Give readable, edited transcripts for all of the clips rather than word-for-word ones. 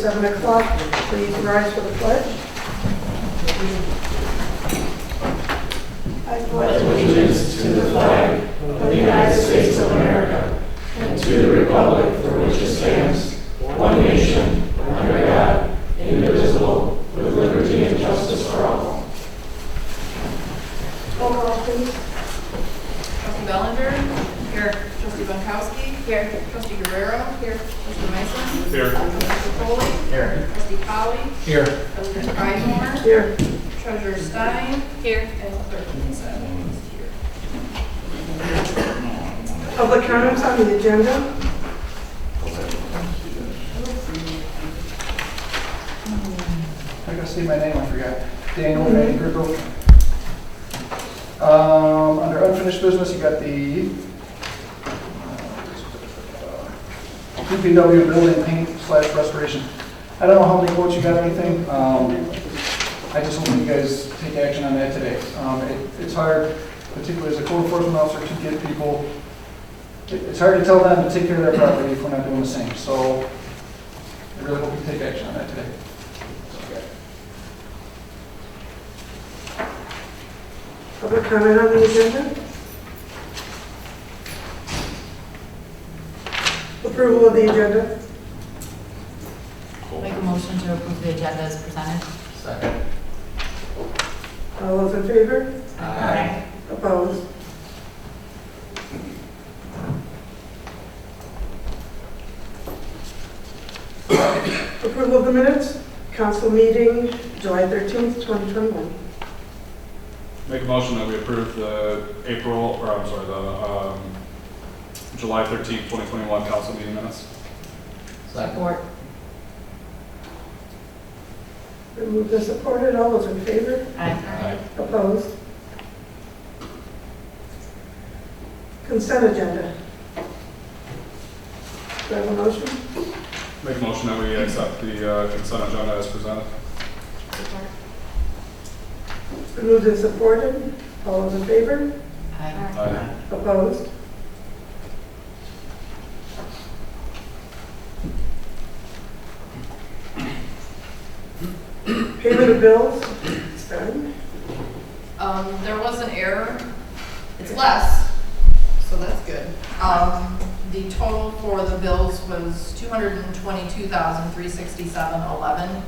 7 o'clock. Please rise for the pledge. I pledge allegiance to the flag of the United States of America and to the republic for which it stands, one nation, under God, indivisible, with liberty and justice for all. Roll call, please. Trustee Bellinger? Here. Trustee Bunkowski? Here. Trustee Guerrero? Here. Trustee Mason? Here. Trustee Foley? Here. Trustee Polly? Here. President Pridemore? Here. Treasurer Stein? Here. And Clerk Lisa? Here. Public comments on the agenda. I gotta say my name, I forgot. Daniel Griggle. Under unfinished business, you got the DPW building paint / restoration. I don't know how many quotes you got or anything. I just hope you guys take action on that today. It's hard, particularly as a code enforcement officer, to get people. It's hard to tell them to take care of their property if we're not doing the same. So I really hope you take action on that today. Public comment on the agenda. Approval of the agenda. Make a motion to approve the agenda as presented. Second. All those in favor? Aye. Opposed? Approval of the minutes. Council meeting, July 13th, 2021. Make a motion that we approve the July 13th, 2021 council meeting minutes. Support. Been moved and supported. All those in favor? Aye. Opposed? Consent agenda. Do I have a motion? Make a motion that we accept the consent agenda as presented. Been moved and supported. All those in favor? Aye. Aye. Opposed? Payment of bills. It's done. There was an error. It's less, so that's good. The total for the bills was $222,367.11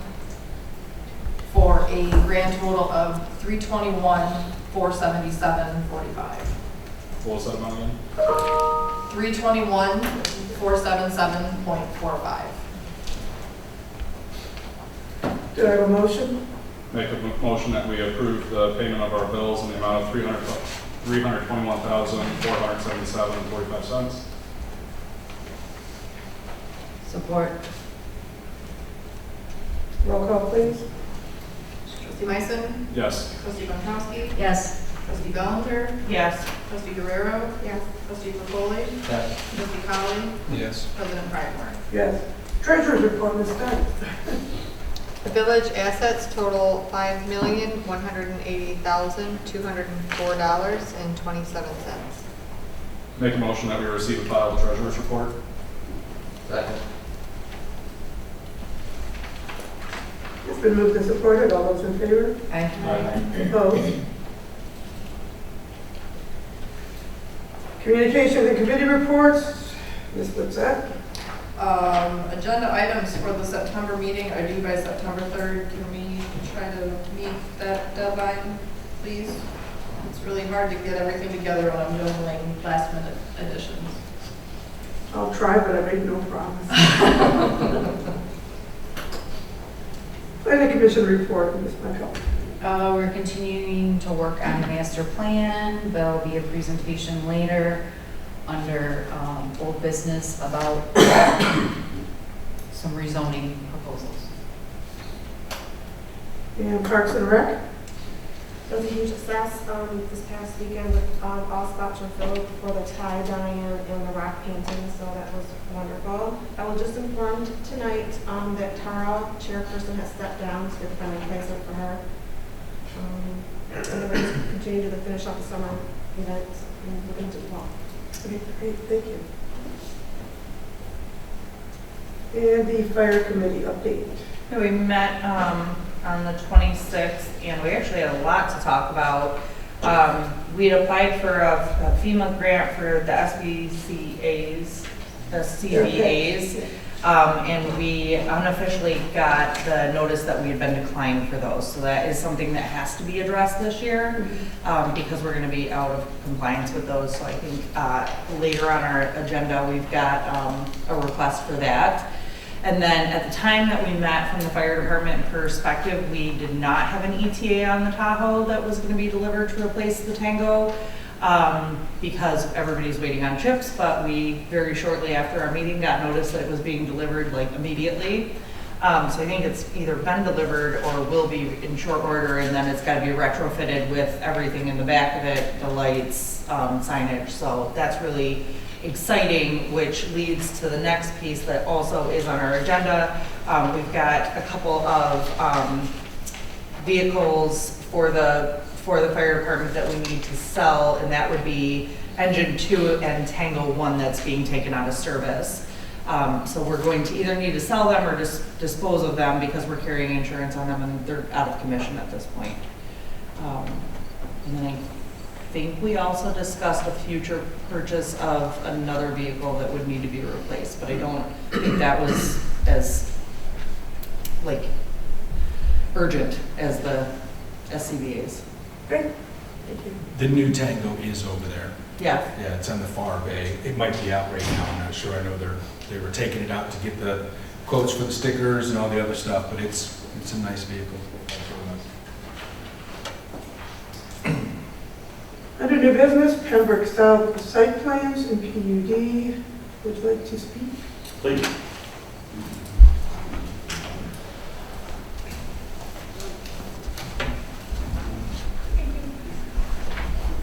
for a grand total of $321,477.45. What was that amount again? $321,477.45. Do I have a motion? Make a motion that we approve the payment of our bills in the amount of $321,477.45. Support. Roll call, please. Trustee Mason? Yes. Trustee Bunkowski? Yes. Trustee Bellinger? Yes. Trustee Guerrero? Yes. Trustee Foley? Yes. Trustee Polly? Yes. President Pridemore? Yes. Treasurer's report is done. The village assets total $5,180,204.27. Make a motion that we receive and file the treasurer's report. Second. It's been moved and supported. All those in favor? Aye. Opposed? Communications and committee reports. Ms. Lipsett. Agenda items for the September meeting are due by September 3rd. Can we try to meet that deadline, please? It's really hard to get everything together when I'm juggling last minute additions. I'll try, but I make no promise. Planning Commission report, Ms. Michael. We're continuing to work on the master plan. There'll be a presentation later under old business about some rezoning proposals. And Parks and Rec. There was a huge success this past weekend with all spots were filled for the tie dyeing and the rock painting, so that was wonderful. I was just informed tonight that Tara, chairperson, has stepped down, so we're finding a replacement for her. And then we're just continuing to finish off the summer events and look into the fall. Okay, great, thank you. And the fire committee update. Yeah, we met on the 26th, and we actually had a lot to talk about. We had applied for a FEMA grant for the SBCA's, the CBA's, and we unofficially got the notice that we had been declined for those. So that is something that has to be addressed this year because we're going to be out of compliance with those. So I think later on our agenda, we've got a request for that. And then at the time that we met, from the fire department perspective, we did not have an ETA on the Tahoe that was going to be delivered to replace the Tango because everybody's waiting on chips, but we very shortly after our meeting got notice that it was being delivered like immediately. So I think it's either been delivered or will be in short order, and then it's got to be retrofitted with everything in the back of it, the lights, signage. So that's really exciting, which leads to the next piece that also is on our agenda. We've got a couple of vehicles for the fire department that we need to sell, and that would be Engine 2 and Tango 1 that's being taken out of service. So we're going to either need to sell them or just dispose of them because we're carrying insurance on them and they're out of commission at this point. And then I think we also discussed a future purchase of another vehicle that would need to be replaced, but I don't think that was as urgent as the SCBA's. Great, thank you. The new Tango is over there. Yeah. Yeah, it's on the far bay. It might be out right now, I'm not sure. I know they were taking it out to get the quotes for the stickers and all the other stuff, but it's a nice vehicle. Under new business, Pembroke South site plans and PUD. Would you like to speak? Please.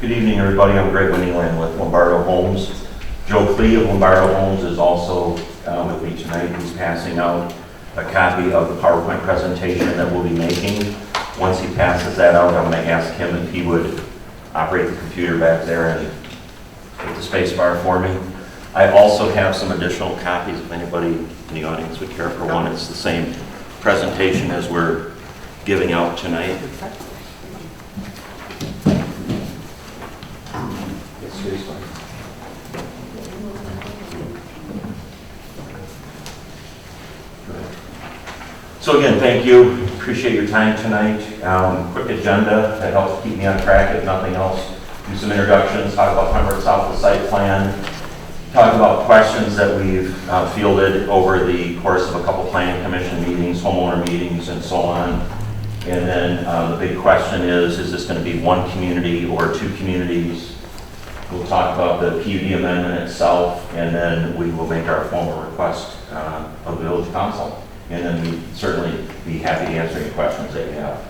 Good evening, everybody. I'm Greg Winnieland with Lombardo Homes. Joe Clee of Lombardo Homes is also with me tonight. He's passing out a copy of the PowerPoint presentation that we'll be making. Once he passes that out, I'm going to ask him if he would operate the computer back there and hit the space bar for me. I also have some additional copies if anybody in the audience would care for one. It's the same presentation as we're giving out tonight. So again, thank you. Appreciate your time tonight. Quick agenda that helps keep me on track, if nothing else. Do some introductions, talk about Pembroke South, the site plan, talk about questions that we've fielded over the course of a couple planning commission meetings, homeowner meetings, and so on. And then the big question is this going to be one community or two communities? We'll talk about the PUD amendment itself, and then we will make our formal request of the village council. And then we'd certainly be happy to answer any questions that you have.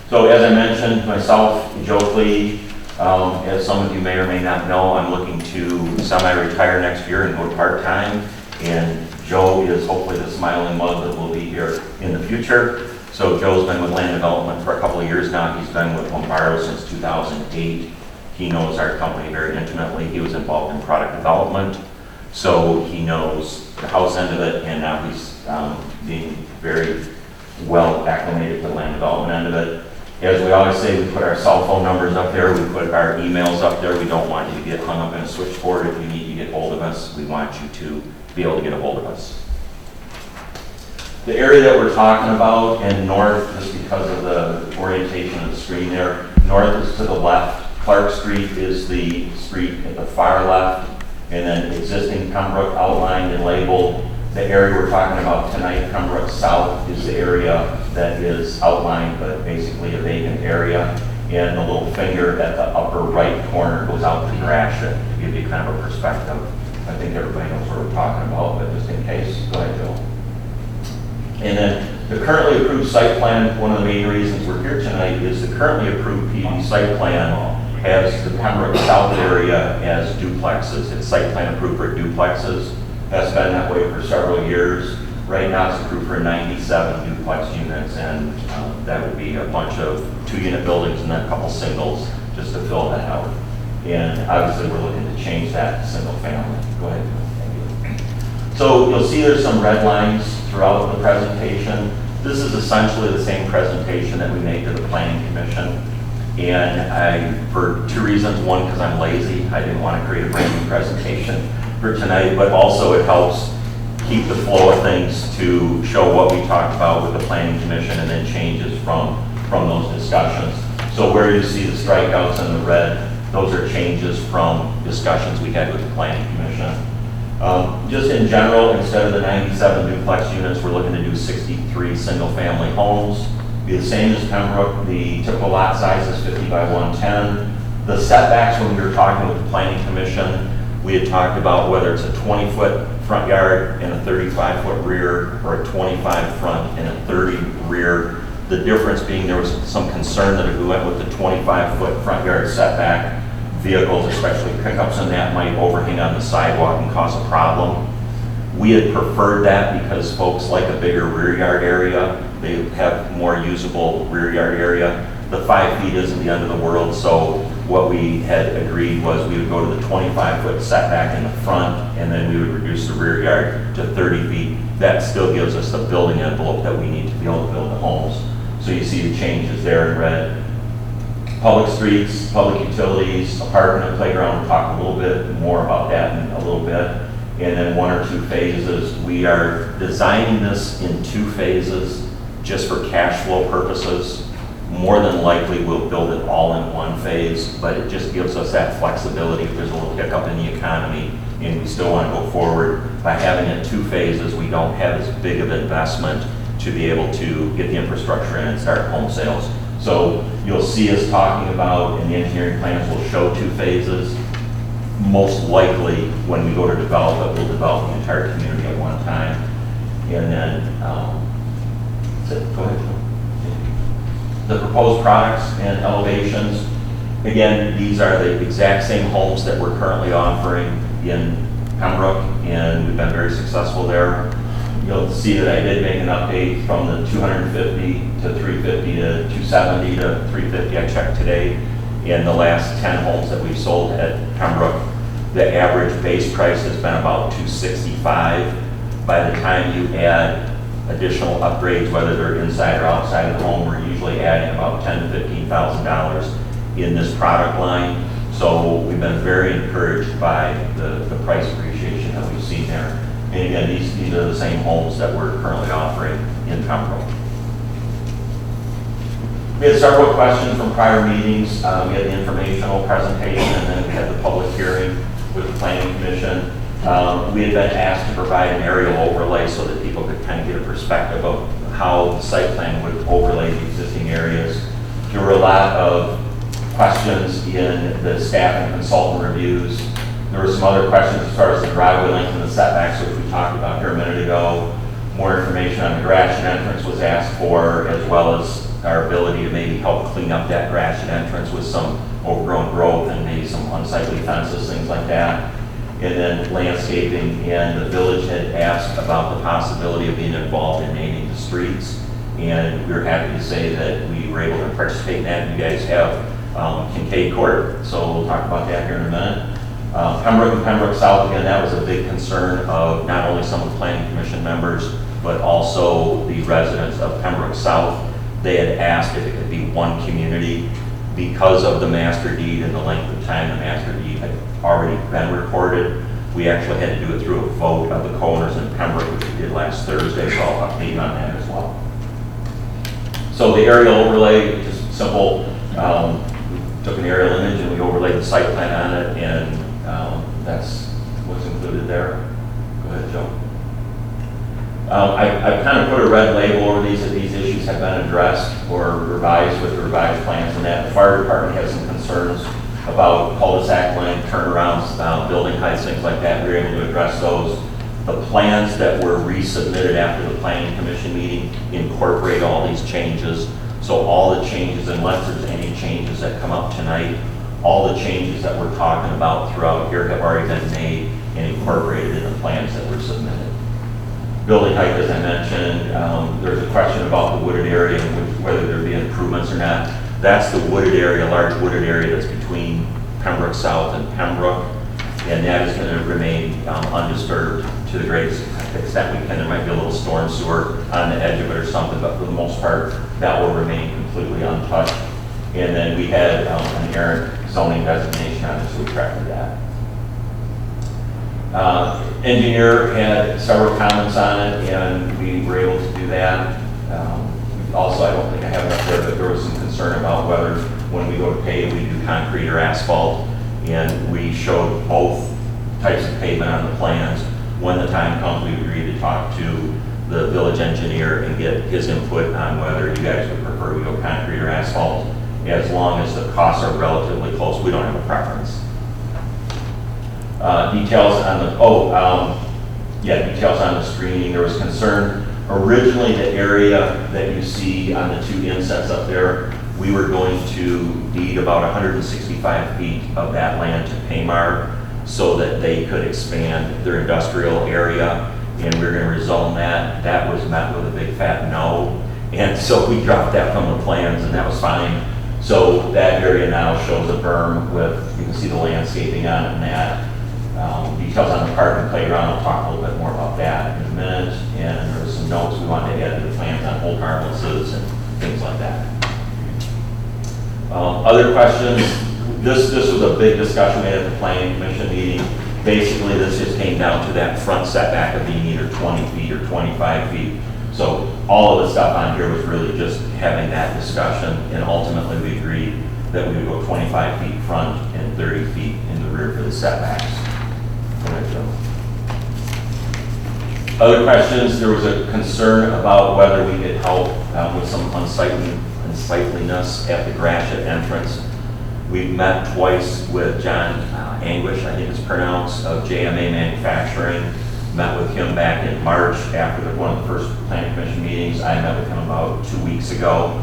So as I mentioned, myself, Joe Clee, as some of you may or may not know, I'm looking to semi-retire next year and go part-time. And Joe is hopefully the smiling mug that will be here in the future. So Joe's been with land development for a couple of years now. He's been with Lombardo since 2008. He knows our company very intimately. He was involved in product development. So he knows the house end of it, and now he's being very well acclimated to the land development end of it. As we always say, we put our cell phone numbers up there, we put our emails up there. We don't want you to get hung up in a switchboard. If you need to get hold of us, we want you to be able to get a hold of us. The area that we're talking about, and north, just because of the orientation of the screen there, north is to the left. Clark Street is the street at the far left, and then existing Pembroke outlined and labeled. The area we're talking about tonight, Pembroke South, is the area that is outlined, but basically a vacant area. And the little finger at the upper right corner goes out to Gratiot to give you kind of a perspective. I think everybody knows what we're talking about, but just in case, go ahead, Joe. And then the currently approved site plan, one of the main reasons we're here tonight is the currently approved PUD site plan has the Pembroke South area as duplexes. It's site plan approved for duplexes. That's been that way for several years. Right now it's approved for 97 duplex units, and that would be a bunch of 2-unit buildings and then a couple singles just to fill that out. And obviously we're looking to change that to single family. Go ahead. Thank you. So you'll see there's some red lines throughout the presentation. This is essentially the same presentation that we made to the Planning Commission. And for two reasons. One, because I'm lazy. I didn't want to create a brand new presentation for tonight, but also it helps keep the flow of things to show what we talked about with the Planning Commission and then changes from those discussions. So where you see the strikeouts in the red, those are changes from discussions we had with the Planning Commission. Just in general, instead of the 97 duplex units, we're looking to do 63 single-family homes. Be the same as Pembroke. The typical lot size is 50 by 110. The setbacks, when we were talking with the Planning Commission, we had talked about whether it's a 20-foot front yard and a 35-foot rear, or a 25 front and a 30 rear. The difference being there was some concern that if we went with the 25-foot front yard setback, vehicles, especially pickups and that, might overhang on the sidewalk and cause a problem. We had preferred that because folks like a bigger rear yard area. They have more usable rear yard area. The 5 feet isn't the end of the world, so what we had agreed was we would go to the 25-foot setback in the front, and then we would reduce the rear yard to 30 feet. That still gives us the building envelope that we need to be able to build the homes. So you see the changes there in red. Public streets, public utilities, apartment and playground, we'll talk a little bit more about that in a little bit. And then 1 or 2 phases. We are designing this in 2 phases just for cash flow purposes. More than likely we'll build it all in 1 phase, but it just gives us that flexibility if there's a little hiccup in the economy and we still want to go forward. By having it 2 phases, we don't have as big of investment to be able to get the infrastructure in and start home sales. So you'll see us talking about, and the engineering plans will show 2 phases. Most likely, when we go to develop it, we'll develop the entire community at one time. And then, go ahead. The proposed products and elevations, again, these are the exact same homes that we're currently offering in Pembroke, and we've been very successful there. You'll see that I did make an update from the 250 to 350 to 270 to 350 I checked today. In the last 10 homes that we've sold at Pembroke, the average base price has been about $265. By the time you add additional upgrades, whether they're inside or outside of the home, we're usually adding about $10,000 to $15,000 in this product line. So we've been very encouraged by the price appreciation that we've seen there. And again, these are the same homes that we're currently offering in Pembroke. We had several questions from prior meetings. We had the informational presentation, and then we had the public hearing with the Planning Commission. We had been asked to provide an aerial overlay so that people could kind of get a perspective of how the site plan would overlay the existing areas. There were a lot of questions in the staff and consultant reviews. There were some other questions as far as the driveway length and the setbacks, which we talked about here a minute ago. More information on the garage and entrance was asked for, as well as our ability to maybe help clean up that garage and entrance with some overgrown growth and maybe some unsightly fences, things like that. And then landscaping, and the village had asked about the possibility of being involved in naming the streets. And we were happy to say that we were able to participate in that. You guys have Kincaid Court, so we'll talk about that here in a minute. Pembroke and Pembroke South, again, that was a big concern of not only some of the Planning Commission members, but also the residents of Pembroke South. They had asked if it could be one community because of the master deed and the length of time the master deed had already been recorded. We actually had to do it through a vote of the co-owners in Pembroke, which we did last Thursday, so I'll update you on that as well. So the aerial overlay, just simple, took an aerial image and we overlaid the site plan on it, and that's what's included there. Go ahead, Joe. I've kind of put a red label over these, that these issues have been addressed or revised with the revised plans, and that the fire department has some concerns about cul-de-sac length, turnarounds, building heights, things like that. We were able to address those. The plans that were resubmitted after the Planning Commission meeting incorporate all these changes. So all the changes, unless there's any changes that come up tonight, all the changes that we're talking about throughout here have already been made and incorporated in the plans that were submitted. Building height, as I mentioned, there's a question about the wooded area and whether there be improvements or not. That's the wooded area, large wooded area that's between Pembroke South and Pembroke, and that is going to remain undisturbed to to the greatest extent we can. There might be a little storm sewer on the edge of it or something, but for the most part, that will remain completely untouched. And then we had an errant zoning designation on it, so we corrected that. Engineer had several comments on it, and we were able to do that. Also, I don't think I have it up there, but there was some concern about whether when we go to pave, we do concrete or asphalt, and we showed both types of pavement on the plans. When the time comes, we agreed to talk to the village engineer and get his input on whether you guys would prefer we go concrete or asphalt. As long as the costs are relatively close, we don't have a preference. Details on the, details on the screening. There was concern, originally the area that you see on the two insets up there, we were going to deed about 165 feet of that land to Paymar so that they could expand their industrial area, and we were going to rezone that. That was met with a big fat no, and so we dropped that from the plans, and that was fine. So that area now shows a berm with, you can see the landscaping on it and that. Details on the park and playground, I'll talk a little bit more about that in a minute. And there were some notes we wanted to add to the plans on hold harmlesses and things like that. Other questions? This was a big discussion we had at the planning commission meeting. Basically, this just came down to that front setback of being either 20 feet or 25 feet. So all of the stuff on here was really just having that discussion, and ultimately we agreed that we would go 25 feet front and 30 feet in the rear for the setbacks. Other questions? There was a concern about whether we could help with some unsightliness at the Gratiot entrance. We met twice with John Anguish, I think it's pronounced, of JMA Manufacturing. Met with him back in March after one of the first planning commission meetings. I met with him about 2 weeks ago,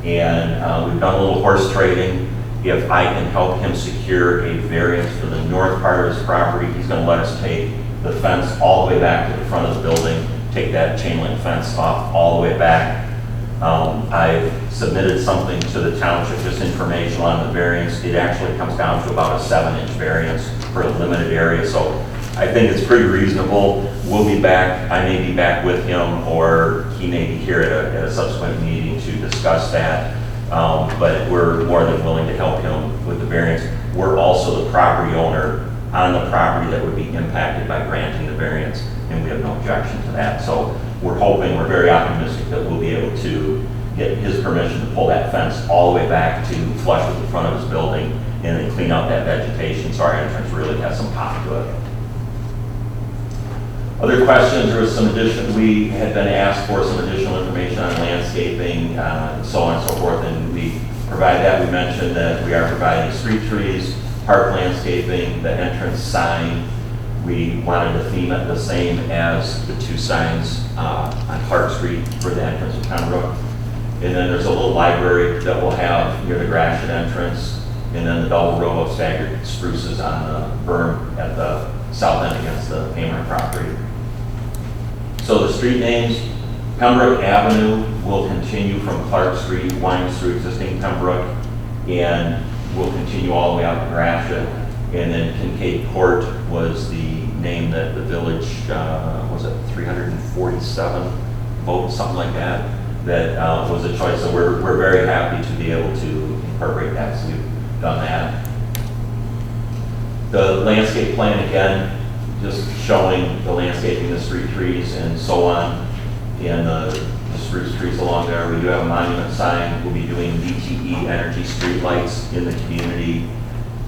and we've done a little horse trading. If I can help him secure a variance for the north part of his property, he's going to let us take the fence all the way back to the front of the building, take that chain link fence off all the way back. I've submitted something to the township, just information on the variance. It actually comes down to about a 7-inch variance for a limited area, so I think it's pretty reasonable. We'll be back, I may be back with him, or he may be here at a subsequent meeting to discuss that. But we're more than willing to help him with the variance. We're also the property owner on the property that would be impacted by granting the variance, and we have no objection to that. So we're hoping, we're very optimistic that we'll be able to get his permission to pull that fence all the way back to flush with the front of his building and then clean out that vegetation so our entrance really has some pop to it. Other questions? There was some addition, we had been asked for some additional information on landscaping and so on and so forth, and we provided that. We mentioned that we are providing street trees, park landscaping, the entrance sign. We wanted to theme it the same as the two signs on Clark Street for the entrance of Pembroke. And then there's a little library that we'll have near the Gratiot entrance, and then the double row of staggered spruces on the berm at the south end against the Paymar property. So the street names, Pembroke Avenue will continue from Clark Street, winds through existing Pembroke, and will continue all the way out to Gratiot. And then Kincaid Court was the name that the village, was it 347 votes, something like that, that was a choice. So we're very happy to be able to incorporate that, so we've done that. The landscape plan, again, just showing the landscaping, the street trees and so on, and the spruce trees along there. We do have a monument sign. We'll be doing DTE energy street lights in the community,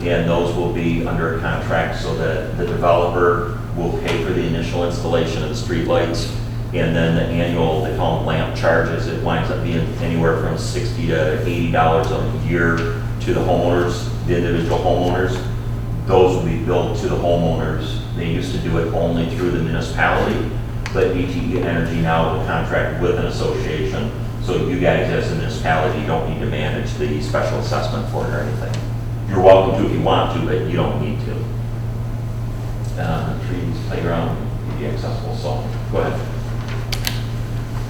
and those will be under a contract so that the developer will pay for the initial installation of the street lights, and then the annual, they call them lamp charges. It winds up being anywhere from $60 to $80 a year to the homeowners, the individual homeowners. Those will be billed to the homeowners. They used to do it only through the municipality, but DTE Energy now will contract with an association. So you guys as a municipality don't need to manage the special assessment for it or anything. You're welcome to if you want to, but you don't need to. Trees, playground, be accessible, so go ahead.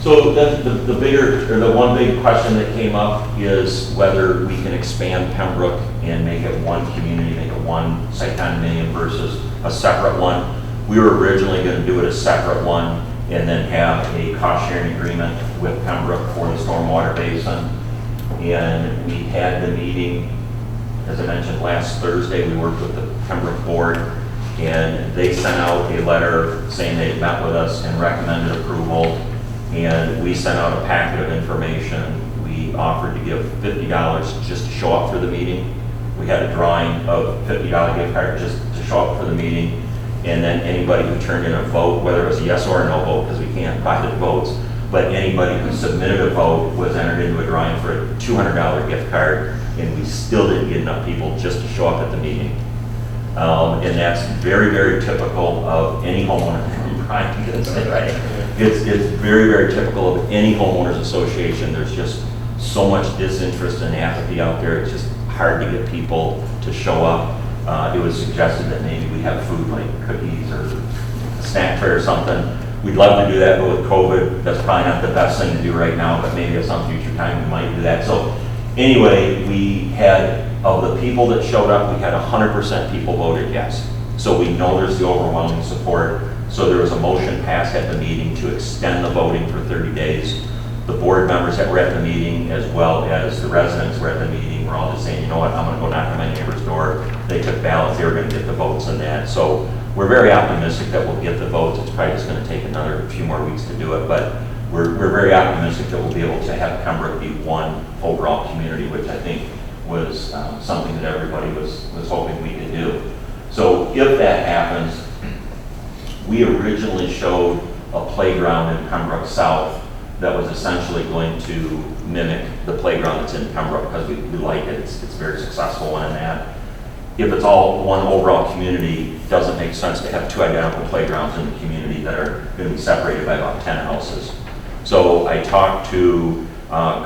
So the bigger, or the one big question that came up is whether we can expand Pembroke and make it one community, make it one site condominium versus a separate one. We were originally going to do it a separate one and then have a cost-sharing agreement with Pembroke for the stormwater basin. And we had the meeting, as I mentioned, last Thursday. We worked with the Pembroke board, and they sent out a letter saying they had met with us and recommended approval. And we sent out a packet of information. We offered to give $50 just to show up for the meeting. We had a drawing of $50 gift card just to show up for the meeting. And then anybody who turned in a vote, whether it was a yes or a no vote, because we can't buy the votes, but anybody who submitted a vote was entered into a drawing for a $200 gift card, and we still didn't get enough people just to show up at the meeting. And that's very, very typical of any homeowner. Brian can say, right? It's very, very typical of any homeowners association. There's just so much disinterest and apathy out there. It's just hard to get people to show up. It was suggested that maybe we have food like cookies or a snack tray or something. We'd love to do that, but with COVID, that's probably not the best thing to do right now, but maybe at some future time we might do that. So anyway, we had, of the people that showed up, we had 100% people voted yes. So we know there's the overwhelming support. So there was a motion passed at the meeting to extend the voting for 30 days. The board members that were at the meeting, as well as the residents were at the meeting, were all just saying, you know what, I'm going to go knock on my neighbor's door. They took ballots, they were going to get the votes in that. So we're very optimistic that we'll get the votes. It's probably just going to take another few more weeks to do it, but we're very optimistic that we'll be able to have Pembroke be one overall community, which I think was something that everybody was hoping we could do. So if that happens, we originally showed a playground in Pembroke South that was essentially going to mimic the playground that's in Pembroke because we like it. It's a very successful one in that. If it's all one overall community, it doesn't make sense to have two identical playgrounds in the community that are going to be separated by about 10 houses. So I talked to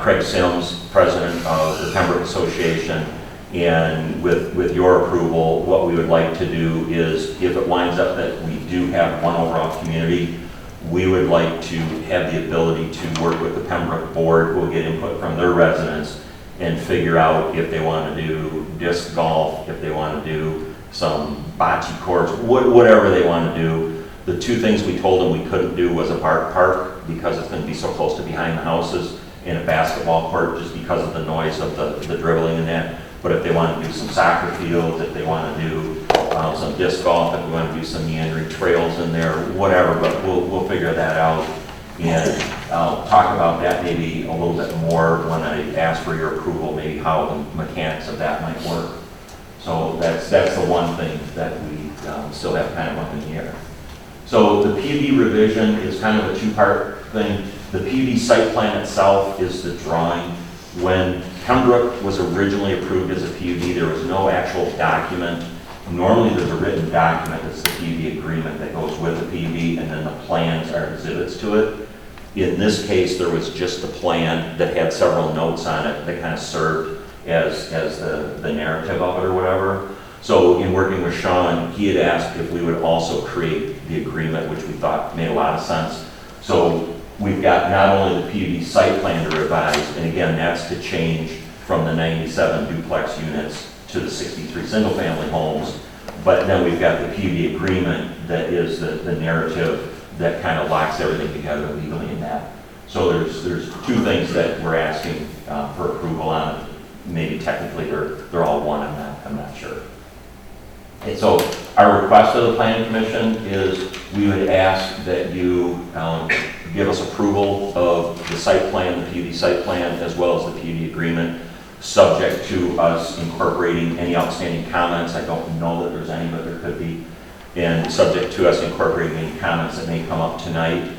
Craig Sims, president of the Pembroke Association, and with your approval, what we would like to do is, if it winds up that we do have one overall community, we would like to have the ability to work with the Pembroke board. We'll get input from their residents and figure out if they want to do disc golf, if they want to do some bocce courts, whatever they want to do. The two things we told them we couldn't do was a park because it's going to be so close to behind the houses, and a basketball court just because of the noise of the dribbling and that. But if they want to do some soccer fields, if they want to do some disc golf, if we want to do some meandering trails in there, whatever, but we'll figure that out. And I'll talk about that maybe a little bit more when I ask for your approval, maybe how the mechanics of that might work. So that's the one thing that we still have kind of up in the air. So the PUD revision is kind of a two-part thing. The PUD site plan itself is the drawing. When Pembroke was originally approved as a PUD, there was no actual document. Normally there's a written document that's the PUD agreement that goes with the PUD, and then the plans are exhibits to it. In this case, there was just a plan that had several notes on it that kind of served as the narrative of it or whatever. So in working with Sean, he had asked if we would also create the agreement, which we thought made a lot of sense. So we've got not only the PUD site plan to revise, and again, that's to change from the 97 duplex units to the 63 single-family homes, but then we've got the PUD agreement that is the narrative that kind of locks everything together legally in that. So there's two things that we're asking for approval on. Maybe technically they're all one, I'm not sure. And so our request of the Planning Commission is we would ask that you give us approval of the site plan, the PUD site plan, as well as the PUD agreement, subject to us incorporating any outstanding comments. I don't know that there's any, but there could be. And subject to us incorporating any comments that may come up tonight.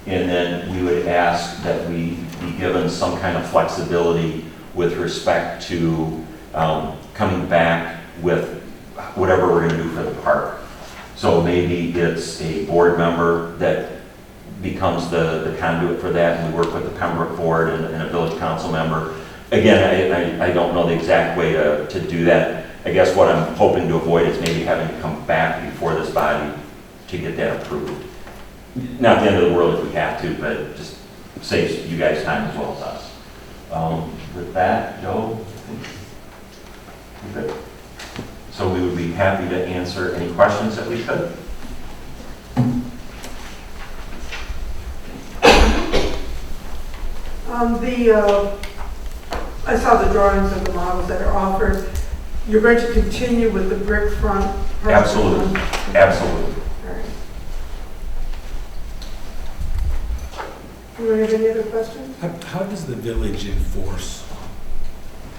And then we would ask that we be given some kind of flexibility with respect to coming back with whatever we're going to do for the park. So maybe it's a board member that becomes the conduit for that, and we work with the Pembroke board and a village council member. Again, I don't know the exact way to do that. I guess what I'm hoping to avoid is maybe having to come back before this body to get that approved. Not the end of the world if we have to, but just saves you guys time as well as us. With that, Joe, good. So we would be happy to answer any questions that we could. I saw the drawings of the models that are offered. You're going to continue with the brick front? Absolutely, absolutely. All right. Anyone have any other questions? How does the village enforce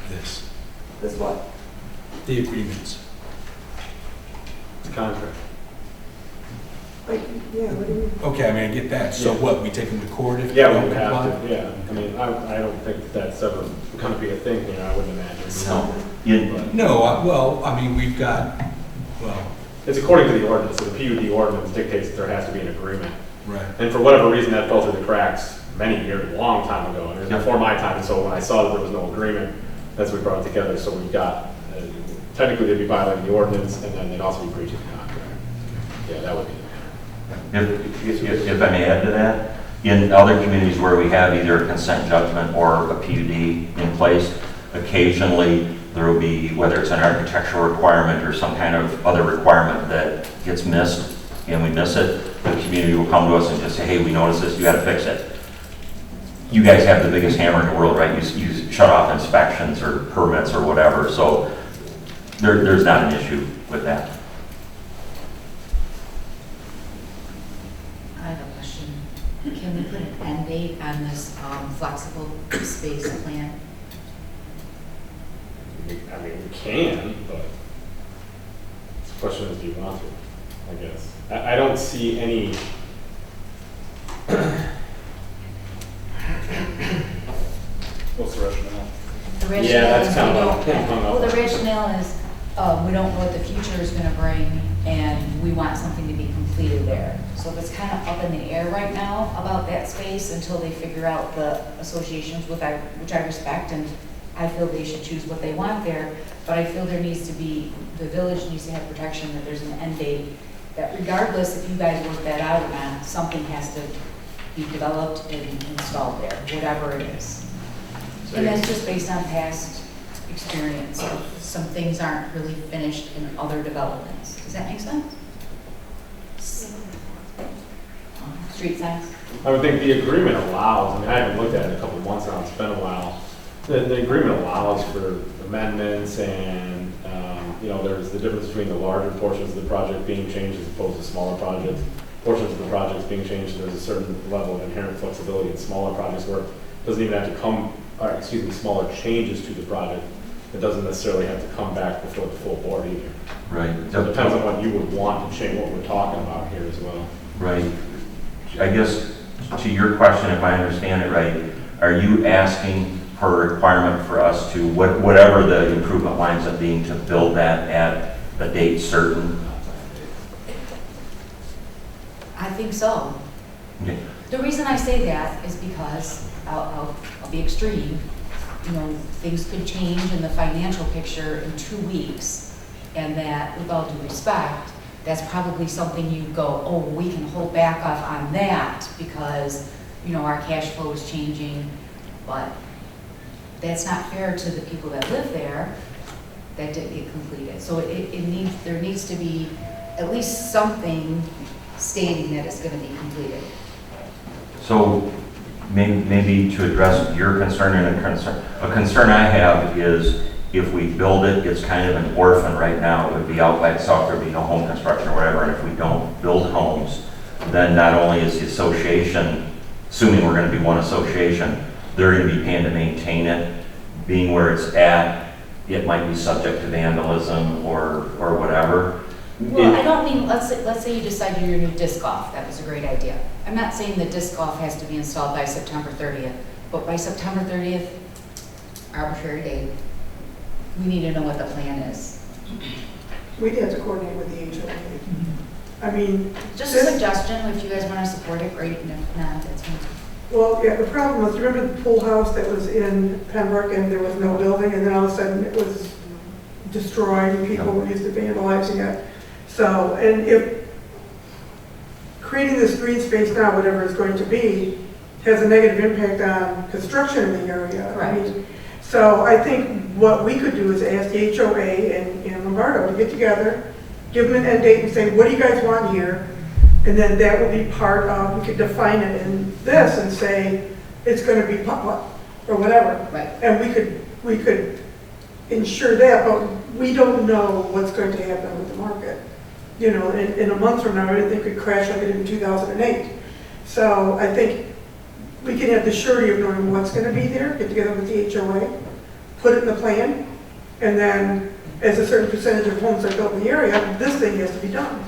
this, This what? the agreements? Contract. Like, yeah, what do you mean? Okay, I mean, I get that. So Yeah. what, we take them to court if they Yeah, don't we would comply? have to, yeah. I mean, I don't think that's ever going to be a thing here, I wouldn't imagine. No. You- But No, well, I mean, we've got, well, it's according to the ordinance, so the PUD ordinance dictates that there has to be an agreement. right. And for whatever reason, that fell through the cracks many years, a long time ago, and it was Yeah. before my time. So when I saw that there was no agreement, that's what we brought it together. So we've got, technically they'd be violating the ordinance, and then they'd also be breaching the contract. Yeah, that would be. If I may add to that, in other communities where we have either a consent judgment or a PUD in place, occasionally there will be, whether it's an architectural requirement or some kind of other requirement that gets missed, and we miss it, the community will come to us and just say, hey, we noticed this, you got to fix it. You guys have the biggest hammer in the world, right? You shut off inspections or permits or whatever, so there's not an issue with that. I have a question. Can we put an end date on this flexible space plan? I mean, we can, but the question is, do you want to? I guess. I don't see any. What's the rationale? The rationale Yeah, that's is kind we of don't- hung up. Well, the rationale is, we don't know what the future is gonna bring, and we want something to be completed there. So it's kind of up in the air right now about that space until they figure out the associations, which I respect, and I feel they should choose what they want there. But I feel there needs to be, the village needs to have protection, that there's an end date, that regardless if you guys work that out or not, something has to be developed and installed there, whatever it is. And that's just based on past experience. Some things aren't really finished in other developments. Does that make sense? Street signs? I would think the agreement allows, I mean, I haven't looked at it in a couple of months now, it's been a while. The agreement allows for amendments and, there's the difference between the larger portions of the project being changed as opposed to smaller projects. Portions of the projects being changed, there's a certain level of inherent flexibility in smaller projects where it doesn't even have to come, smaller changes to the project. It doesn't necessarily have to come back before the full board either. Right. So it depends on what you would want to change, what we're talking about here as well. Right. I guess to your question, if I understand it right, are you asking for a requirement for us to, whatever the improvement winds up being, to build that at a date certain? I think so. Okay. The reason I say that is because, I'll be extreme, things could change in the financial picture in 2 weeks, and that, with all due respect, that's probably something you go, oh, we can hold back off on that because, our cash flow is changing, but that's not fair to the people that live there that didn't get completed. So there needs to be at least something stating that it's going to be completed. So maybe to address your concern and a concern I have is if we build it, it's kind of an orphan right now. It would be out by itself, there'd be no home construction or whatever. And if we don't build homes, then not only is the association, assuming we're going to be one association, they're going to be paying to maintain it. Being where it's at, it might be subject to vandalism or whatever. Well, I don't mean, let's say you decide you're going to do disc golf. That was a great idea. I'm not saying the disc golf has to be installed by September 30th, but by September 30th, arbitrary date, we need to know what the plan is. We'd have to coordinate with the HOA. I mean. Just a suggestion, if you guys want to support it, great, and if not, that's fine. Well, yeah, the problem was, remember the pool house that was in Pembroke and there was no building, and then all of a sudden it was destroyed and people were used to vandalizing it. So, and if creating this green space now, whatever it's going to be, has a negative impact on construction in the area. Correct. So I think what we could do is ask the HOA and Lombardo to get together, give them an end date and say, what do you guys want here? And then that will be part of, we could define it in this and say, it's going to be or whatever. Right. And we could ensure that, but we don't know what's going to happen with the market. You know, in a month from now, everything could crash like it did in 2008. So I think we can have the surety of knowing what's going to be there, get together with the HOA, put it in the plan, and then as a certain percentage of homes are built in the area, this thing has to be done.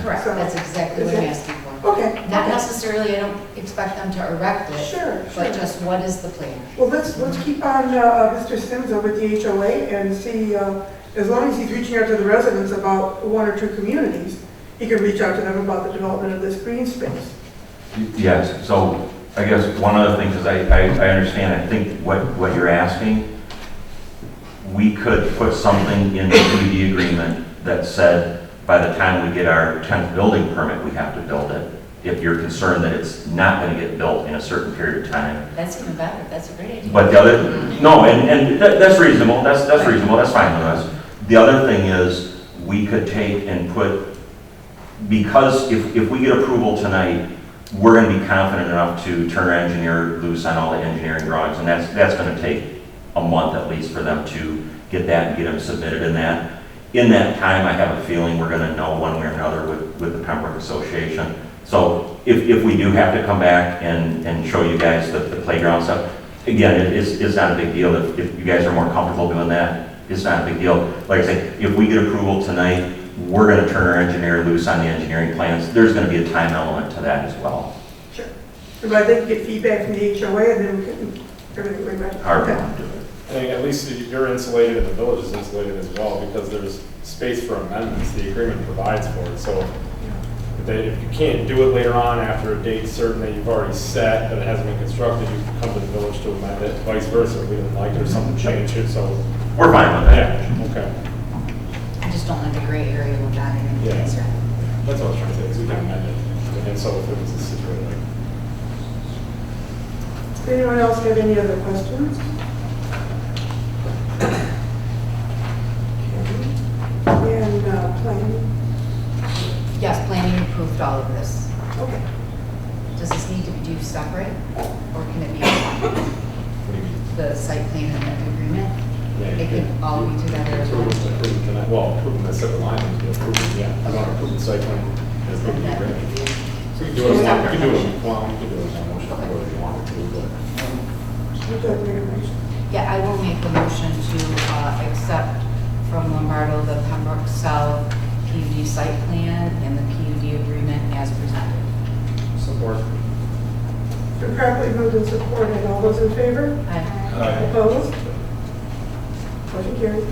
Correct, So- that's exactly what I'm asking for. Okay. Not okay. necessarily, I don't expect them to erect it, Sure, but sure. just what is the plan? Well, let's keep on Mr. Sims over at the HOA and see, as long as he's reaching out to the residents about one or two communities, he can reach out to them about the development of this green space. Yes, so I guess one of the things is I understand, I think what you're asking, we could put something in the PUD agreement that said, by the time we get our 10th building permit, we have to build it. If you're concerned that it's not going to get built in a certain period of time. That's even better, that's a great idea. But the other, no, and that's reasonable, that's reasonable, that's fine with us. The other thing is, we could take and put, because if we get approval tonight, we're going to be confident enough to turn our engineer loose on all the engineering drawings, and that's going to take a month at least for them to get that and get them submitted in that. In that time, I have a feeling we're going to know one way or another with the Pembroke Association. So if we do have to come back and show you guys the playground stuff, again, it's not a big deal. If you guys are more comfortable doing that, it's not a big deal. Like I say, if we get approval tonight, we're going to turn our engineer loose on the engineering plans. There's going to be a time element to that as well. Sure. But I think get feedback from the HOA and then we can, everything will be ready. Hard Okay. one to do it. I think at least you're insulated and the village is insulated as well because there's space for amendments. The agreement provides for it. So if you can't do it later on after a date certain that you've already set, but it hasn't been constructed, you can come to the village to amend it, vice versa. If we didn't like it or something changed it, so. We're fine with that. Yeah, okay. I just don't like the gray area with that in Yeah. the concern. That's what I was trying to say, is we can amend it. And so if it was a situation. Does anyone else have any other questions? And planning? Yes, planning approved all of this. Okay. Does this need to be due separate, or can it be What do you mean? the site plan and the agreement? Yeah, It could all be together as one. Approve tonight. Well, approving the separate line is be approved, yeah. I want to approve the site plan as the agreement. So you can do it, you can do it, well, you can do it as a motion, whatever you want to do, but. Would you like to make a motion? Yeah, I will make the motion to accept from Lombardo the Pembroke South PUD site plan and the PUD agreement as presented. Support. Been properly moved and supported. All those in favor? Aye. Opposed? Motion carried.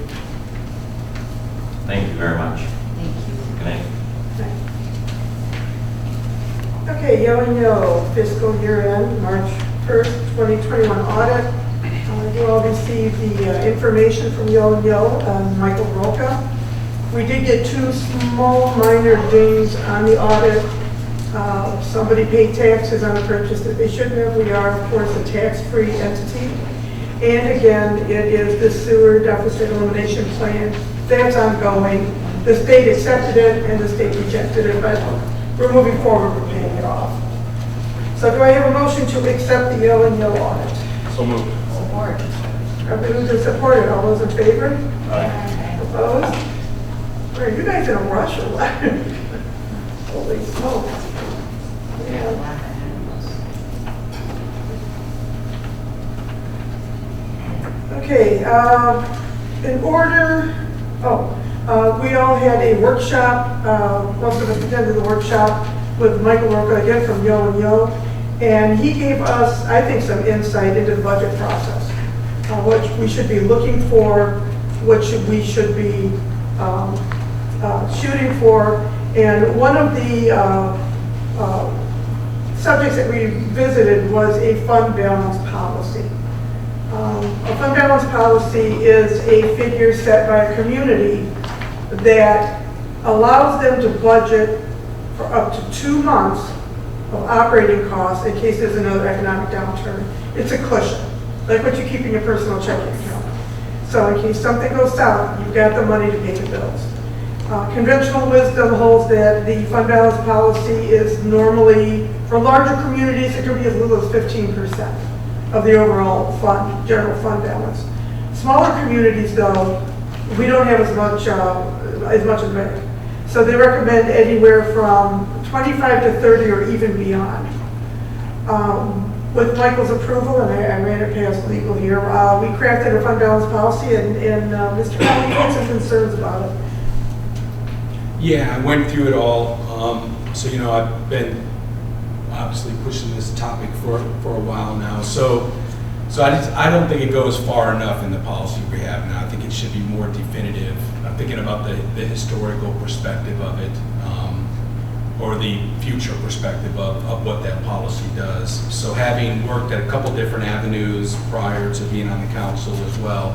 Thank you very much. Thank you. Good night. Okay, Yellow fiscal year end, March 1st, 2021 audit. You all received the information from Yellow and Michael Roca. We did get two small minor dings on the audit. Somebody paid taxes on a purchase that they shouldn't have. We are, of course, a tax-free entity. And again, it is the sewer deficit elimination plan. That's ongoing. The state accepted it and the state rejected it, but we're moving forward, we're paying it off. So do I have a motion to accept the Yellow audit? So moved. Support. I've been moved and supported. All those in favor? Aye. Opposed? Are you guys in a rush or what? Holy smokes. Yeah. Okay, in order, we all had a workshop, most of us attended the workshop with Michael Roca again from Yo, and he gave us, I think, some insight into the budget process, what we should be looking for, what we should be shooting for, and one of the subjects that we visited was a fund balance policy. A fund balance policy is a figure set by a community that allows them to budget for up to 2 months of operating costs in case there's another economic downturn. It's a cushion, like what you keep in your personal checking account. So in case something goes south, you've got the money to pay the bills. Conventional wisdom holds that the fund balance policy is normally, for larger communities, it can be as little as 15%. of the overall fund, general fund balance. Smaller communities, though, we don't have as much as many. So they recommend anywhere from 25 to 30 or even beyond. With Michael's approval, and I ran it past legal here, we crafted a fund balance policy, and Mr. Conley had some concerns about it. Yeah, I went through it all. So, you know, I've been obviously pushing this topic for a while now. So I don't think it goes far enough in the policy we have now. I think it should be more definitive. I'm thinking about the historical perspective of it, or the future perspective of what that policy does. So having worked at a couple different avenues prior to being on the council as well,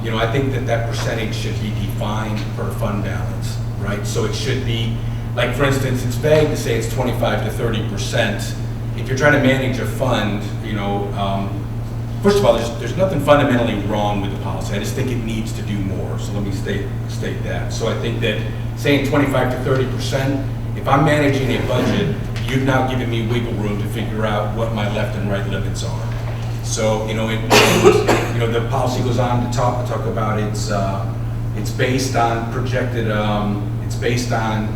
you know, I think that percentage should be defined per fund balance, right? So it should be, like, for instance, it's vague to say it's 25 to 30%. If you're trying to manage a fund, you know, first of all, there's nothing fundamentally wrong with the policy. I just think it needs to do more. So let me state that. So I think that saying 25 to 30%, if I'm managing a budget, you've now given me wiggle room to figure out what my left and right limits are. So, you know, the policy goes on to talk about it's based on projected, it's based on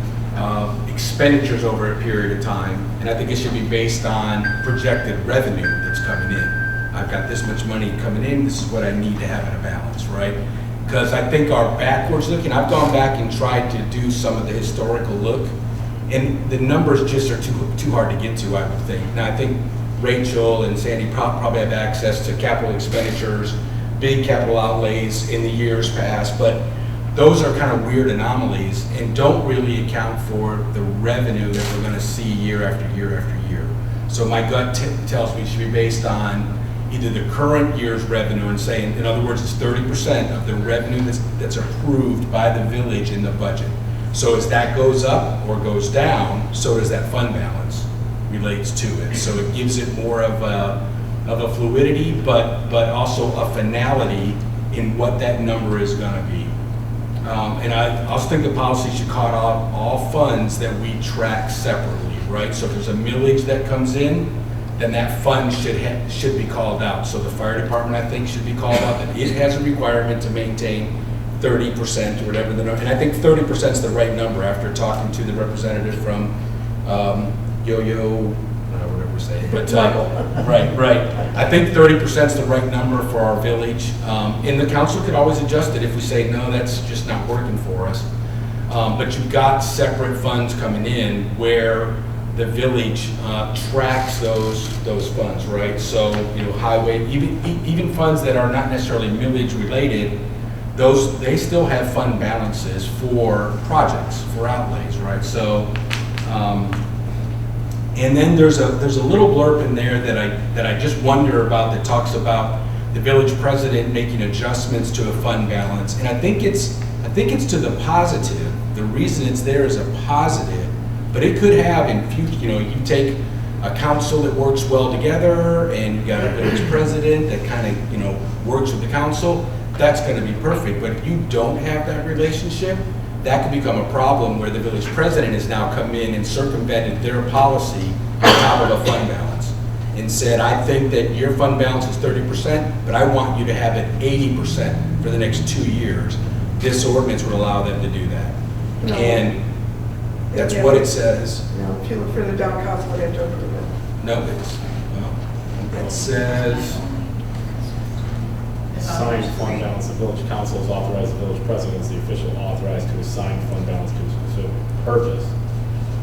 expenditures over a period of time, and I think it should be based on projected revenue that's coming in. I've got this much money coming in, this is what I need to have in a balance, right? Because I think our backwards looking, I've gone back and tried to do some of the historical look, and the numbers just are too hard to get to, I would think. Now, I think Rachel and Sandy probably have access to capital expenditures, big capital outlays in the years past, but those are kind of weird anomalies and don't really account for the revenue that we're going to see year after year after year. So my gut tells me it should be based on either the current year's revenue and saying, in other words, it's 30% of the revenue that's approved by the village in the budget. So as that goes up or goes down, so does that fund balance relates to it. So it gives it more of a fluidity, but also a finality in what that number is going to be. And I also think the policy should call out all funds that we track separately, right? So if there's a millage that comes in, then that fund should be called out. So the fire department, I think, should be called out that it has a requirement to maintain 30% or whatever the number. And I think 30% is the right number after talking to the representative from Yo-Yo, whatever we're saying. But right. I think 30% is the right number for our village. And the council could always adjust it if we say, no, that's just not working for us. But you've got separate funds coming in where the village tracks those funds, right? So, you know, highway, even funds that are not necessarily millage related, they still have fund balances for projects, for outlays, right? So, and then there's a little blurb in there that I just wonder about that talks about the village president making adjustments to a fund balance, and I think it's to the positive. The reason it's there is a positive, but it could have in future. You know, you take a council that works well together, and you got a village president that kind of, you know, works with the council. That's going to be perfect. But if you don't have that relationship, that could become a problem where the village president has now come in and circumvented their policy on top of a fund balance and said, I think that your fund balance is 30%, but I want you to have it 80% for the next 2 years. This ordinance would allow them to do that. No. And that's what it says. No, if you look further down, council would have to approve it. No, it says, Assigned fund balance, the village council has authorized the village president as the official authorized to assign fund balance to a specific purpose.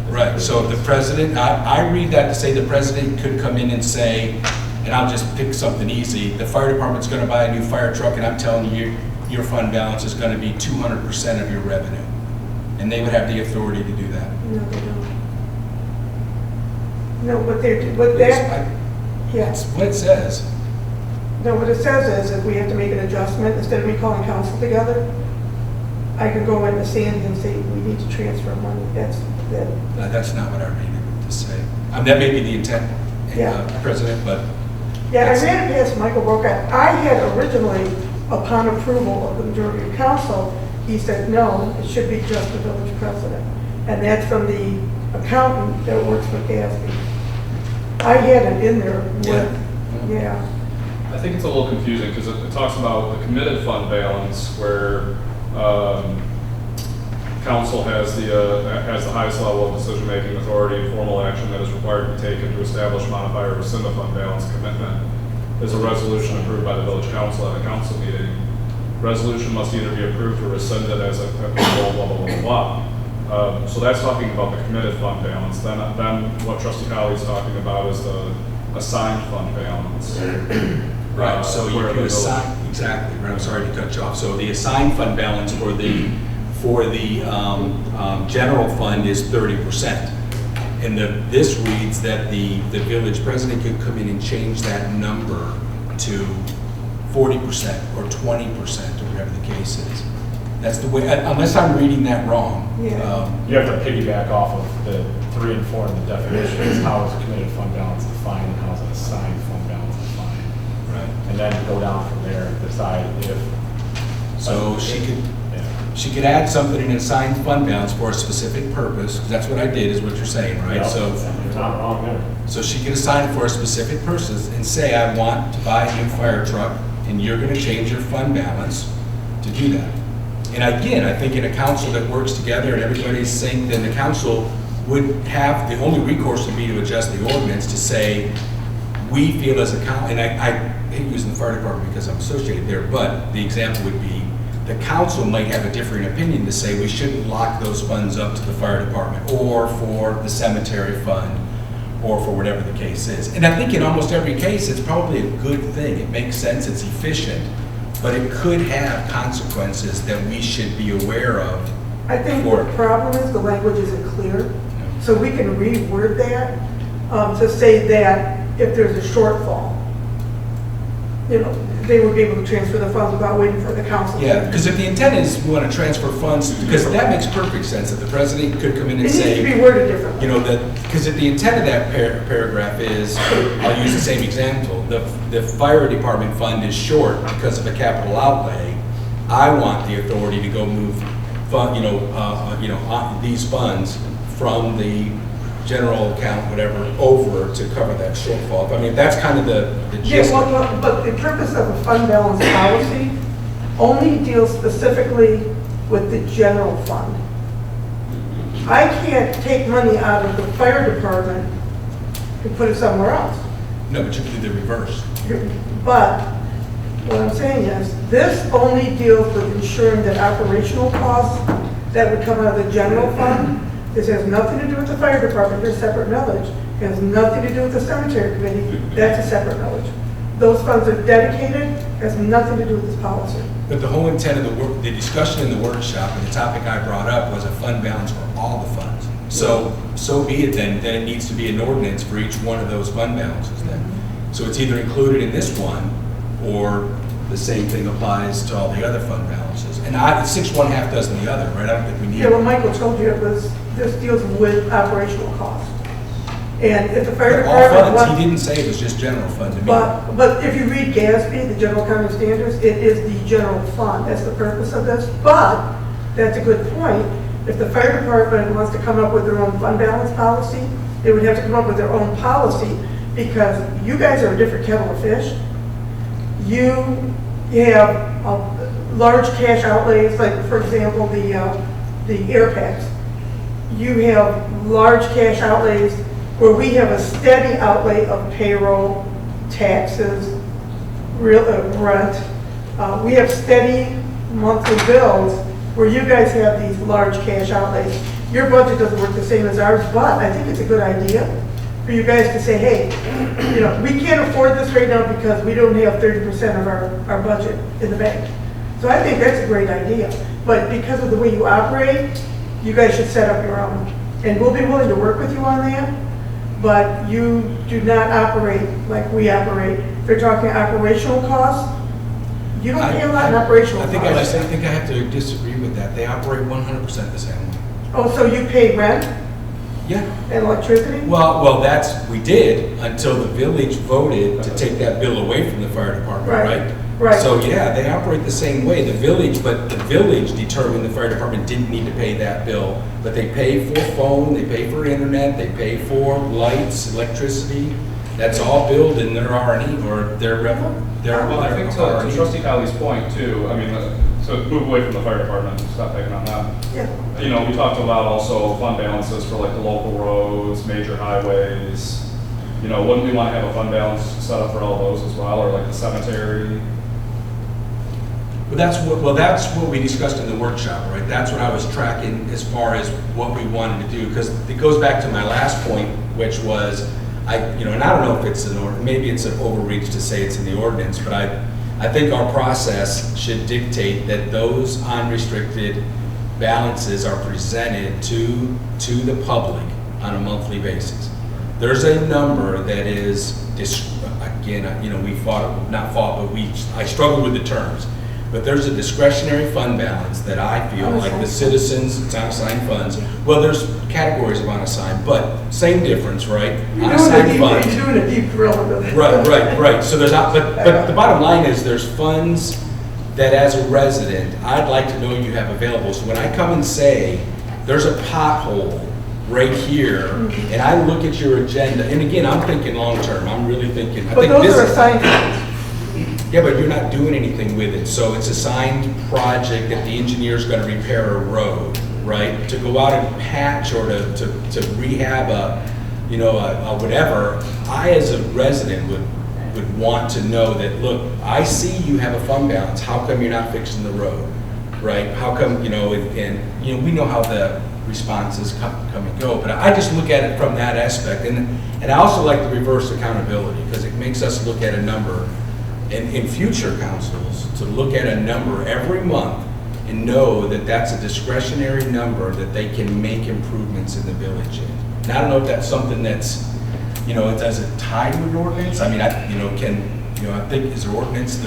right, so the president, I read that to say the president could come in and say, and I'll just pick something easy, the fire department's gonna buy a new fire truck and I'm telling you, your fund balance is gonna be 200% of your revenue. And they would have the authority to do that. No, they don't. No, That's what it says. No, what it says is if we have to make an adjustment, instead of me calling council together, I can go in the Sandy and say, we need to transfer money. That's That's not what I read it to say. That may be the intent, President, but. Yeah, I ran it past Michael Brokat. I had originally, upon approval of the majority of council, he said, no, it should be just the village president. And that's from the accountant that works for Gatsby. I had it in there with Yeah. I think it's a little confusing because it talks about the committed fund balance where council has the highest level of decision-making authority and formal action that is required to be taken to establish, modify, or rescind the fund balance commitment is a resolution approved by the village council at a council meeting. Resolution must either be approved or rescinded as a blah, blah, blah, blah, blah. So that's talking about the committed fund balance. Then what Trustee Colley's talking about is the assigned fund balance. Right, so you where can the assign, exactly, right, I'm sorry to cut you off. So the assigned fund balance for the general fund is 30%. And this reads that the village president could come in and change that number to 40% or 20% or whatever the case is. That's the way, unless I'm reading that wrong. Yeah. You have to piggyback off of the 3 and 4 in the definitions. How is committed fund balance defined and how is an assigned fund balance defined? Right. And then go down from there and decide if. So she could add something in an assigned fund balance for a specific purpose, because that's what I did, is what you're saying, right? Yeah, So you're not wrong there. So she could assign it for a specific purpose and say, I want to buy a new fire truck, and you're gonna change your fund balance to do that. And again, I think in a council that works together and everybody's synced, then the council would have, the only recourse would be to adjust the ordinance to say, we feel as a council, and I hate using the fire department because I'm associated there, but the example would be, the council might have a different opinion to say we shouldn't lock those funds up to the fire department or for the cemetery fund or for whatever the case is. And I think in almost every case, it's probably a good thing. It makes sense, it's efficient, but it could have consequences that we should be aware of. I think the problem is the language isn't clear. So we can reword that to say that if there's a shortfall, you know, they would be able to transfer the funds without waiting for the council. Yeah, because if the intent is we want to transfer funds, because that makes perfect sense, that the president could come in and say. It needs to be worded differently. You know, that, because if the intent of that paragraph is, I'll use the same example, the fire department fund is short because of a capital outlay, I want the authority to go move fund, these funds from the general account, whatever, over to cover that shortfall. I mean, that's kind of the gist. Yeah, well, but the purpose of a fund balance policy only deals specifically with the general fund. I can't take money out of the fire department and put it somewhere else. No, but you can do the reverse. But what I'm saying is, this only deals with ensuring that operational costs that would come out of the general fund. This has nothing to do with the fire department, they're separate millage. It has nothing to do with the cemetery committee, that's a separate millage. Those funds are dedicated, has nothing to do with this policy. But the whole intent of the discussion in the workshop and the topic I brought up was a fund balance for all the funds. So be it then it needs to be an ordinance for each one of those fund balances then. So it's either included in this one or the same thing applies to all the other fund balances. And 6 one, half dozen the other, right? I don't think we need. Yeah, well, Michael told you this deals with operational costs. And if the fire all department. funds, he didn't say it was just general fund to me. But if you read GASB, the General Accounting Standards, it is the general fund. That's the purpose of this. But that's a good point. If the fire department wants to come up with their own fund balance policy, they would have to come up with their own policy because you guys are a different kettle of fish. You have large cash outlays, like for example, the air packs. You have large cash outlays where we have a steady outlay of payroll, taxes, rent. We have steady monthly bills where you guys have these large cash outlays. Your budget doesn't work the same as ours, but I think it's a good idea for you guys to say, hey, we can't afford this right now because we don't have 30% of our budget in the bank. So I think that's a great idea. But because of the way you operate, you guys should set up your own. And we'll be willing to work with you on that, but you do not operate like we operate. If you're talking operational costs, you don't pay a lot in operational costs. I think I have to disagree with that. They operate 100% the same way. Oh, so you pay rent Yeah. and electricity? Well, we did until the village voted to take that bill away from the fire department, right? Right. So yeah, they operate the same way. The village determined the fire department didn't need to pay that bill, but they pay for phone, they pay for internet, they pay for lights, electricity. That's all billed in their R&E or their Well, I think to R&E. Trustee Colley's point too, I mean, to move away from the fire department, stop picking on them. Yeah. You know, we talked about also fund balances for like the local roads, major highways. You know, wouldn't we want to have a fund balance set up for all those as well, or like the cemetery? But that's what we discussed in the workshop, right? That's what I was tracking as far as what we wanted to do, because it goes back to my last point, which was, and I don't know if it's maybe it's an overreach to say it's in the ordinance, but I think our process should dictate that those unrestricted balances are presented to the public on a monthly basis. There's a number that is, again, I struggled with the terms. But there's a discretionary fund balance that I feel like the citizens, it's unassigned funds. Well, there's categories of unassigned, but same difference, right? Unassigned funds. You're doing a deep drill into this. Right. So there's not, but the bottom line is there's funds that as a resident, I'd like to know you have available. So when I come and say, there's a pothole right here, and I look at your agenda, and again, I'm thinking long-term, I'm really thinking. But those are assigned funds. Yeah, but you're not doing anything with it. So it's a signed project that the engineer's gonna repair a road, right? To go out and patch or to rehab a whatever, I as a resident would want to know that, look, I see you have a fund balance. How come you're not fixing the road, right? How come, we know how the responses come and go, but I just look at it from that aspect. And I also like the reverse accountability because it makes us look at a number. And in future councils, to look at a number every month and know that that's a discretionary number that they can make improvements in the village in. And I don't know if that's something that's, it doesn't tie to an ordinance. I mean, I think there's ordinances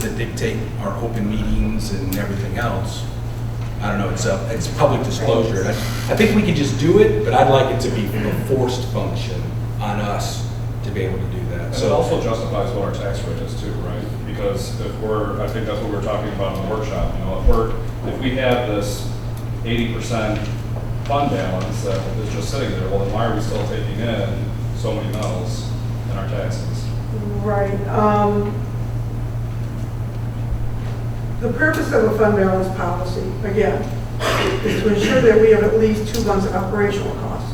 that dictate our open meetings and everything else. I don't know, it's public disclosure. I think we could just do it, but I'd like it to be a forced function on us to be able to do that. And it also justifies what our tax rate is too, right? Because I think that's what we were talking about in the workshop, if we have this 80% fund balance that is just sitting there, well then why are we still taking in so many mills in our taxes? Right. The purpose of a fund balance policy, again, is to ensure that we have at least 2 months of operational costs.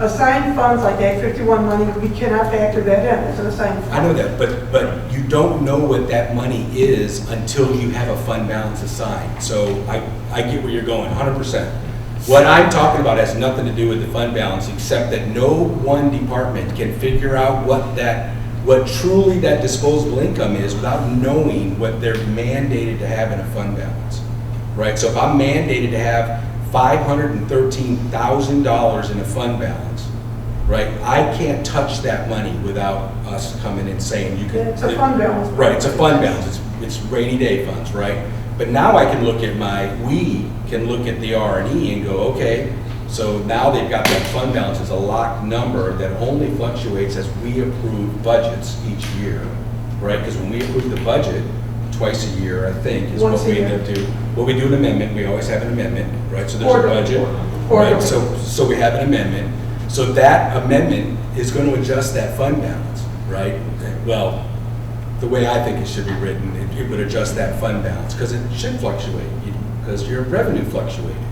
Assigned funds like Act 51 money, we cannot factor that in as an assigned fund. I know that, but you don't know what that money is until you have a fund balance assigned. So I get where you're going, 100%. What I'm talking about has nothing to do with the fund balance, except that no one department can figure out what truly that disposable income is without knowing what they're mandated to have in a fund balance, right? So if I'm mandated to have $513,000 in a fund balance, right? I can't touch that money without us coming and saying you can. It's a fund balance. Right, it's a fund balance. It's rainy day funds, right? But now I can look at we can look at the R&E and go, okay, so now they've got that fund balance as a locked number that only fluctuates as we approve budgets each year, right? Because when we approve the budget twice a year, I think, is what we end up doing. Well, we do an amendment, we always have an amendment, right? So there's a budget, right? So we have an amendment. So that amendment is going to adjust that fund balance, right? Well, the way I think it should be written, it would adjust that fund balance because it should fluctuate because your revenue fluctuated,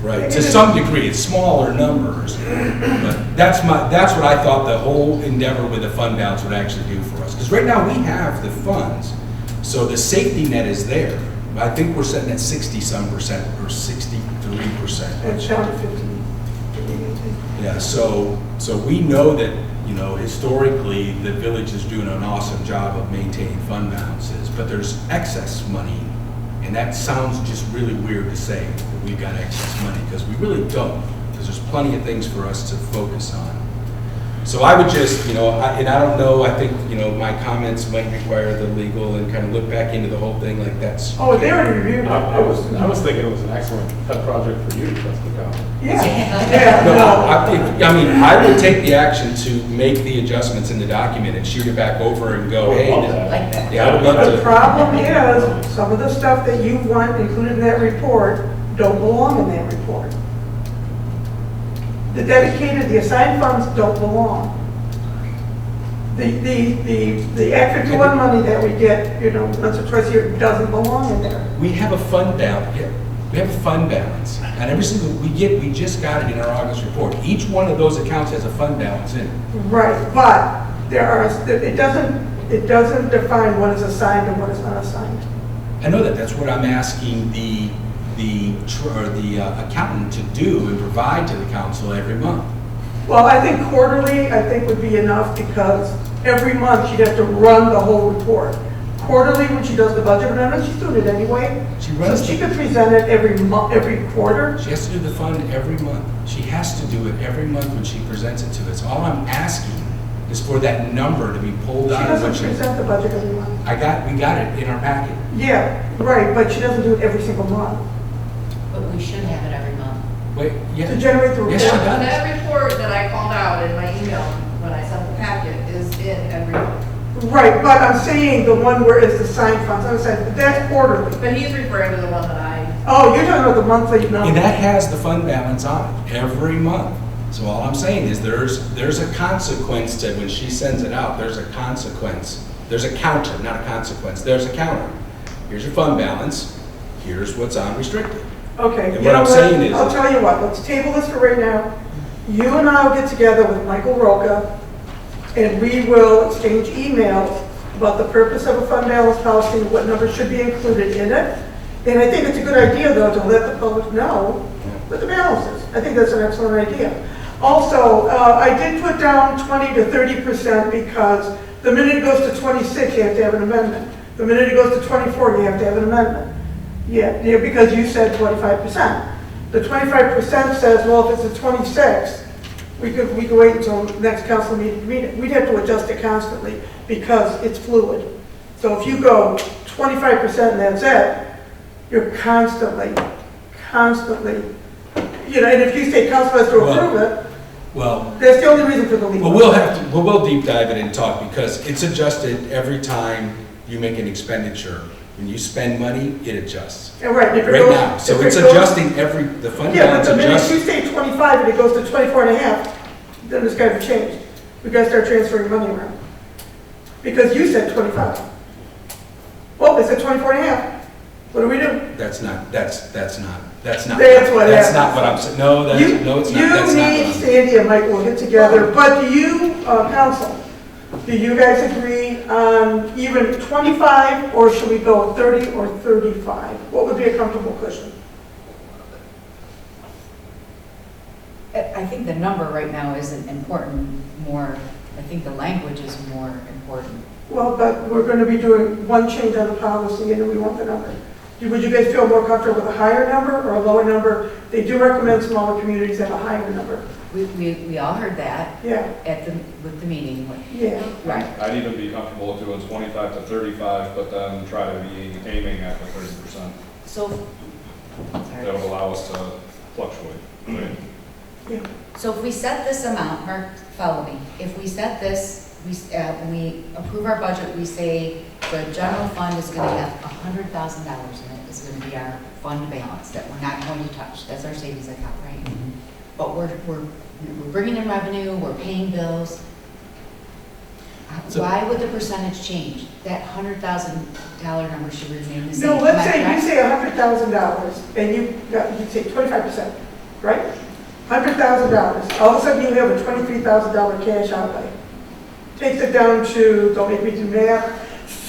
right? To some degree, it's smaller numbers, but that's what I thought the whole endeavor with the fund balance would actually do for us. Because right now we have the funds, so the safety net is there. I think we're sitting at 60-some% or 63%. It's down to 15. Yeah, so we know that, historically, the village is doing an awesome job of maintaining fund balances, but there's excess money, and that sounds just really weird to say that we've got excess money, because we really don't, because there's plenty of things for us to focus on. So I would just, and I don't know, I think, my comments might require the legal and kind of look back into the whole thing like that's. Oh, they already reviewed it. I was thinking it was an excellent pet project for you, Trustee Colley. Yeah. No, I would take the action to make the adjustments in the document and shoot it back over and go, hey. Like that. Yeah, I would love The to. problem is, some of the stuff that you want included in that report don't belong in that report. The assigned funds don't belong. the Act 51 money that we get, you know, once or twice a year doesn't belong in there. We have a fund balance, we have a fund balance, and every single, we just got it in our August report. Each one of those accounts has a fund balance in it. Right, but it doesn't define what is assigned and what is not assigned. I know that, that's what I'm asking the accountant to do and provide to the council every month. Well, I think quarterly, I think would be enough because every month she'd have to run the whole report. Quarterly, when she does the budget, and I know she's doing it anyway, so she could present it every quarter. She has to do the fund every month. She has to do it every month when she presents it to us. All I'm asking is for that number to be pulled out. She doesn't present the budget every month. We got it in our packet. Yeah, right, but she doesn't do it every single month. But we should have it every month. Wait, yeah. To generate the report. Yes, she does. That report that I called out in my email when I sent the packet is in every month. Right, but I'm saying the one where it's the signed funds, I'm saying, that's quarterly. But he's referring to the one that I, Oh, you're talking about the monthly number. And that has the fund balance on it every month. So all I'm saying is there's a consequence to when she sends it out. There's a consequence. There's a counter, not a consequence. There's a counter. Here's your fund balance. Here's what's unrestricted. Okay, And you what know I'm what? saying is- I'll tell you what, let's table this for right now. You and I will get together with Michael Roca, and we will exchange emails about the purpose of a fund balance policy, what numbers should be included in it. And I think it's a good idea, though, to let the public know what the balance is. I think that's an excellent idea. Also, I did put down 20 to 30% because the minute it goes to 26, you have to have an amendment. The minute it goes to 24, you have to have an amendment. Yeah, because you said 25%. The 25% says, well, if it's a 26, we could wait until next council meeting. We'd have to adjust it constantly because it's fluid. So if you go 25% and that's it, you're constantly, you know, and if you say council has to approve it, Well, that's the only reason for the legal. we'll deep dive it and talk because it's adjusted every time you make an expenditure. When you spend money, it adjusts. And right, if it Right goes, now, so if it it's goes- adjusting the fund Yeah, but balance the minute adjusts. you say 25 and it goes to 24 and a half, then it's got to change. We got to start transferring money around. Because you said 25. Well, they said 24 and a half. What do we do? That's not what That's what That's not happens. what I'm saying. No, no, it's not. You That's not need, what I'm Sandy and Mike will get together, but do you, council, do you guys agree on even 25, or should we go 30 or 35? What would be a comfortable cushion? I think the number right now isn't important, I think the language is more important. Well, but we're going to be doing one change on the policy, and we want the number. Would you guys feel more comfortable with a higher number or a lower number? They do recommend smaller communities have a higher number. We all heard that Yeah, with the meeting. yeah. Right. I'd even be comfortable doing 25 to 35, but then try to be aiming at the 30%. So, That would allow us to fluctuate. Right? Yeah. So if we set this amount, Mark, follow me, if we set this, when we approve our budget, we say the general fund is gonna have $100,000 in it, is gonna be our fund balance that we're not going to touch, that's our savings account, right? But we're bringing in revenue, we're paying bills. So- Why would the percentage change? That $100,000 number should remain the same. No, let's Am I say you correct? say $100,000 and you say 25%, right? $100,000. All of a sudden you have a $23,000 cash outlay. Takes it down to, don't make me do math,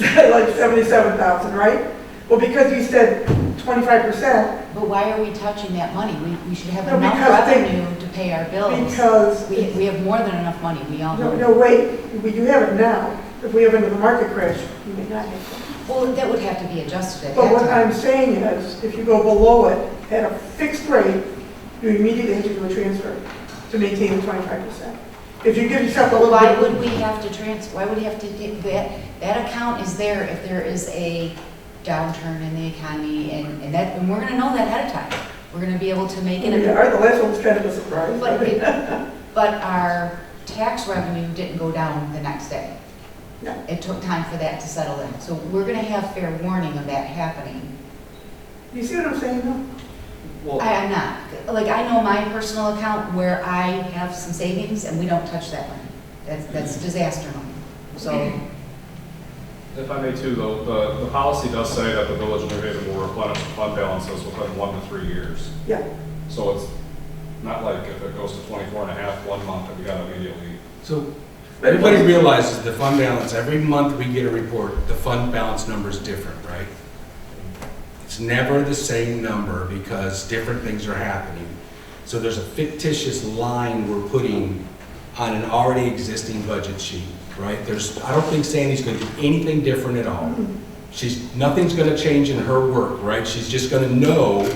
like 77,000, right? Well, because you said 25%, But why are we touching that money? We should have No, enough because they- revenue to pay our bills. because, We have more than enough money, we all know. no, wait, you have it now. If we have another market crash, you may not have it. Well, that would have to be adjusted at But that what time. I'm saying is, if you go below it at a fixed rate, you immediately have to do a transfer to maintain the 25%. If you give yourself a little bit. Why would we have to why would we have to take that account is there if there is a downturn in the economy and we're gonna know that ahead of time. We're gonna be able to make it. Yeah, the last one was kind of a surprise. But our tax revenue didn't go down the next day. No. It took time for that to settle in. So we're gonna have fair warning of that happening. You see what I'm saying, though? Well, I'm not. Like, I know my personal account where I have some savings and we don't touch that money. That's disaster money. So, If I may too, though, the policy does say that the village of New Haven will replenish the fund balances within 1 to 3 years. Yeah. So it's not like if it goes to 24 and a half, 1 month, that we got to immediately. So everybody realizes the fund balance, every month we get a report, the fund balance number is different, right? It's never the same number because different things are happening. So there's a fictitious line we're putting on an already existing budget sheet, right? I don't think Sandy's gonna do anything different at all. Nothing's gonna change in her work, right? She's just gonna know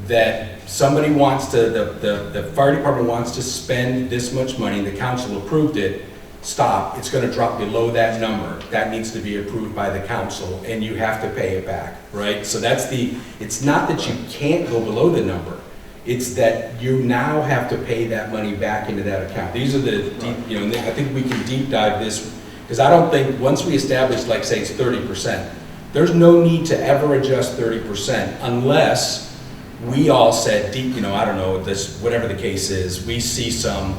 that somebody wants to, the fire department wants to spend this much money, the council approved it, stop, it's gonna drop below that number. That needs to be approved by the council, and you have to pay it back, right? So it's not that you can't go below the number, it's that you now have to pay that money back into that account. These are the deep, and I think we can deep dive this, because I don't think, once we establish, like say it's 30%, there's no need to ever adjust 30% unless we all said, I don't know, this, whatever the case is, we see some,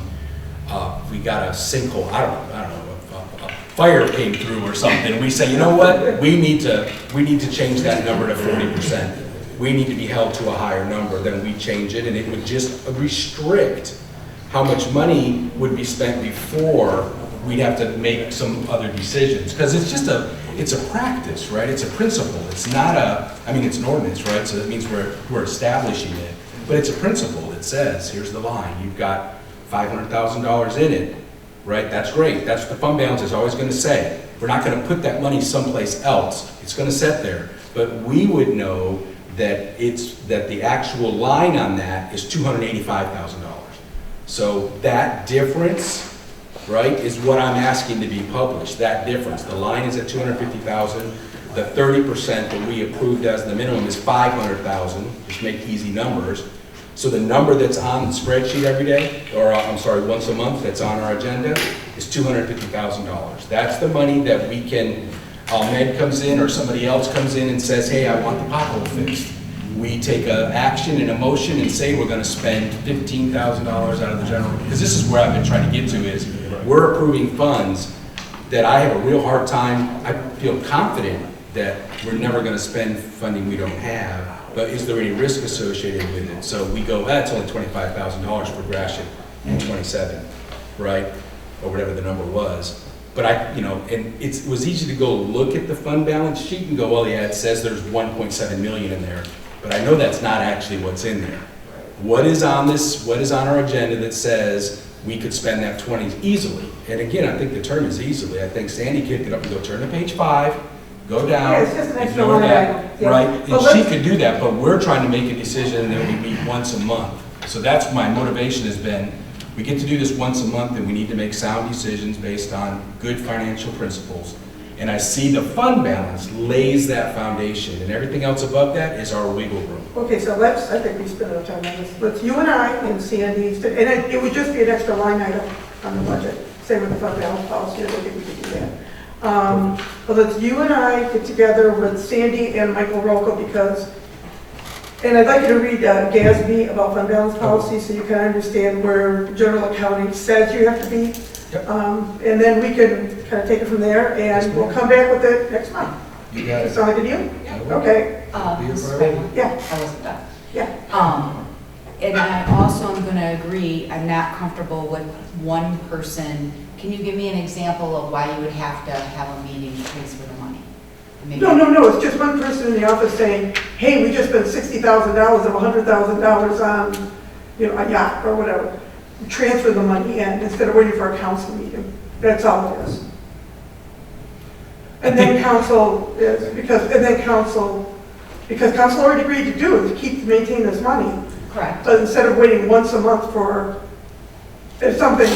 we got a sinkhole, I don't know, a fire came through or something, we say, you know what, we need to change that number to 40%. We need to be held to a higher number, then we change it, and it would just restrict how much money would be spent before we'd have to make some other decisions. Because it's a practice, right? It's a principle. It's not it's an ordinance, right? So that means we're establishing it. But it's a principle. It says, here's the line. You've got $500,000 in it, right? That's great. That's what the fund balance is always going to say. We're not going to put that money someplace else. It's going to sit there. But we would know that the actual line on that is $285,000. So that difference, right, is what I'm asking to be published. That difference. The line is at $250,000. The 30% that we approved as the minimum is $500,000. Just make easy numbers. So the number that's on the spreadsheet every day, or once a month, that's on our agenda, is $250,000. That's the money that we can. Med comes in or somebody else comes in and says, hey, I want the pothole fixed. We take an action and a motion and say we're going to spend $15,000 out of the general, because this is where I've been trying to get to is we're approving funds that I have a real hard time, I feel confident that we're never going to spend funding we don't have, but is there any risk associated with it? So we go, it's only $25,000 for Gratiot in 27, right? Or whatever the number was. But it was easy to go look at the fund balance sheet and go, well, yeah, it says there's 1.7 million in there. But I know that's not actually what's in there. What is on our agenda that says we could spend that 20 easily? And again, I think the term is easily. I think Sandy could get up and go turn to page 5, go down, Yeah, it's just an extra ignore line that, item. Yeah. right? But And she let's- could do that, but we're trying to make a decision that we meet once a month. So that's my motivation has been, we get to do this once a month and we need to make sound decisions based on good financial principles. And I see the fund balance lays that foundation, and everything else above that is our wiggle room. Okay, so I think we spent enough time on this. Let's, you and I and Sandy, and it would just be an extra line item on the budget. Same with the fund balance policy, I don't think we could do that. But let's you and I get together with Sandy and Michael Rocco and I'd like you to read GASB about fund balance policy so you can understand where general accounting says you have to be. Yep. And then we can kind of take it from there and we'll come back with it next month. You got Does it. that sound like a deal? Okay. Mrs. President, Yeah, I wasn't done. yeah. And I also am going to agree, I'm not comfortable with one person. Can you give me an example of why you would have to have a meeting to transfer the money? Maybe- No, it's just one person in the office saying, hey, we just spent $60,000 of $100,000 on, a yacht or whatever. Transfer the money in instead of waiting for a council meeting. That's all it is. And then council already agreed to do it, to maintain this money. Correct. But instead of waiting once a month for, if something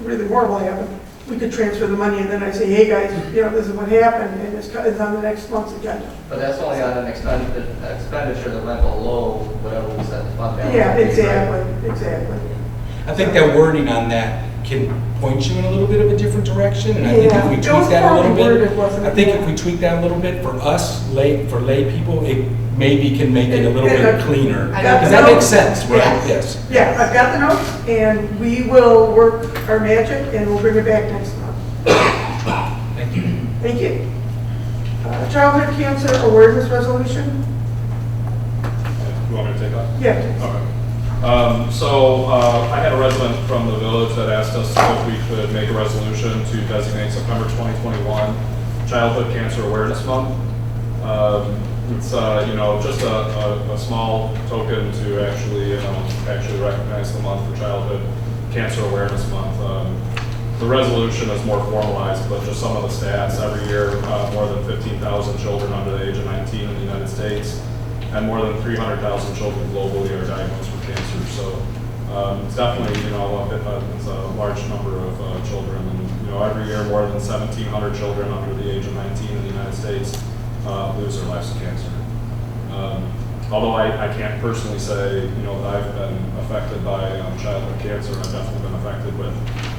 really horrible happened, we could transfer the money and then I say, hey guys, this is what happened and it's on the next month's agenda. But that's only on an expenditure that went below whatever we set the fund balance. Yeah, to be, right? exactly. I think that wording on that can point you in a little bit of a different direction, and I think if we Yeah, it tweak was that a little poorly worded, bit, wasn't it? I think if we tweak that a little bit for us, for lay people, it maybe can make it a little bit cleaner. Because that makes sense, right? Yes. Yeah, I've got the notes, and we will work our magic, and we'll bring it back next month. Thank Thank you. Childhood Cancer Awareness Resolution? You want me to take that? Yeah. Okay. So I had a resident from the village that asked us if we could make a resolution to designate September 2021 Childhood Cancer Awareness Month. It's just a small token to actually recognize the month for Childhood Cancer Awareness Month. The resolution is more formalized, but just some of the stats. Every year, more than 15,000 children under the age of 19 in the United States, and more than 300,000 children globally are diagnosed with cancer. So it's definitely, it's a large number of children. And, every year, more than 1,700 children under the age of 19 in the United States lose their lives to cancer. Although I can't personally say, that I've been affected by childhood cancer. I've definitely been affected with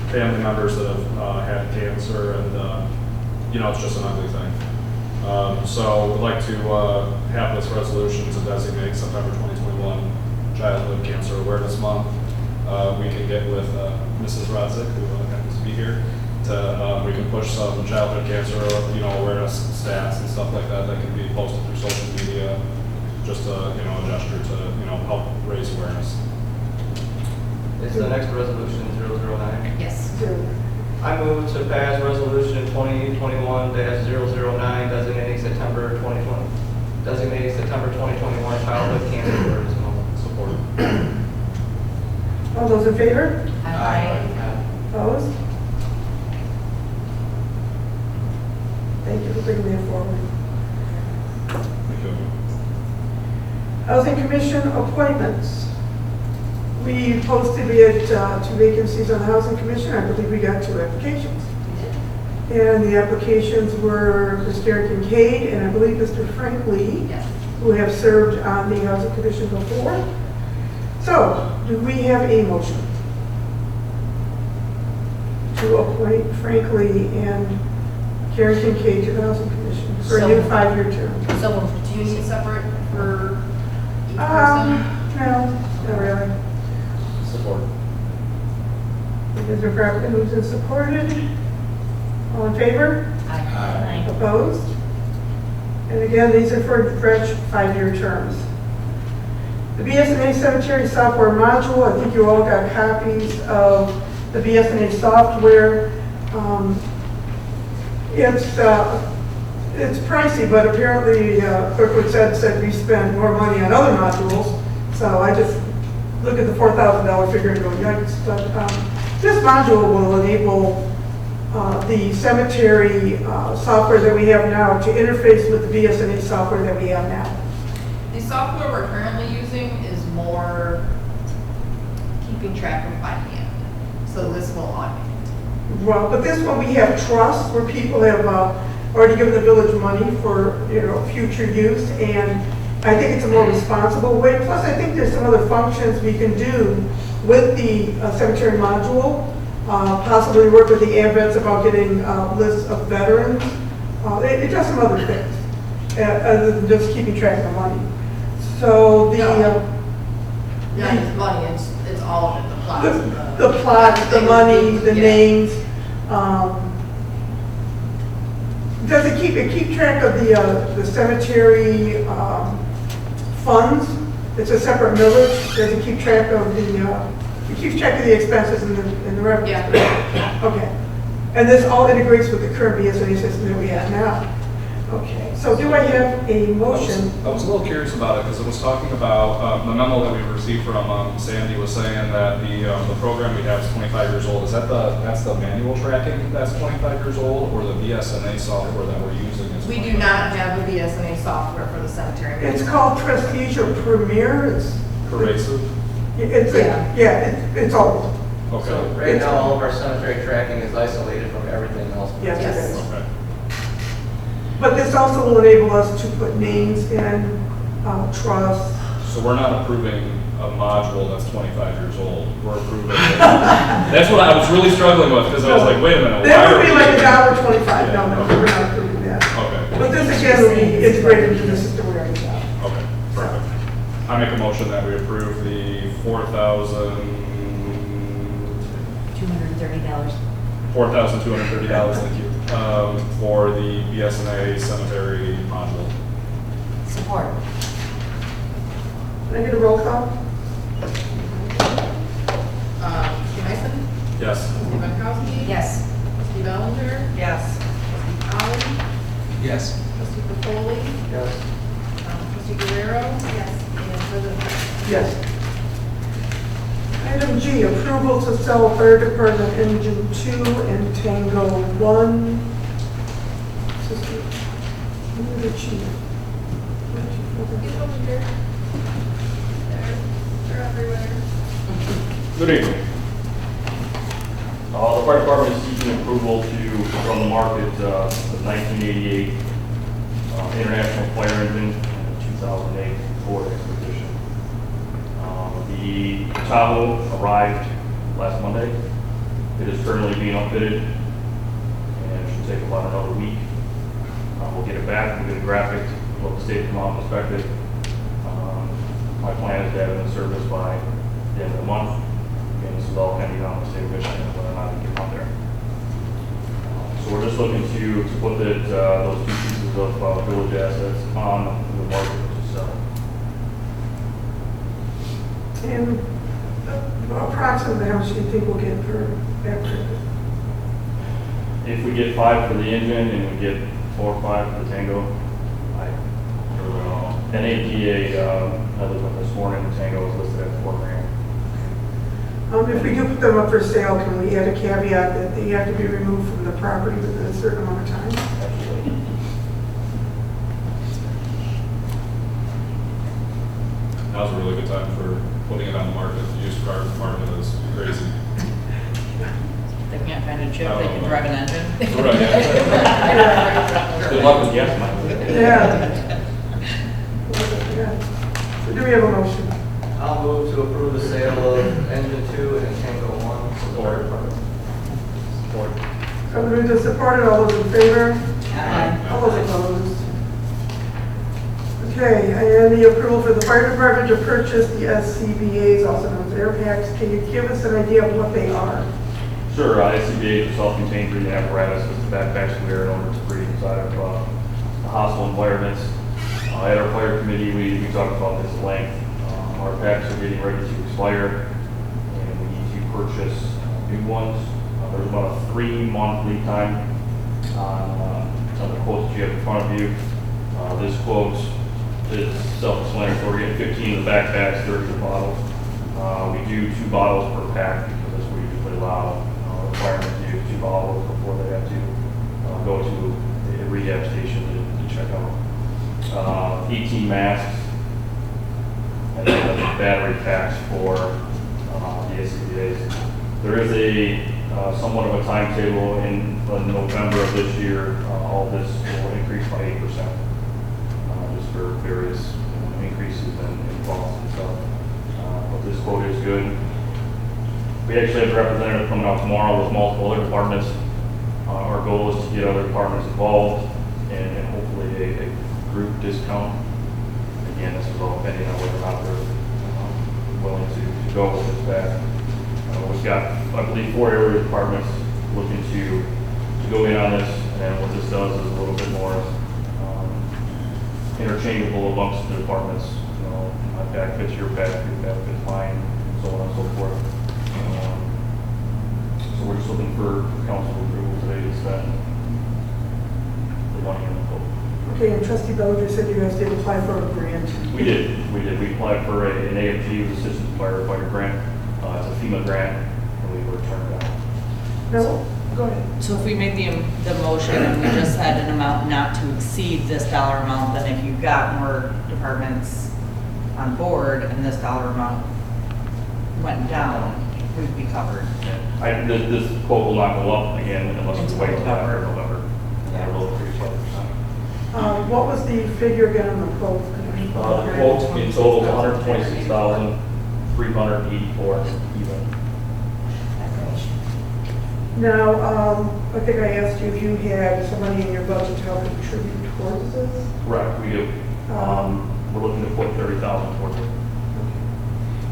family members that have had cancer, and it's just an ugly thing. So we'd like to have this resolution to designate September 2021 Childhood Cancer Awareness Month. We can get with Mrs. Rodzik, who happens to be here, we can push some childhood cancer, awareness stats and stuff like that that can be posted through social media. Just a gesture to help raise awareness. Is the next resolution 009? Yes. I move to pass resolution 2021-009 designating September 2021 Childhood Cancer Awareness Month. Support. All those in favor? Aye. Opposed? Thank you for bringing that forward. Thank you. Housing Commission appointments. We posted, we had 2 vacancies on the Housing Commission. I believe we got 2 applications. And the applications were Ms. Karen Kincaid and I believe Mr. Frank Lee, Yes. who have served on the Housing Commission before. So, do we have a motion to appoint Frank Lee and Karen Kincaid to the Housing Commission for a new 5-year term? So moved. Do you need separate for each person? No, not really. Support. Mr. Crafton moves and supported. All in favor? Aye. Opposed? And again, these are for fresh 5-year terms. The BSNA Cemetery Software Module, I think you all got copies of the BSNA software. It's pricey, but apparently Kirkwood said we spend more money on other modules. So I just look at the $4,000 figure and go, yikes. But this module will enable the cemetery software that we have now to interface with the BSNA software that we have now. The software we're currently using is more keeping track of by hand. So this will automate. Well, but this one we have trust where people have already given the village money for future use, and I think it's a more responsible way. Plus, I think there's some other functions we can do with the cemetery module. Possibly work with the AMVETS about getting lists of veterans. It does some other things other than just keeping track of the money. So It's money, it's all of it, the plots. the plots, the money, the names. Does it keep track of the cemetery funds? It's a separate millage. Does it keep track of it keeps track of the expenses and the revenues? Yeah. Okay. And this all integrates with the current BSNA system that we have now. Okay. So do I have a motion? I was a little curious about it because it was talking about the memo that we received from Sandy was saying that the program we have is 25 years old. Is that that's the manual tracking that's 25 years old, or the BSNA software that we're using is? We do not have a BSNA software for the cemetery. It's called Prestige or Premier. It's Pervasive? It's old. Okay. So right now, all of our cemetery tracking is isolated from everything else. Yes, Yes. it is. Okay. But this also will enable us to put names in, trusts. So we're not approving a module that's 25 years old. We're approving. That's what I was really struggling with because I was like, wait a minute. That why would be are like we- $1.25. Yeah, No, okay. we're not approving that. Okay. But this again will be integrated into the system we already have. Okay, perfect. I make a motion that we approve the $230. $4,230, thank you. for the BSNA cemetery module. Support. Can I get a roll call? Trustee Mason? Yes. Trustee Benkowski? Yes. Trustee Bellinger? Yes. Trustee Powell? Yes. Trustee Foley? Yes. Trustee Guerrero? Yes. And President Hess. Yes. Item G, approval to sell fire department engine 2 and Tango 1. System. Where's the chief? He's over here. They're everywhere. Good evening. The fire department is seeking approval to put on the market the 1988 International Fire Engine and the 2008 Ford Expedition. The Tahoe arrived last Monday. It is currently being outfitted and it should take about another week. We'll get it back, we'll get a graphic, we'll let the state come out and inspect it. My plan is to have it in service by the end of the month. Again, this is all pending on the state of Michigan, whether or not we get out there. So we're just looking to put those two pieces of village assets on the market to sell. And approximately how much do you think we'll get for after? If we get 5 for the engine and we get 4 or 5 for the Tango, I really don't know. NADA, I looked up this morning, the Tango is listed at $4 grand. If we do put them up for sale, can we add a caveat that they have to be removed from the property within a certain amount of time? Absolutely. Now's a really good time for putting it on the market. The used car market is crazy. They can't find a chip, they can drive an engine. Right, yeah. Good luck with gas mileage. Yeah. Yeah. So do we have a motion? I'll move to approve the sale of engine 2 and Tango 1 to the fire department. Support. So moved and supported, all those in favor? Aye. All those opposed? Okay, and the approval for the fire department to purchase the SCBA's, also known as air packs. Can you give us an idea of what they are? Sure, SCBA is self-contained breathing apparatus with the backpacks we wear in order to breathe inside of hostile environments. At our fire committee, we talked about this at length. Our packs are getting ready to expire, and we need to purchase new ones. There's about a 3-month lead time on the quotes that you have in front of you. This quote is self-explanatory. We're getting 15 of the backpacks, 30 of the bottles. We do 2 bottles per pack because that's what we usually allow. Requirement to use 2 bottles before they have to go to a rehab station to check out. 18 masks, and then the battery packs for the SCBA's. There is a somewhat of a timetable in November of this year. All this will increase by 8%, just for various increases in costs and stuff. But this quote is good. We actually have a representative coming out tomorrow with multiple other departments. Our goal is to get other departments involved and hopefully a group discount. Again, this is all pending on whether or not they're willing to go with this back. We've got, I believe, 4 area departments looking to go in on this, and what this does is a little bit more interchangeable amongst the departments. My pack fits your pack fits mine, and so on and so forth. So we're just looking for council approval today to spend the money in the quote. Okay, and Trustee Bellinger said you guys did apply for a grant. We did. We applied for an AFG, the Assistant Firefighter Grant. It's a FEMA grant, and we were turned down. No, go ahead. So if we made the motion and we just had an amount not to exceed this dollar amount, then if you've got more departments on board and this dollar amount went down, we'd be covered. This quote will not go up again unless we wait until after November. Yeah. It will increase 5%. What was the figure again on the quote? The quote in total is $126,384 even. Now, I think I asked you if you had some money in your budget to help contribute towards this. Correct, we do. We're looking to put $30,000 towards it.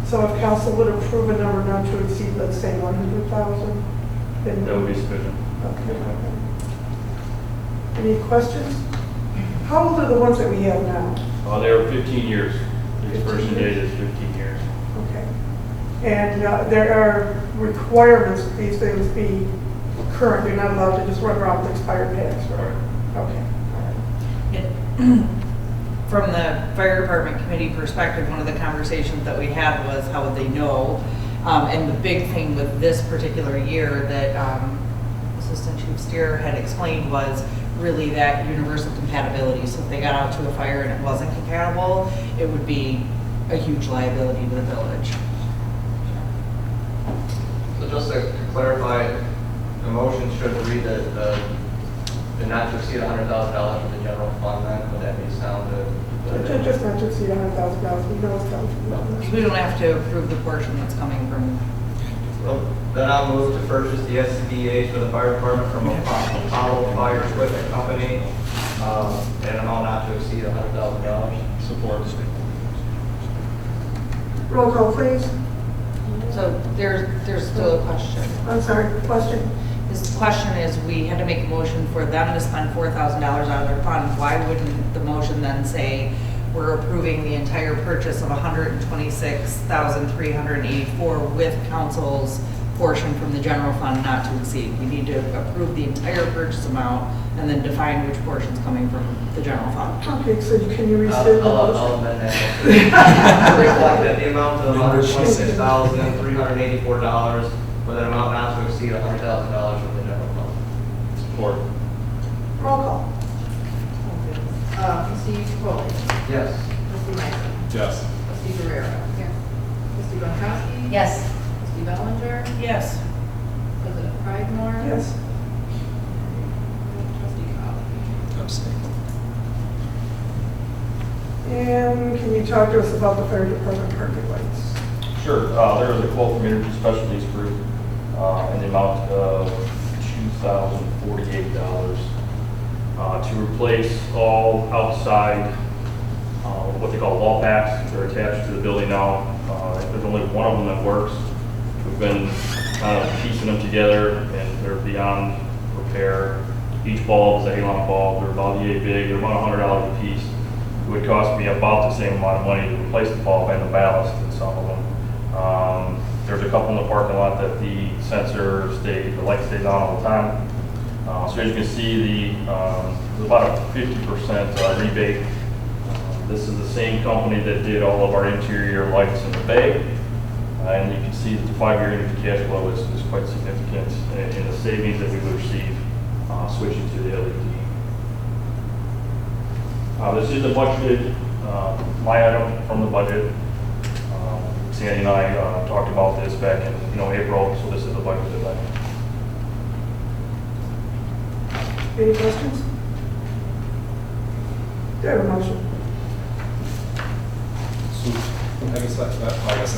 So if council would approve a number not to exceed, let's say, 100,000, then. That would be sufficient. Okay. Any questions? How old are the ones that we have now? They were 15 years. The 15 expiration years? date is 15 years. Okay. And there are requirements that these things be current. You're not allowed to just run around with expired tags, right? Okay. From the fire department committee perspective, one of the conversations that we had was how would they know? And the big thing with this particular year that Assistant Chief Steer had explained was really that universal compatibility. So if they got out to a fire and it wasn't compatible, it would be a huge liability to the village. So just to clarify, the motion should read that the not to exceed $100,000 for the general fund, then would that be sound to? Just not to exceed $100,000. We know it's coming from that. We don't have to approve the portion that's coming from. Well, then I'll move to purchase the SCBA's for the fire department from Apollo Fire Equipment Company, at an amount not to exceed $100,000. Support. Roll call, please. So there's still a question. I'm sorry, question? This question is, we had to make a motion for them to spend $4,000 out of their fund. Why wouldn't the motion then say we're approving the entire purchase of $126,384 with council's portion from the general fund not to exceed? We need to approve the entire purchase amount and then define which portion's coming from the general fund. Okay, so can you rescind the I'll motion? amend that. Reflect that the amount of $126,384 with an amount not to exceed $100,000 from the general fund. Support. Roll call. Trustee Foley, Yes. trustee Meisel, Yes. trustee Guerrero. Yes. Trustee Gronkowski. Yes. Trustee Bellinger. Yes. President Pridemore. Yes. Trustee Cobb. Abstain. And can you talk to us about the fire department parking lights? Sure. There was a quote from Energy Specialties Group in the amount of $2,048 to replace all outside what they call wall packs. They're attached to the building now. There's only one of them that works. We've been kind of piecing them together, and they're beyond repair. Each bulb is a halon bulb. They're about yay big. They're about $100 a piece. It would cost me about the same amount of money to replace the bulb and the ballast in some of them. There's a couple in the parking lot that the the light stays on all the time. So as you can see, there's about a 50% rebate. This is the same company that did all of our interior lights in the bay. And you can see that the 5-year energy cash flow is quite significant in the savings that we would receive switching to the LED. This is a budgeted line item from the budget. Sandy and I talked about this back in April, so this is the budgeted item. Any questions? Do I have a motion? So, I guess that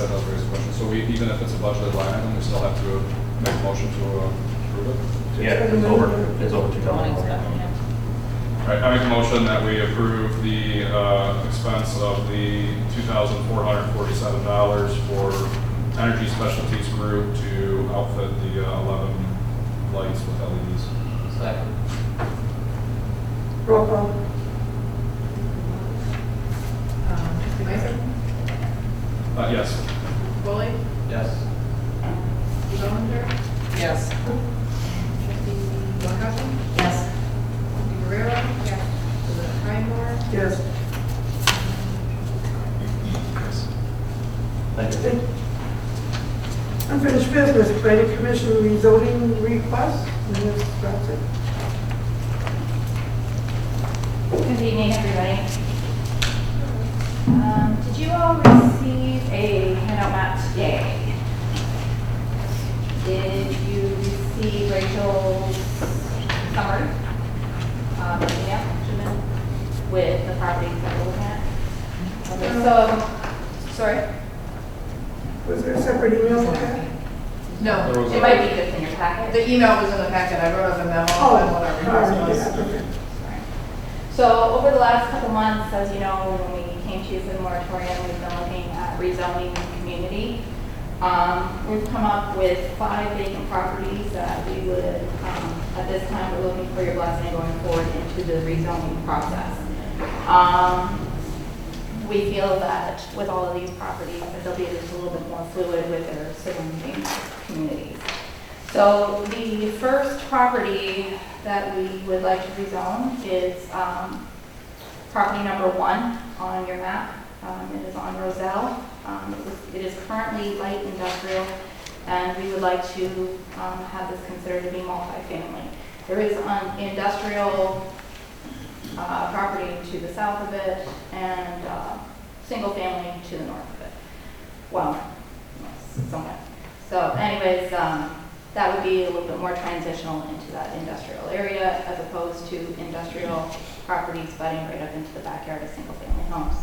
does raise a question. So even if it's a budgeted line item, we still have to make a motion to approve it? Yeah, it's over 2,000. All right, I make a motion that we approve the expense of the $2,447 for Energy Specialties Group to outfit the 11 lights with LEDs. Second. Roll call. Trustee Meisel, Yes. Foley, Yes. trustee Bellinger, Yes. trustee Gronkowski, Yes. trustee Guerrero. Yes. President Pridemore. Yes. Thank you. Unfinished business, planning commission rezoning request. Ms. Bradford. Good evening, everybody. Did you all receive a handout map today? Did you receive Rachel's summary? Yeah, with the properties that we're looking at? Okay, so, sorry? Was there a separate email for that? No, It might be just in your packet. the email was in the packet. I wrote up a memo Oh, on what our request was. yeah. So over the last couple months, as you know, when we came to you for the moratorium, we've been looking at rezoning the community. We've come up with 5 vacant properties that we would, at this time, we're looking for your blessing going forward into the rezoning process. We feel that with all of these properties, that they'll be just a little bit more fluid with their surrounding communities. So the first property that we would like to rezone is property number 1 on your map. It is on Roselle. It is currently light industrial, and we would like to have this considered to be multifamily. There is an industrial property to the south of it, and single family to the north of it. Well, somewhat. So anyways, that would be a little bit more transitional into that industrial area as opposed to industrial properties butting right up into the backyard of single family homes.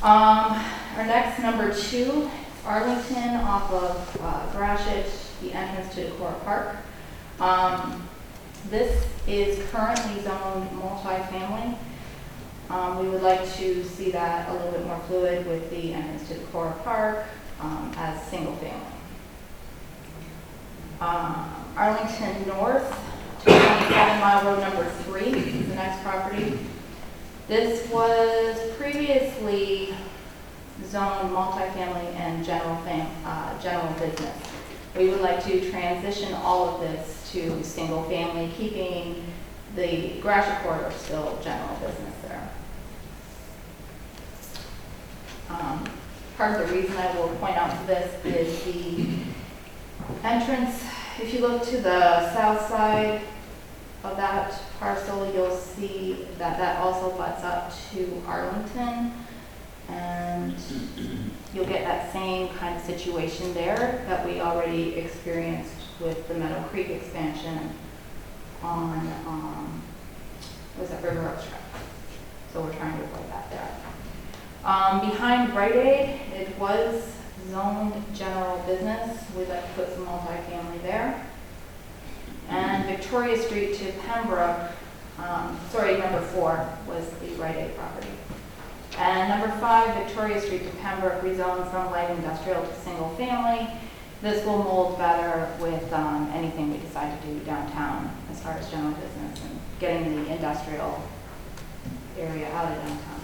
Our next number 2, Arlington off of Gratiot, the entrance to Decorah Park. This is currently zoned multifamily. We would like to see that a little bit more fluid with the entrance to Decorah Park as single family. Arlington North, 227 Mile Road number 3 is the next property. This was previously zoned multifamily and general business. We would like to transition all of this to single family, keeping the Gratiot corridor still general business there. Part of the reason I will point out to this is the entrance. If you look to the south side of that parcel, you'll see that that also butts up to Arlington, and you'll get that same kind of situation there that we already experienced with the Meadow Creek expansion on River Oaks Track. So we're trying to avoid that there. Behind Rite Aid, it was zoned general business. We'd like to put some multifamily there. And Victoria Street to Pembroke, number 4 was the Rite Aid property. And number 5, Victoria Street to Pembroke, rezoned from light industrial to single family. This will mold better with anything we decide to do downtown as far as general business and getting the industrial area out of downtown.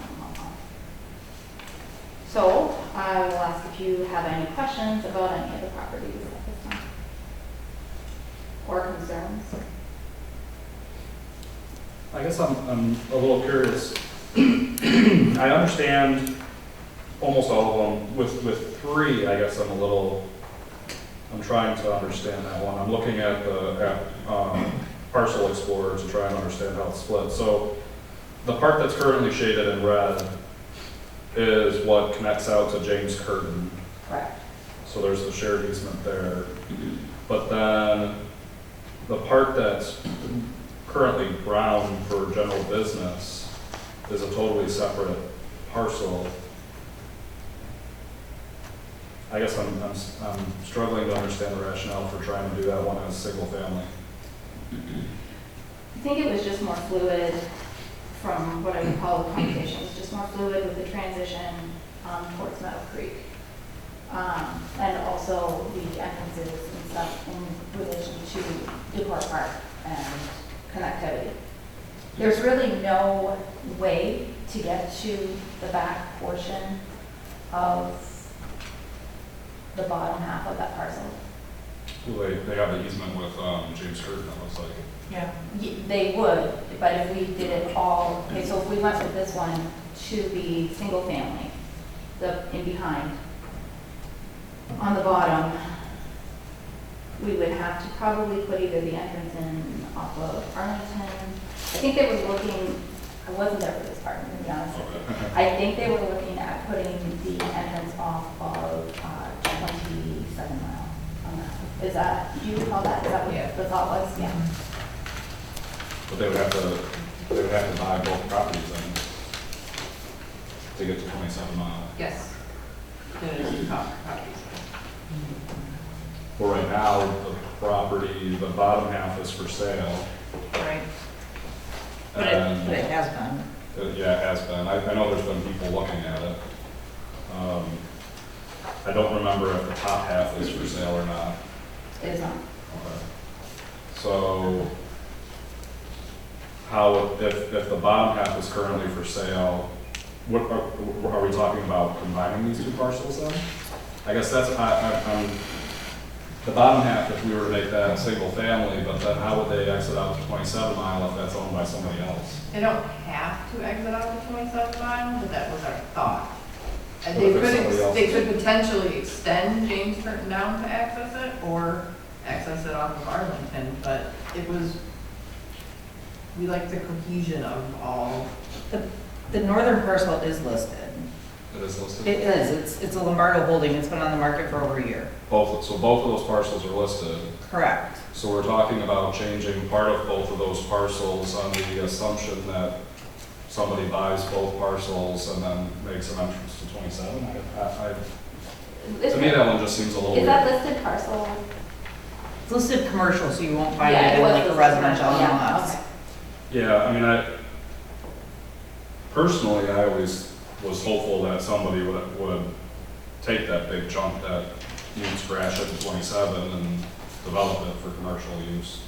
So I will ask if you have any questions about any of the properties at this time or concerns. I guess I'm a little curious. I understand almost all of them. With 3, I guess I'm trying to understand that one. I'm looking at the Parcel Explorer to try and understand how it's split. So the part that's currently shaded in red is what connects out to James Curtin. Correct. So there's the shared easement there. But then the part that's currently brown for general business is a totally separate parcel. I guess I'm struggling to understand the rationale for trying to do that one as single family. I think it was just more fluid from what I would call the conversation. It was just more fluid with the transition towards Meadow Creek. And also the entrances and stuff in relation to Decorah Park and connectivity. There's really no way to get to the back portion of the bottom half of that parcel. Well, they have the easement with James Curtin, it looks like. Yeah. They would, but if we did it all, okay, so if we went with this one to be single family, the in behind, on the bottom, we would have to probably put either the entrance in off of Arlington. I think they were looking, I wasn't there for this part, to be honest. I think they were looking at putting the entrance off of 27 Mile on that. Is that, do you recall that? Is that what the thought was? Yeah. But they would have to buy both properties then to get to 27 Mile. Yes. There's properties. Well, right now, the property, the bottom half is for sale. Right. But it has been. Yeah, it has been. I know there's been people looking at it. I don't remember if the top half is for sale or not. It is not. Okay. So how, if the bottom half is currently for sale, what are we talking about combining these two parcels then? I guess that's, I'm, the bottom half, if we were to make that single family, but then how would they exit out to 27 Mile if that's owned by somebody else? They don't have to exit out to 27 Mile, but that was our thought. And But they if it's somebody could, else's- they could potentially extend James Curtin down to access it, or access it off of Arlington, but it was, we like the cohesion of all. The northern parcel is listed. It is listed? It is, it's a Lombardo holding, it's been on the market for over a year. So both of those parcels are listed. Correct. So we're talking about changing part of both of those parcels on the assumption that somebody buys both parcels and then makes an entrance to 27? To me, that one just seems a little Is weird. that listed parcel? It's listed commercial, so you won't find Yeah, it in was like a listed residential commercial, yeah, MLS. okay. Yeah, I mean, personally, I always was hopeful that somebody would take that big chunk that you'd scratch at 27 and develop it for commercial use.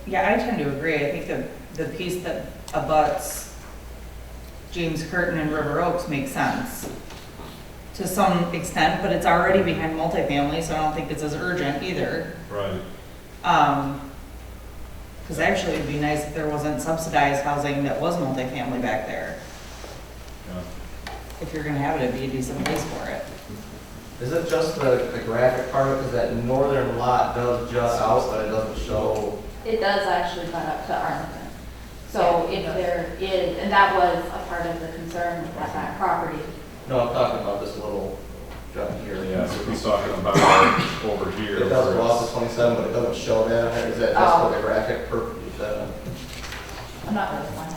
Yeah, I tend to agree. I think the piece that abuts James Curtin and River Oaks makes sense to some extent, but it's already behind multifamily, so I don't think it's as urgent either. Right. Because actually it'd be nice if there wasn't subsidized housing that was multifamily back there. Yeah. If you're gonna have it, it'd be a decent place for it. Is it just the graphic part of it? Because that northern lot does jut out, but it doesn't show. It does actually butt up to Arlington. So if there is, and that was a part of the concern with that property. No, I'm talking about this little jut here. Yeah, so he's talking about over here. It does go where off to 27, but it doesn't show that. Is that just for the graphic purpose? I'm not really fine.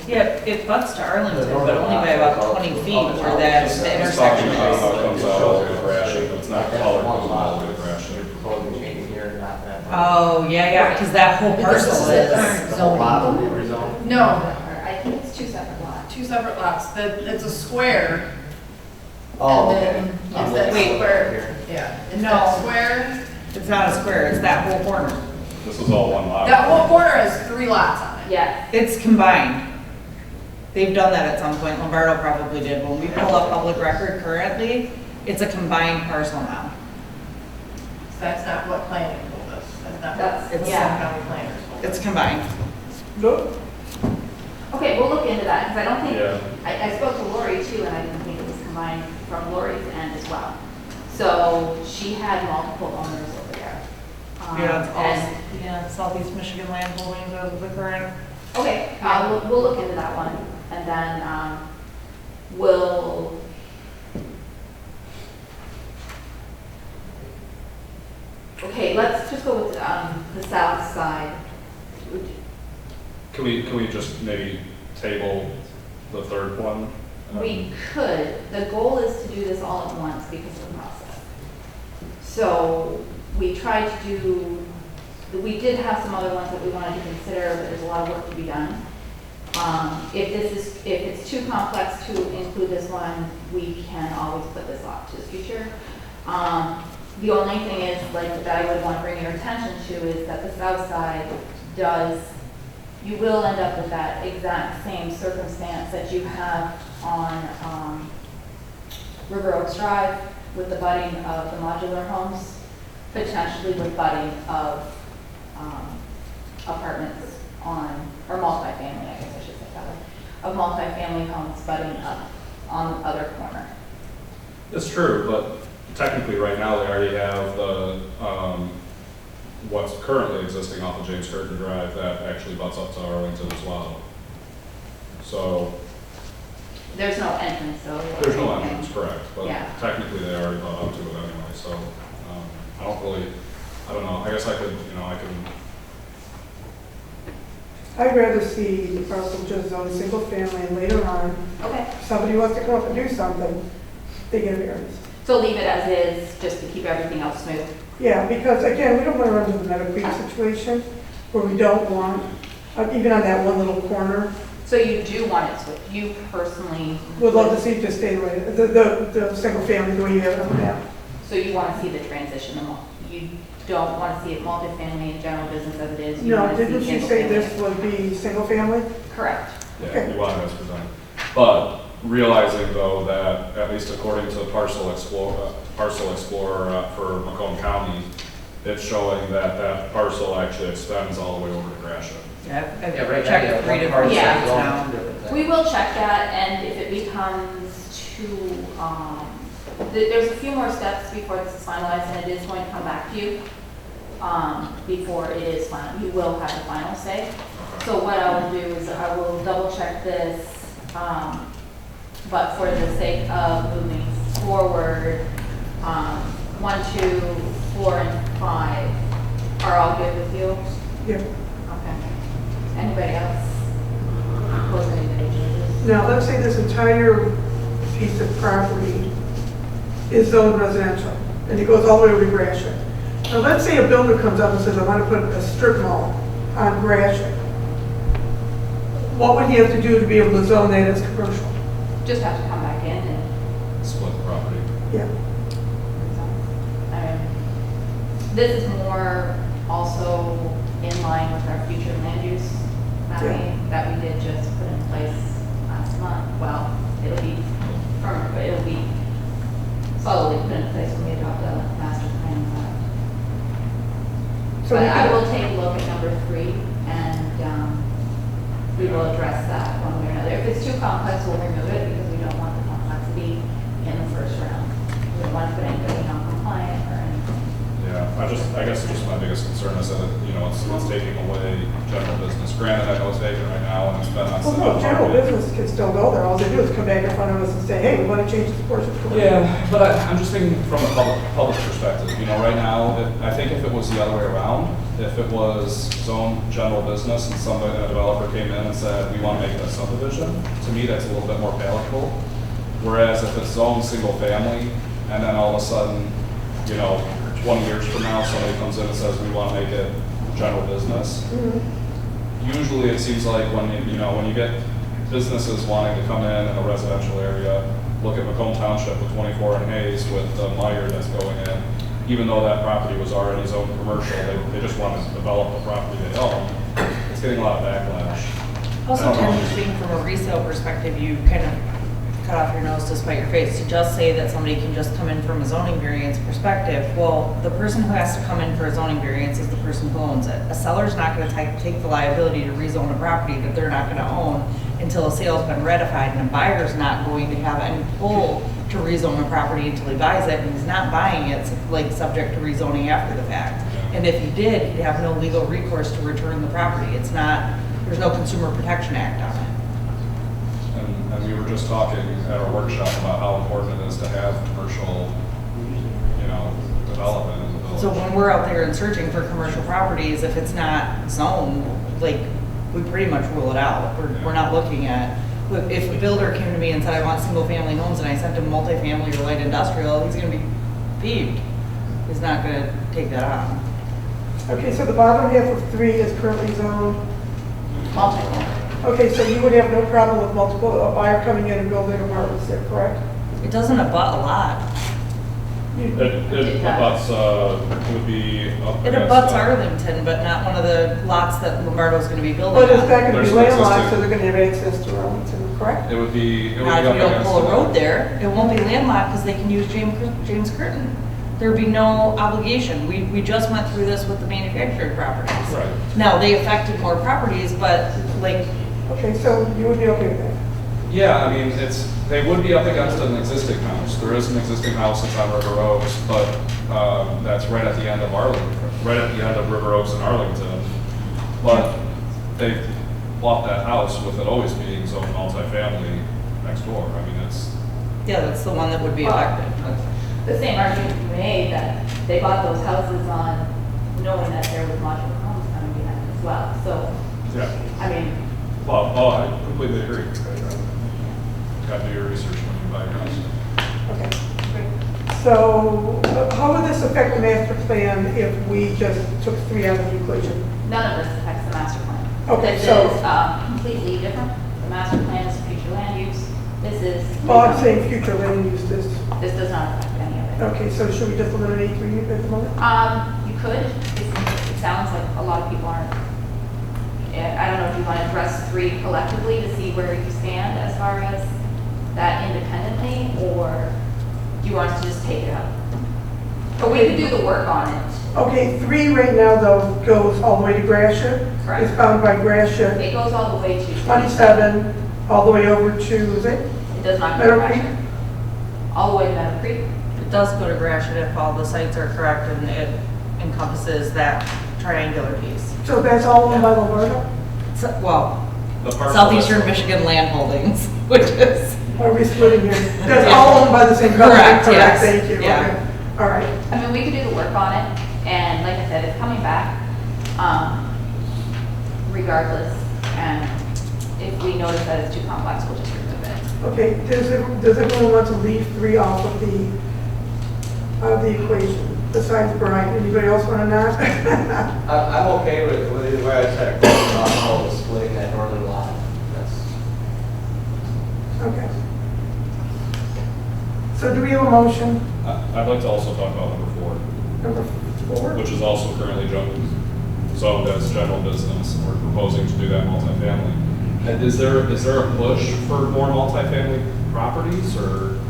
Yeah, it butts to Arlington, but only by about 20 feet where that's the He's talking intersection about how it is. comes out all good grashing, but it's not colored, One it's lot, all good you're grashing. proposing changing here, not that. Oh, yeah, because that whole parcel is. The whole lot will be rezoned? No, I think it's two separate lots. two separate lots, it's a square. Oh, And okay. then it's I'm that looking at square. it here. Yeah, it's No. that square. It's not a square, it's that whole corner. This is all one lot. That whole corner has 3 lots on it. Yes. It's combined. They've done that at some point. Lombardo probably did. When we pull up public record currently, it's a combined parcel now. So that's not what planning told us. That's not That's- what the yeah. county planners told us. It's combined. Okay, we'll look into that, because I don't think, Yeah. I spoke to Lori too, and I didn't think it was combined from Lori's end as well. So she had multiple owners over there. Yeah, it's And- all, yeah, Southeast Michigan Land Holdings of the current. Okay, we'll look into that one, and then, we'll, okay, let's just go with, the south side. Can we just maybe table the third one? We could, the goal is to do this all at once because of the process. So we tried to do, we did have some other ones that we wanted to consider, but there's a lot of work to be done. If it's too complex to include this one, we can always put this off to the future. The only thing is, like, that I would want to bring your attention to is that the south side does, you will end up with that exact same circumstance that you have on River Oaks Drive with the budding of the modular homes, potentially with budding of apartments on, or multifamily, I guess I should say that way, of multifamily homes budding up on the other corner. It's true, but technically, right now, they already have the, what's currently existing off of James Curtin Drive that actually butts up to Arlington as well. So, There's no entrance though. there's no entrance, correct, but Yeah. technically, they already butt up to it anyway, so, I don't really, I don't know, I guess I could, I can, I'd rather see the parcel just zone single family, and later on, Okay, if somebody wants to come up and do something, they get a variance. so leave it as is, just to keep everything else smooth. Yeah, because again, we don't want to run into the Meadow Creek situation where we don't want, even on that one little corner, So you do want it switched, you personally? Would love to see it just stay the way, the single family, the way you have it on the map. So you want to see the transition, you don't want to see it multifamily and general business as it is? You No, wanna see didn't you single say family. this would be single family? Correct. Yeah, you want it as presented. But realizing though that, at least according to Parcel Explorer for Macomb County, it's showing that that parcel actually extends all the way over to Gratiot. Yeah, I've Yeah, right now, checked yeah, 3 one different parcel Yeah. sites going now. two different things. We will check that, and if it becomes too, there's a few more steps before this is finalized, and it is going to come back to you before it is final. You will have the final say. So what I will do is I will double check this, but for the sake of moving forward, 1, 2, 4, and 5 are all good with you? Yeah. Okay. Anybody else? Oppose anybody changes? Now, let's say this entire piece of property is zoned residential, and it goes all the way over to Gratiot. Now, let's say a builder comes up and says, I want to put a strip mall on Gratiot. What would he have to do to be able to zone that as commercial? Just have to come back in and, Split the property. Yeah. this is more also in line with our future land use mapping that we did just put in place last month. Well, it'll be permanent, but it'll be solidly put in place when we adopt a master plan. So But we I can- will take a look at number 3 and we will address that one way or another. If it's too complex, we'll remove it because we don't want the complexity in the first round. We don't want to put anybody non-compliant or anything. Yeah, I guess just my biggest concern is that, it's taking away general business. Granted, I know it's vacant right now and it's been on Well, no, the general market. business can still go there. All they do is come back in front of us and say, hey, we want to change this portion. of commercial. Yeah, but I'm just thinking from a public perspective, right now, I think if it was the other way around, if it was zone general business and a developer came in and said, we want to make it a subdivision, to me, that's a little bit more palatable. Whereas if it's zone single family, and then all of a sudden, 20 years from now, somebody comes in and says, we want to make it general business. Usually it seems like when you get businesses wanting to come in a residential area, look at Macomb Township with 24 and Hayes with the Meyer that's going in, even though that property was already zoned commercial, they just want to develop the property they own. It's getting a lot of backlash. Also, kind of speaking from a resale perspective, you kind of cut off your nose to spite your face. To just say that somebody can just come in from a zoning variance perspective, well, the person who has to come in for a zoning variance is the person who owns it. A seller's not going to take the liability to rezone a property that they're not going to own until a sale's been ratified, and a buyer's not going to have any pull to rezone a property until he buys it, and he's not buying it subject to rezoning after the fact. And if he did, he'd have no legal recourse to return the property. There's no Consumer Protection Act on it. And we were just talking at our workshop about how important it is to have commercial, development in the village. So when we're out there and searching for commercial properties, if it's not zoned, we pretty much rule it out. We're not looking at, if a builder came to me and said, I want single family homes, and I sent him multifamily or light industrial, he's gonna be peeved. He's not gonna take that on. Okay, so the bottom half of 3 is currently zoned. Multiple. Okay, so you would have no problem with a buyer coming in and building apartments there, correct? It doesn't abut a lot. It abuts, would be up It against, abuts Arlington, but not one of the lots that Lombardo's gonna be building But it's on. not going to There's be an landlocked, existing- so they're going to have access to Arlington, correct? it would be Not if up you don't against pull a the- road there. It won't be landlocked because they can use James Curtin. There'd be no obligation. We just went through this with the manufactured properties. Right. Now, they affected more properties, but Okay, so you would be okay with that? Yeah, they would be up against an existing house. There is an existing house that's on River Oaks, but that's right at the end of River Oaks and Arlington. But they bought that house with it always being zoned multifamily next door. yeah, that's the one that would be affected. The same argument can be made that they bought those houses on knowing that there was modular homes coming behind as well. So, Yeah. I completely agree. Got to do your research when you buy your house. Okay, great. So how would this affect the master plan if we just took 3 out of the equation? none of this affects the master plan. Okay, This so- is completely different. master plan is future land use. This is. Well, I'm saying future land use this. This does not affect any of it. Okay, so should we just eliminate 3 at the moment? You could. It sounds like a lot of people aren't. I don't know if you want to address 3 collectively to see where you stand as far as that independently, or do you want us to just take it out? But we could do the work on it. Okay, 3 right now though goes all the way to Gratiot. Correct. It's bound by Gratiot. It goes all the way to 27, all the way over to, is it? It does not go to Meadow Creek? Gratiot. All the way to Meadow Creek. It does go to Gratiot if all the sites are correct and it encompasses that triangular piece. So that's all owned by Lombardo? Well, The parcel Southeastern that's- Michigan Land Holdings, which is. Or are we splitting here? That's all owned by the same company? Correct, yes. Thank you. Yeah. Okay. All right. I mean, we could do the work on it, and like I said, it's coming back, regardless. And if we notice that it's too complex, we'll just remove it. Okay, does everyone want to leave 3 off of the equation, besides Brian? Anybody else want to not? I'm okay with the way I said it, not splitting that northern lot. That's. Okay. So do we have a motion? I'd like to also talk about number 4, Number 4? which is also currently zoned as general business, and we're proposing to do that multifamily. And is there a push for more multifamily properties, or?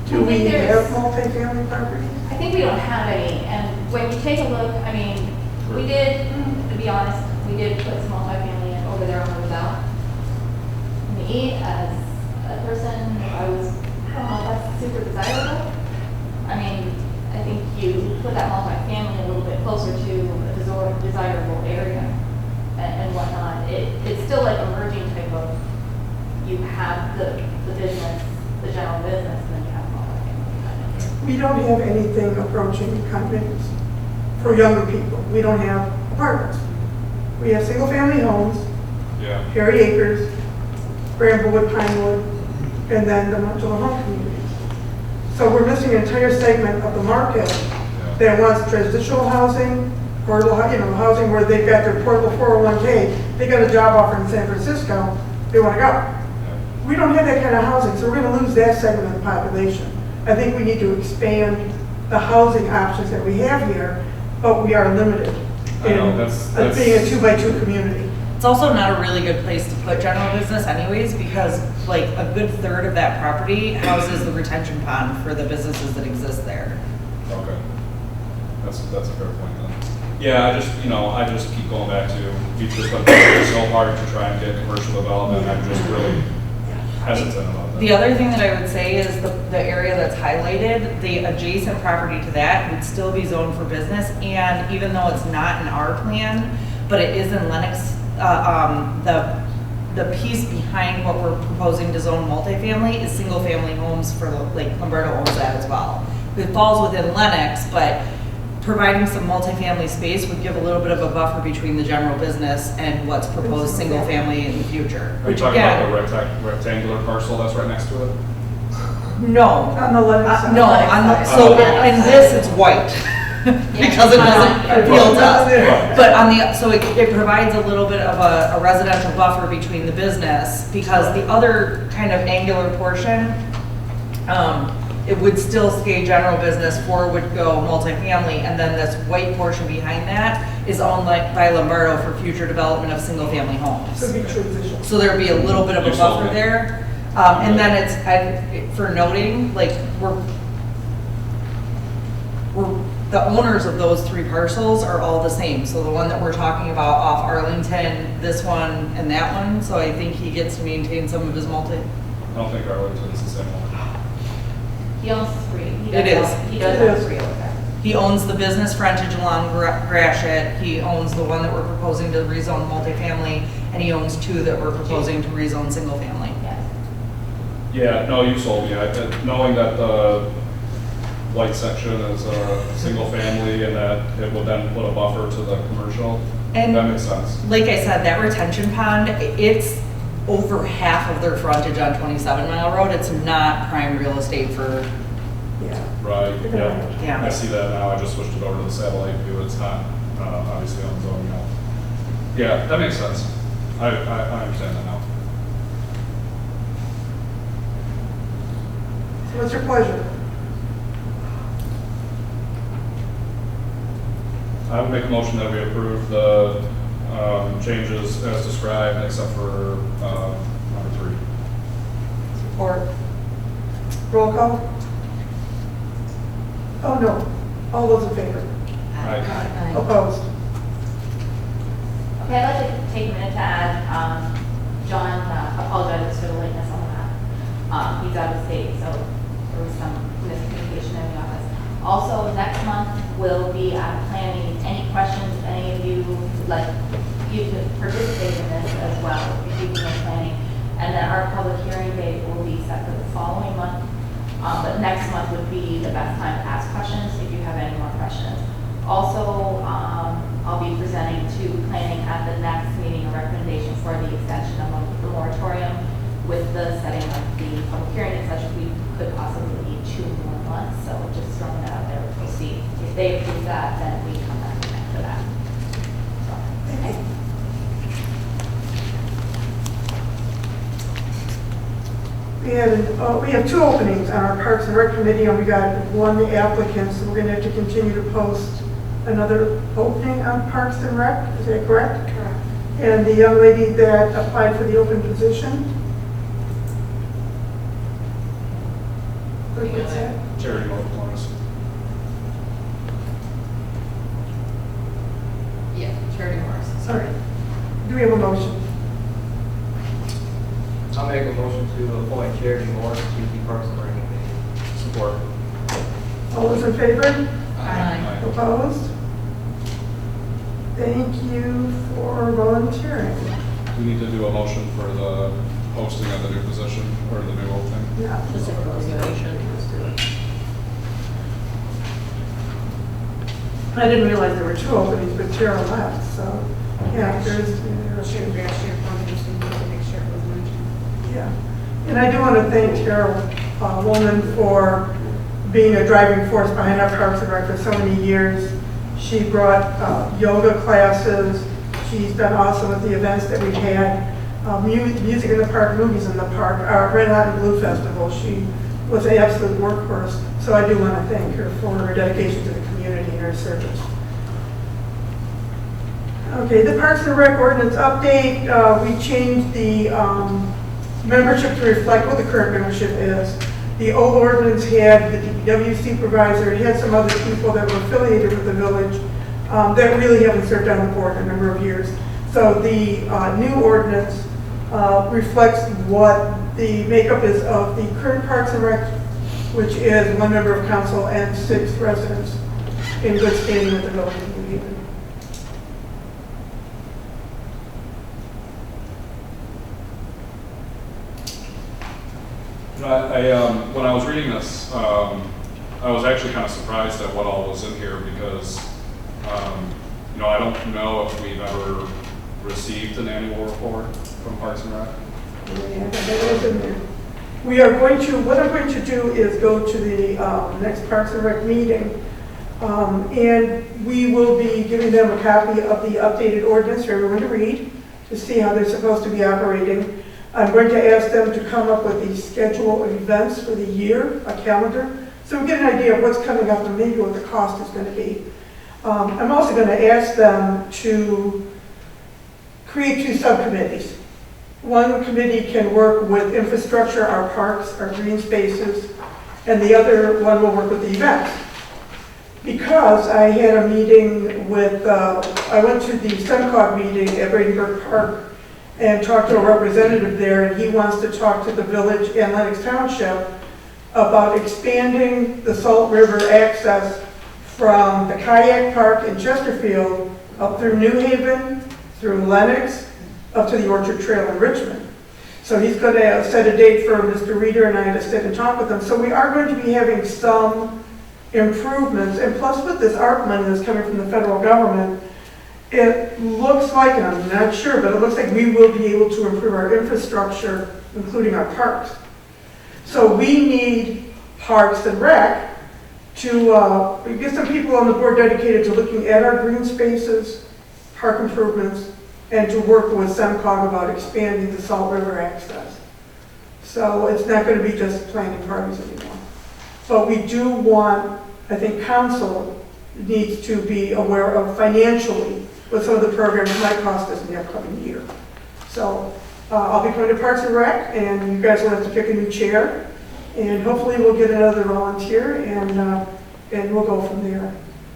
Do we have multifamily properties? I think we don't have any, and when you take a look, I mean, we did, to be honest, we did put some multifamily over there on the Roselle. Me, as a person, if I was, I don't know, that's super desirable. I mean, I think you put that multifamily a little bit closer to a desirable area and whatnot. It's still like a merging type of, you have the business, the general business, and then you have multifamily kind of. We don't have anything approaching condominiums for younger people. We don't have apartments. We have single-family homes, Yeah. Harry Acres, Bramblewood, Pinewood, and then the modular home communities. So we're missing an entire segment of the market that wants transitional housing, or housing where they've got their portable 401k, they got a job offer in San Francisco, they want to go. We don't have that kind of housing, so we're going to lose that segment of the population. I think we need to expand the housing options that we have here, but we are limited I know, in that's- being a 2x2 community. It's also not a really good place to put general business anyways, because like a good third of that property houses the retention pond for the businesses that exist there. Okay. That's a fair point then. Yeah, I just keep going back to, we've just been working so hard to try and get commercial development, I'm just really hesitant about that. The other thing that I would say is the area that's highlighted, the adjacent property to that would still be zoned for business, and even though it's not in our plan, but it is in Lennox, the piece behind what we're proposing to zone multifamily is single-family homes for, like, Lombardo owns that as well. It falls within Lennox, but providing some multifamily space would give a little bit of a buffer between the general business and what's proposed single-family in the future. Are you talking about the rectangular parcel that's right next to it? No. On the Lennox side. No, in this it's white, because it doesn't appeal to us. But so it provides a little bit of a residential buffer between the business, because the other kind of angular portion, it would still stay general business, 4 would go multifamily, and then this white portion behind that is owned by Lombardo for future development of single-family homes. So it'd be transitional. So there'd be a little bit of a buffer there. And then for noting, like, we're the owners of those 3 parcels are all the same. So the one that we're talking about off Arlington, this one, and that one. So I think he gets to maintain some of his I don't think Arlington's the same one. He owns 3. It is. He does have 3 over there. He owns the business frontage along Gratiot. He owns the one that we're proposing to rezone multifamily, and he owns 2 that we're proposing to rezone single family. Yes. Yeah, no, you sold me. Knowing that the white section is a single family and that it would then put a buffer to the commercial, And that makes sense. like I said, that retention pond, it's over half of their frontage on 27 Mile Road. It's not prime real estate for, Right, Yeah. yeah. I see that now. I just switched it over to the satellite view. It's not obviously on zone now. Yeah, that makes sense. I understand that now. What's your pleasure? I would make a motion that we approve the changes as described, except for number 3. Support. Roll call? Oh, no. All those in favor? Aye. Opposed? Okay, I'd like to take a minute to add, John apologizes for the lateness on that. He's out of state, so there was some miscommunication in the office. Also, next month will be planning. Any questions, any of you would like you to participate in this as well, if you can planning. And then our public hearing date will be set for the following month. But next month would be the best time to ask questions if you have any more questions. Also, I'll be presenting to planning at the next meeting a recommendation for the extension of the moratorium with the setting of the public hearing and such. We could possibly need 2 more months, so just throwing that out there. We'll see. If they approve that, then we come back to that. So, okay. We have 2 openings on our Parks and Rec Committee, and we got 1 applicant, so we're going to have to continue to post another opening on Parks and Rec. Is that correct? Correct. And the young lady that applied for the open position? What's that? Charity Morris. Yeah, Charity Morris. Sorry. Do we have a motion? I'll make a motion to appoint Charity Morris to the Parks and Rec Committee. Support. All those in favor? Aye. Opposed? Thank you for volunteering. We need to do a motion for the posting of the new position, or the new opening. Yeah. Just a continuation. I didn't realize there were 2 openings, but Tara left, so, yeah, there's. She was actually appointed, just needed to make sure it was mentioned. Yeah, and I do want to thank Tara Woman for being a driving force behind our Parks and Rec for so many years. She brought yoga classes. She's been awesome with the events that we've had. Music in the park, movies in the park, our Red Hot and Blue Festival. She was an absolute workhorse. So I do want to thank her for her dedication to the community and her service. Okay, the Parks and Rec ordinance update. We changed the membership to reflect what the current membership is. The old ordinance had the DPW supervisor, it had some other people that were affiliated with the village that really haven't served on the board in a number of years. So the new ordinance reflects what the makeup is of the current Parks and Rec, which is 1 member of council and 6 residents in good standing with the village of New Haven. You know, when I was reading this, I was actually kind of surprised at what all was in here because, you know, I don't know if we've ever received an annual report from Parks and Rec. Yeah, that is in there. We are going to, what I'm going to do is go to the next Parks and Rec meeting, and we will be giving them a copy of the updated ordinance for everyone to read to see how they're supposed to be operating. I'm going to ask them to come up with the schedule of events for the year, a calendar, so we get an idea of what's coming up and maybe what the cost is going to be. I'm also going to ask them to create 2 subcommittees. One committee can work with infrastructure, our parks, our green spaces, and the other one will work with the events. Because I had a meeting with, I went to the SEMCOG meeting at Bradenburg Park and talked to a representative there, and he wants to talk to the village and Lennox Township about expanding the Salt River access from the kayak park in Chesterfield up through New Haven, through Lennox, up to the Orchard Trail in Richmond. So he's going to set a date for Mr. Reeder and I to sit and talk with him. So we are going to be having some improvements, and plus with this ARP money that's coming from the federal government, it looks like, and I'm not sure, but it looks like we will be able to improve our infrastructure, including our parks. So we need Parks and Rec to get some people on the board dedicated to looking at our green spaces, park improvements, and to work with SEMCOG about expanding the Salt River access. So it's not going to be just planning parties anymore. But we do want, I think council needs to be aware of financially what some of the programs might cost us in the upcoming year. So I'll be coming to Parks and Rec, and you guys will have to pick a new chair, and hopefully we'll get another volunteer, and we'll go from there.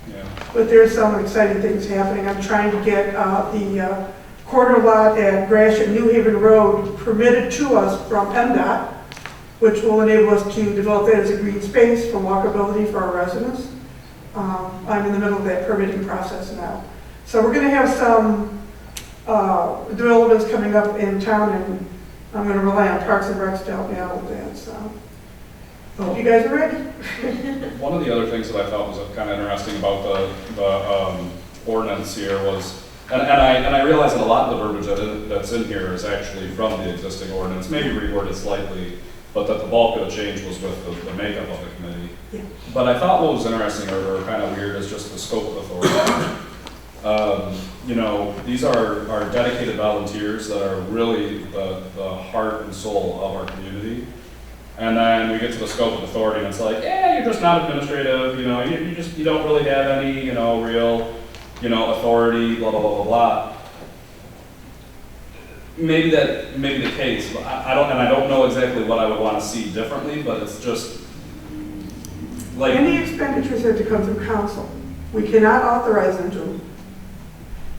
Yeah. But there's some exciting things happening. I'm trying to get the corner lot at Gratiot New Haven Road permitted to us from MDOT, which will enable us to develop that as a green space for walkability for our residents. I'm in the middle of that permitting process now. So we're going to have some developments coming up in town, and I'm going to rely on Parks and Recs to help me out with that. So hope you guys are ready. One of the other things that I thought was kind of interesting about the ordinance here was, and I realize that a lot of the verbiage that's in here is actually from the existing ordinance, maybe reworded slightly, but that the bulk of the change was with the makeup of the committee. Yeah. But I thought what was interesting or kind of weird is just the scope of authority. You know, these are dedicated volunteers that are really the heart and soul of our community. And then we get to the scope of authority, and it's like, yeah, you're just not administrative. You know, you don't really have any, you know, real, you know, authority. Blah blah blah blah blah. Maybe the case. But I don't know exactly what I would want to see differently. But it's just like any expenditures have to come from council. We cannot authorize them to.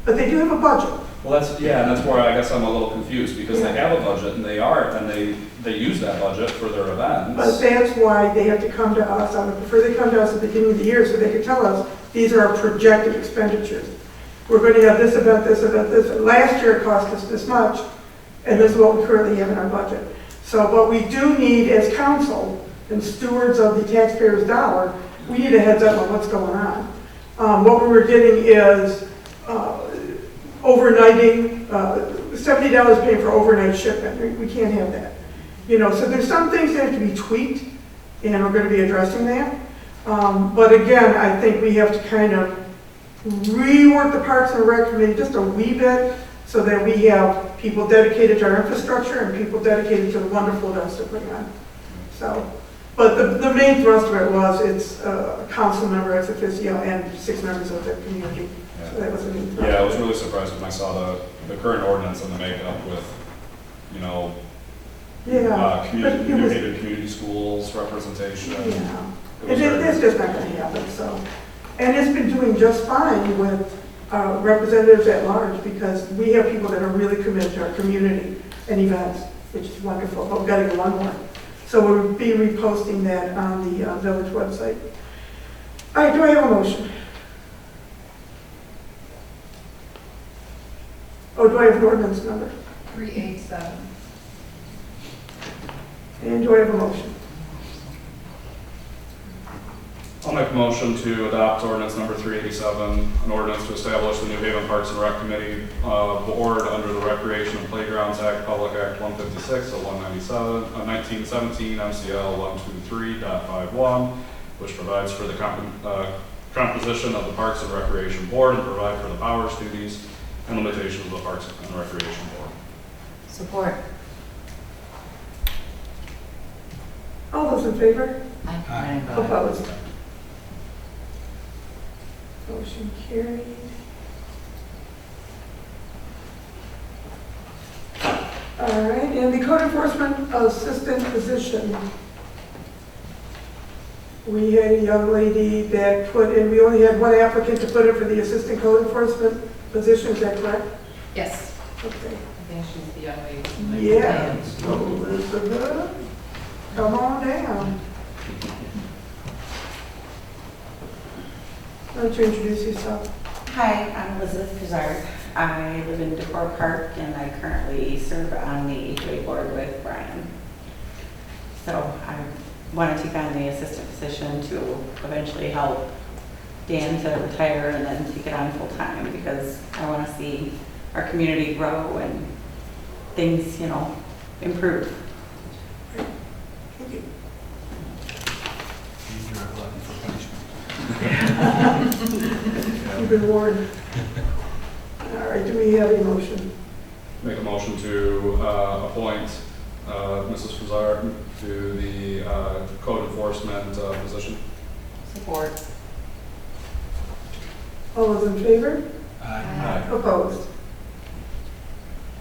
But they do have a budget. Well, and that's where I guess I'm a little confused, because they have a budget and they use that budget for their events. But that's why they have to come to us. I would prefer they come to us at the beginning of the year so they can tell us these are our projected expenditures. We're going to have this event, this event, this. Last year it cost us this much, and this is what we currently have in our budget. So, but we do need, as council and stewards of the taxpayers' dollar, we need a heads up on what's going on. What we were getting is overnighting, $70 paying for overnight shipment. We can't have that. You know, so there's some things that have to be tweaked, and we're going to be addressing that. But again, I think we have to kind of rework the Parks and Rec committee just a wee bit so that we have people dedicated to our infrastructure and people dedicated to the wonderful events to bring on. So, but the main thrust of it was it's a council member ex officio and 6 members of the community. So that was the main thrust. Yeah, I was really surprised when I saw the current ordinance and the makeup with, you know, New Haven community schools representation. Yeah, it's just not going to happen. So, and it's been doing just fine with representatives at large, because we have people that are really committed to our community and events, which is wonderful. But we've got to get one more. So we'll be reposting that on the village website. All right, do I have a motion? Oh, do I have an ordinance number? 387. And do I have a motion? I'll make a motion to adopt ordinance number 387, an ordinance to establish the New Haven Parks and Rec Committee board under the Recreation and Playgrounds Act, Public Act 156 of 1917 MCL 123.51, which provides for the composition of the Parks and Recreation Board and provide for the powers, duties, and limitations of the Parks and Recreation Board. Support. All those in favor? Aye. Opposed? Motion carried. All right, and the code enforcement assistant position. We had a young lady that put in, we only had one applicant to put in for the assistant code enforcement position, is that correct? Yes. Okay. I think she's the young lady. Yeah, Elizabeth, come on down. Why don't you introduce yourself? Hi, I'm Elizabeth Pizarro. I live in Decor Park, and I currently serve on the HOA board with Brian. So I want to take on the assistant position to eventually help Dan to retire and then take it on full time, because I want to see our community grow and things, you know, improve. Thank you. You've been warned. All right, do we have a motion? Make a motion to appoint Mrs. to the code enforcement position. Support. All those in favor? Aye. Opposed?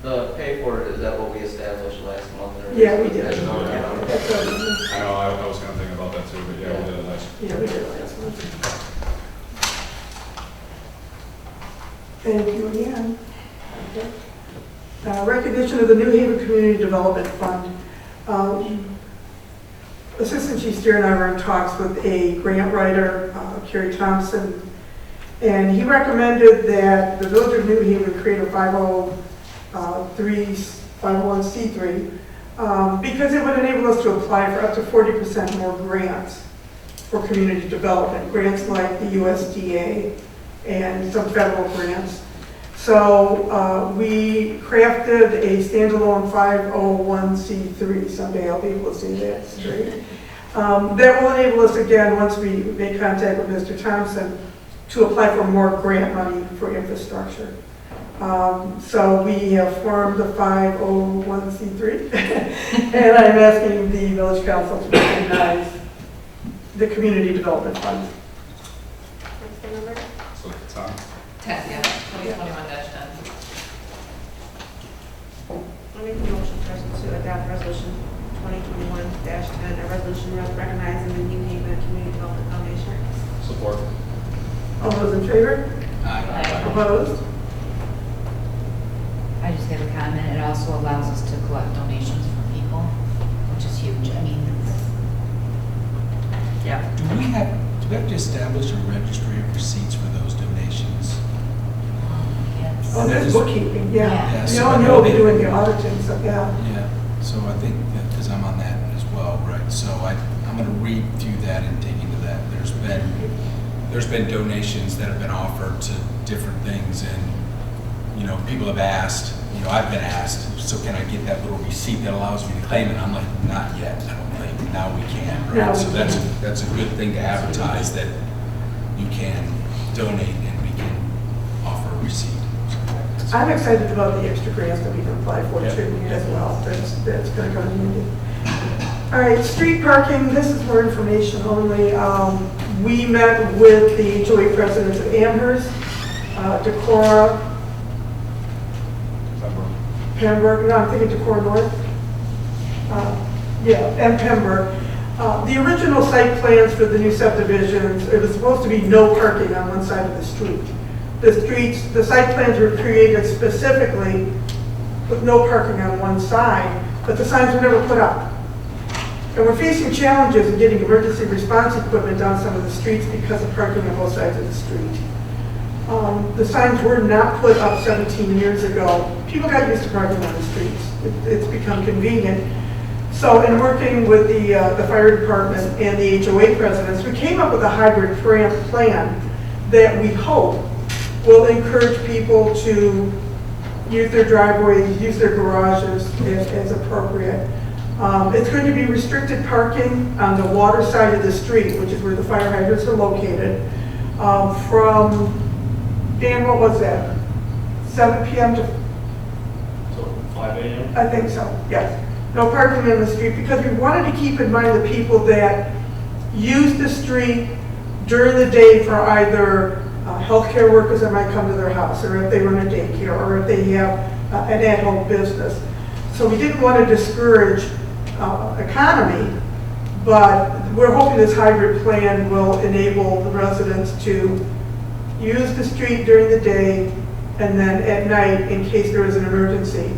The pay for it, is that what we established last month? or- Yeah, we did. That's all right. That's what we- I know, I was kind of thinking about that too, but yeah, we did it last. Yeah, we did last month. Thank you again. Recognition of the New Haven Community Development Fund. Assistant Chief Steer and I were in talks with a grant writer, Kerry Thompson, and he recommended that the Village of New Haven create a 501c3 because it would enable us to apply for up to 40% more grants for community development, grants like the USDA and some federal grants. So we crafted a standalone 501c3. Someday I'll be able to say that straight. That will enable us again, once we make contact with Mr. Thompson, to apply for more grant money for infrastructure. So we have formed the 501c3, and I'm asking the Village Council to recognize the Community Development Fund. What's the number? So, Tom? 10, yeah, 2021-10. I make a motion to adopt resolution 2021-10, a resolution recognizing the New Haven Community Development Foundation. Support. All those in favor? Aye. Opposed? I just have a comment, it also allows us to collect donations from people, which is huge. I mean, Yeah. Do we have to establish a registry of receipts for those donations? yes. Oh, that's bookkeeping, yeah. Yeah, You so know, I and know you'll be they- doing the auditing, so yeah. Yeah, so I think that, because I'm on that as well, right, so I'm gonna read through that and dig into that. There's been donations that have been offered to different things, and, you know, people have asked, you know, I've been asked, so can I get that little receipt that allows me to claim it? I'm like, not yet, I don't think, now we can, Now right? we So can. that's a good thing to advertise, that you can donate and we can offer a receipt. So that's- I'm excited about the extra grants that we can apply for Yeah. too as well. That's going to come in handy. All right, street parking, this is for information only. We met with the HOA presidents of Amherst, Decorah, Pembroke, no, I'm thinking Decorah North. And Pembroke. The original site plans for the new subdivisions, it was supposed to be no parking on one side of the street. The site plans were created specifically with no parking on one side, but the signs were never put up. And we're facing challenges in getting emergency response equipment down some of the streets because of parking on both sides of the street. The signs were not put up 17 years ago. People got used to parking on the streets. It's become convenient. So in working with the fire department and the HOA presidents, we came up with a hybrid plan that we hope will encourage people to use their driveways, use their garages as appropriate. It's going to be restricted parking on the water side of the street, which is where the fire hydrants are located, from, Dan, what was that? 7 p.m. to, So 5 a.m.? I think so, yes. No parking in the street, because we wanted to keep in mind the people that use the street during the day for either healthcare workers that might come to their house, or if they run a daycare, or if they have an at-home business. So we didn't want to discourage economy, but we're hoping this hybrid plan will enable the residents to use the street during the day, and then at night, in case there is an emergency,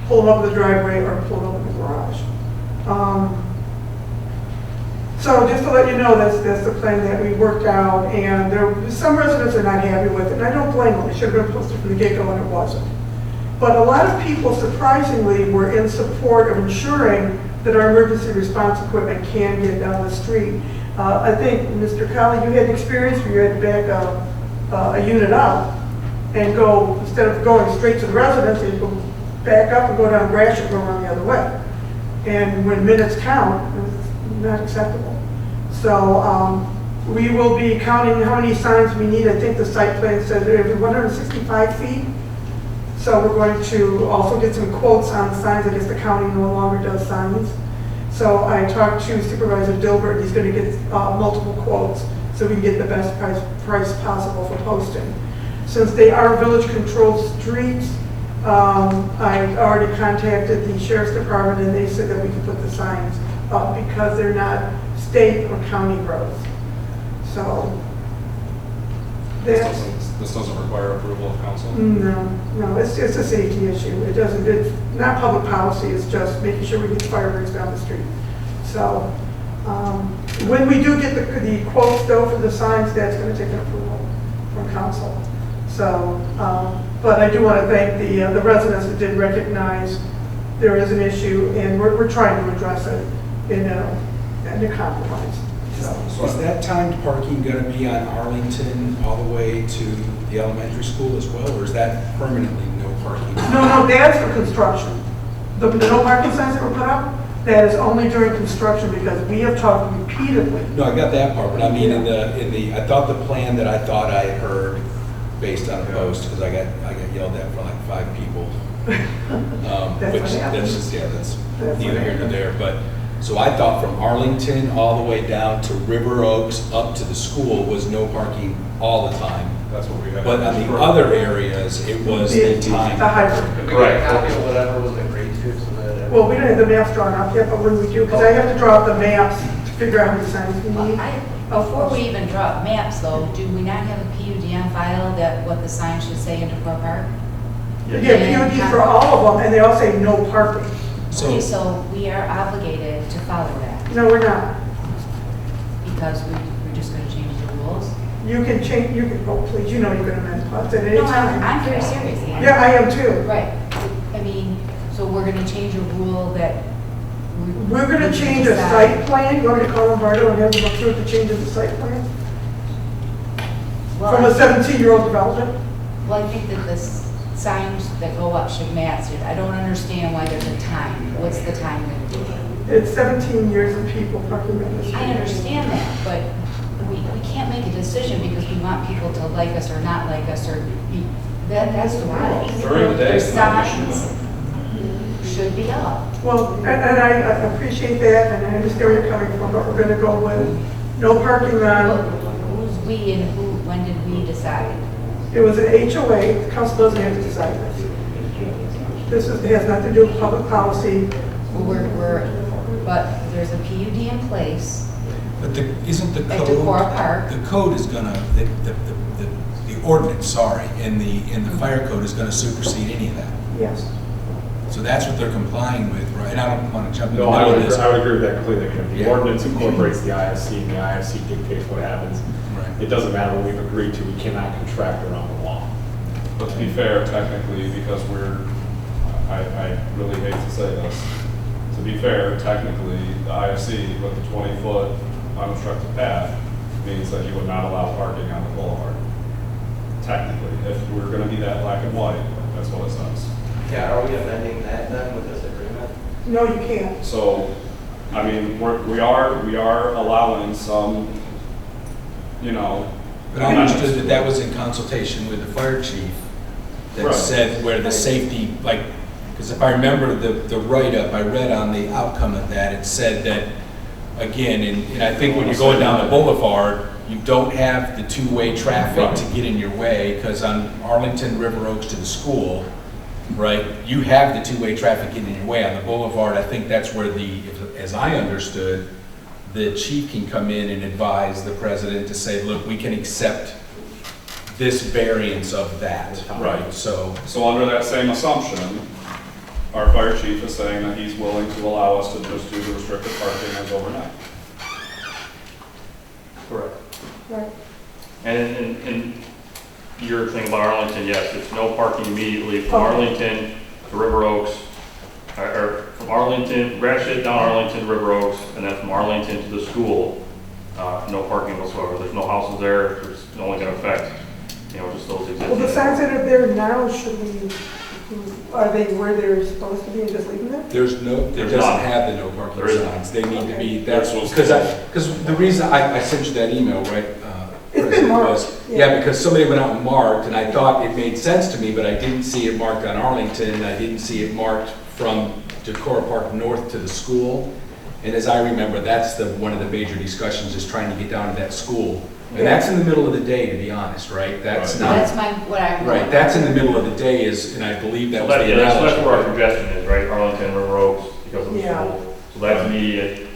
pull them up in the driveway or pull them up in the garage. So just to let you know, that's the plan that we worked out, and some residents are not happy with it, and I don't blame them. It should have been posted from the get-go, and it wasn't. But a lot of people, surprisingly, were in support of ensuring that our emergency response equipment can get down the street. I think, Mr. Colley, you had experience where you had to back a unit up and go, instead of going straight to the residence, you go back up and go down Gratiot and go around the other way. And when minutes count, it's not acceptable. So we will be counting how many signs we need. I think the site plan says every 165 feet. So we're going to also get some quotes on signs. I guess the county no longer does signs. So I talked to Supervisor Dilbert, he's gonna get multiple quotes so we can get the best price possible for posting. Since they are village-controlled streets, I already contacted the sheriff's department and they said that we can put the signs up because they're not state or county roads. So that's, This doesn't require approval of council? no, it's a safety issue. It's not public policy, it's just making sure we get fireworks down the street. So when we do get the quotes though for the signs, that's going to take an approval from council. So, but I do want to thank the residents that did recognize there is an issue, and we're trying to address it in a compromise. So. Is that timed parking going to be on Arlington all the way to the elementary school as well, or is that permanently no parking? No, that's for construction. The no parking signs that were put up, that is only during construction because we have talked repeatedly. No, I got that part, but I mean I thought the plan that I thought I had heard based on a post, because I got yelled at for like 5 people. Which that's neither here nor there. But so I thought from Arlington all the way down to River Oaks up to the school was no parking all the time. That's what we had. But on the other areas, it was the time. The hybrid. Could we get a copy of whatever was agreed to so that? Well, we don't have the maps drawn up yet, but when we do, because I have to draw up the maps to figure out how many signs we need. Before we even draw up maps though, do we not have a PUD on file that what the sign should say in Decor Park? Yeah, PUD for all of them, and they all say no parking. Okay, so we are obligated to follow that No, we're not. because we're just going to change the rules. You can change, oh, please, you know you can amend plots at any No, time. I'm very serious. Ann. Yeah, I am too. Right. I mean, so we're going to change a rule that. We're going to change a site plan. You want me to call Lombardo and have them approve the change of the site plan? Well, From a 17-year-old development? Well, I think that the signs that go up should match it. I don't understand why there's a time. What's the time going to be? It's 17 years of people parking in the street. I understand that, but we can't make a decision because we want people to like us or not like us or that's the rule. During the day, The signs should be up. Well, and I appreciate that, and I understand where you're coming from, but we're going to go with no parking on. Who's we and when did we decide? It was an HOA, the council doesn't have to decide this. It has nothing to do with public policy. But there's a PUD in place. But isn't the At code? Decor Park. The code is gonna the ordinance, sorry, in the fire code is gonna supersede any of that. Yes. So that's what they're complying with, right? And I don't want to jump in the No, middle of this. I would agree with that completely. If the Yeah. ordinance incorporates the IFC and the IFC dictates what happens, Right. it doesn't matter what we've agreed to, we cannot contract around the law. But to be fair, technically, because I really hate to say this, to be fair, technically, the IFC with the 20-foot unobstructed path means that you would not allow parking on the boulevard. Technically, if we're gonna be that black and white, that's what it says. Yeah, are we amending that then with this agreement? No, you can't. So, I mean, we are allowing some, you know. But I understood that was in consultation with the fire chief that Right. said where the safety, like, because if I remember the write-up I read on the outcome of that, it said that, again, and I think when you're going down the boulevard, you don't have the two-way traffic to get in your way, because on Arlington, River Oaks to the school, right, you have the two-way traffic getting in your way. On the boulevard, I think that's where as I understood, the chief can come in and advise the president to say, look, we can accept this variance of that. Right. So under that same assumption, our fire chief is saying that he's willing to allow us to just do the restricted parking as overnight. Correct. Right. And your thing about Arlington, yes, it's no parking immediately from Arlington to River Oaks, or from Arlington, Ratchet down Arlington to River Oaks, and then from Arlington to the school, no parking whatsoever. There's no houses there. It's only going to affect, just those existing. Well, the signs that are there now, are they where they're supposed to be and just leaving them? it doesn't have the no parking signs. They need to be, That's because the reason I sent you that email, right? It's been marked. was, yeah, because somebody went out and marked, and I thought it made sense to me, but I didn't see it marked on Arlington, and I didn't see it marked from Decor Park North to the school. And as I remember, that's one of the major discussions is trying to get down to that school. And that's in the middle of the day, to be honest, right? That's not. That's what I. Right, that's in the middle of the day and I believe that was the That's analogy. where our congestion is, right? Arlington, River Oaks, because of the Yeah. school. So that's immediate.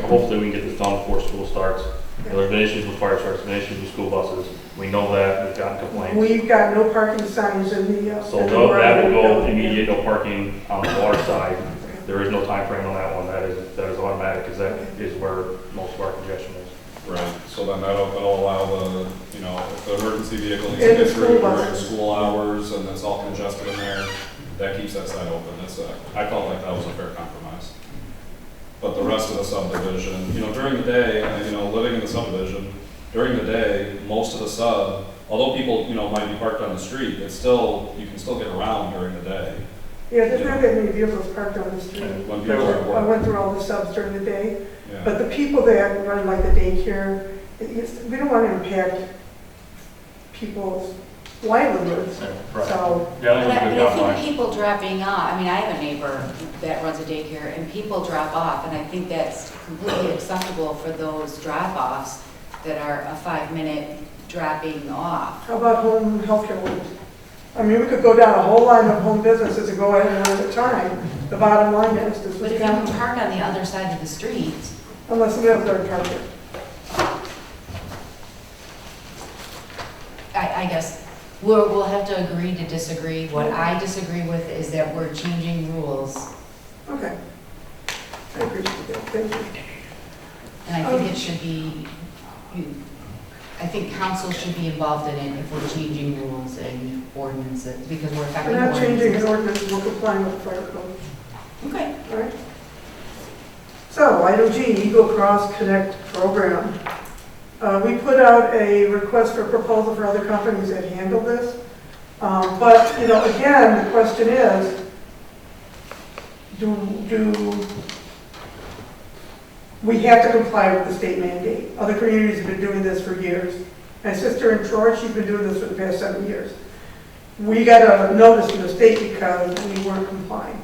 Hopefully we can get this done before school starts. There's been issues with fire trucks, been issues with school buses. We know that, we've gotten complaints. We've got no parking signs in the. So that will go immediate, no parking on the water side. There is no time frame on that one. That is automatic, because that is where most of our congestion is. Right, so then that'll allow the, if the emergency vehicle needs And to the get through school during buses. school hours and it's all congested in there, that keeps that side open. I felt like that was a fair compromise. But the rest of the subdivision, during the day, living in the subdivision, during the day, most of the sub, although people, might be parked on the street, you can still get around during the day. Yeah, there's not that many vehicles parked on the street. And when people are at I work. went through all the subs during the day, Yeah. but the people that run like the daycare, we don't want to impact people's livelihoods. Right. So, Yeah, But that was a I good think compromise. people dropping off, I have a neighbor that runs a daycare, and people drop off, and I think that's completely acceptable for those drop-offs that are a 5-minute dropping off. how about home healthcare workers? We could go down a whole line of home businesses and go ahead one at a time. The bottom line is this But was if you can park on the other side of the street, unless somebody else already parked it. I guess we'll have to agree to disagree. What I disagree with is that we're changing rules, Okay. I appreciate that, thank you. and I think it should be, I think council should be involved in it if we're changing rules and ordinances, because we're affecting We're not changing an ordinances. ordinance, we're complying with the fire code. Okay. All right. So, item G, Eagle Cross Connect program. We put out a request for proposal for other companies that handle this. But, again, the question is, do we have to comply with the state mandate? Other communities have been doing this for years. My sister in Troy, she's been doing this for the past 7 years. We got a notice from the state because we weren't complying.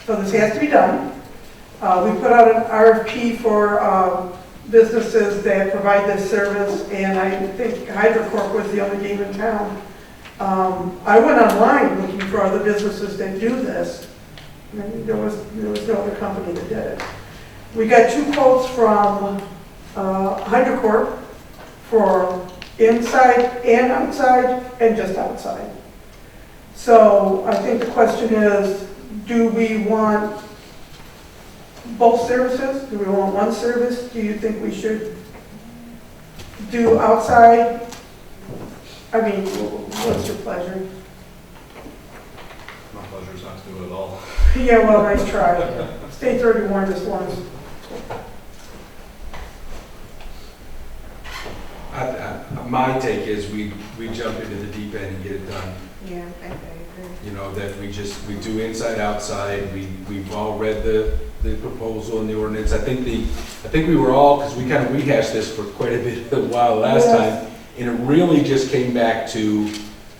So this has to be done. We put out an RFP for businesses that provide this service, and I think HydroCorp was the only game in town. I went online looking for other businesses that do this, and there was no other company that did it. We got 2 quotes from HydroCorp for inside and outside, and just outside. So I think the question is, do we want both services? Do we want one service? Do you think we should do outside? What's your pleasure? My pleasure's not to do it at all. Yeah, well, nice try. State's already warned us once. My take is we jump into the deep end and get it done. Yeah, I agree. That we do inside, outside, we've all read the proposal and the ordinance. I think we were all, because we kind of rehashed this for quite a while last time, and it really just came back to,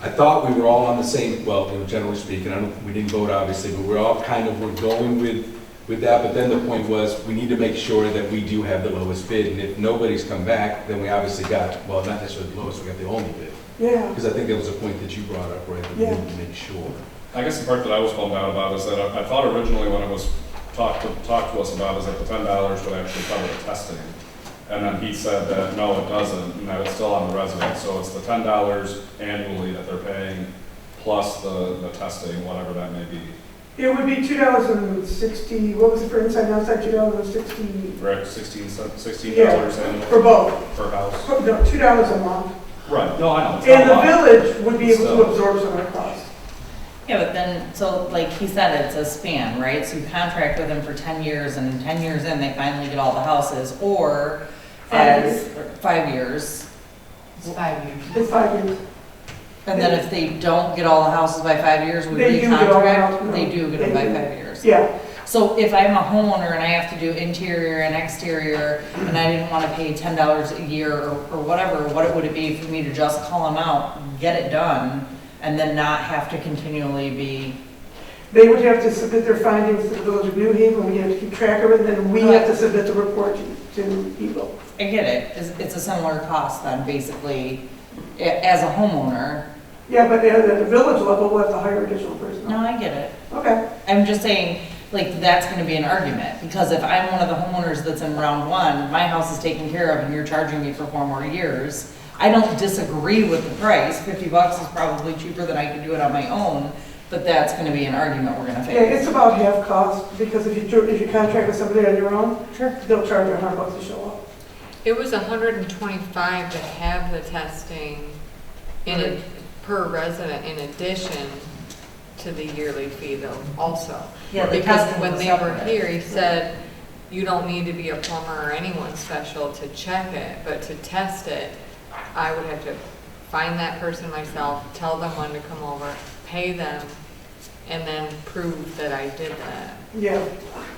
I thought we were all on the same, well, generally speaking, we didn't vote obviously, but we're all were going with that, but then the point was, we need to make sure that we do have the lowest bid, and if nobody's come back, then we obviously got, well, not necessarily the lowest, we got the only bid. Yeah. Because I think that was a point that you brought up, right, that we need to make sure. I guess the part that I was bummed out about is that I thought originally when it was talked to us about is that the $10 would actually cover the testing. And then he said that no, it doesn't, and that it's still on the resident. So it's the $10 annually that they're paying plus the testing, whatever that may be. It would be $2.60, what was it for inside and outside, $2.60? Right, $16 Yeah, annually. for both. Per house. No, $2 a month. Right, no, I know. It's And not the a lot. village would be able Still. to absorb some of the costs. Yeah, but then, so like he said, it's a span, right? So you contract with them for 10 years, and in 10 years in, they finally get all the houses, or 5 years. it's 5 years. It's 5 years. And then if they don't get all the houses by 5 years, we They do get all the houses, recontract? no. They do get them by 5 years. Yeah. So if I'm a homeowner and I have to do interior and exterior, and I didn't want to pay $10 a year or whatever, what would it be for me to just call them out, get it done, and then not have to continually be They would have to submit their findings to the Village of New Haven, we have to keep track of it, and then we have to submit the report to Eagle. I get it, it's a similar cost then, basically, as a homeowner. Yeah, but at the village level, we'll have to hire additional personnel. No, I get it. Okay. I'm just saying, like, that's gonna be an argument, because if I'm one of the homeowners that's in round one, my house is taken care of and you're charging me for 4 more years, I don't disagree with the price, $50 is probably cheaper than I could do it on my own, but that's gonna be an argument we're gonna Yeah, face. it's about half cost, because if you contract with somebody on your own, Sure. they'll charge you $100 to show up. It was $125 to have the testing per resident in addition to the yearly fee though also. Yeah, the Because testing when was they were separate. here, he said, you don't need to be a plumber or anyone special to check it, but to test it, I would have to find that person myself, tell them when to come over, pay them, and then prove that I did that. Yeah,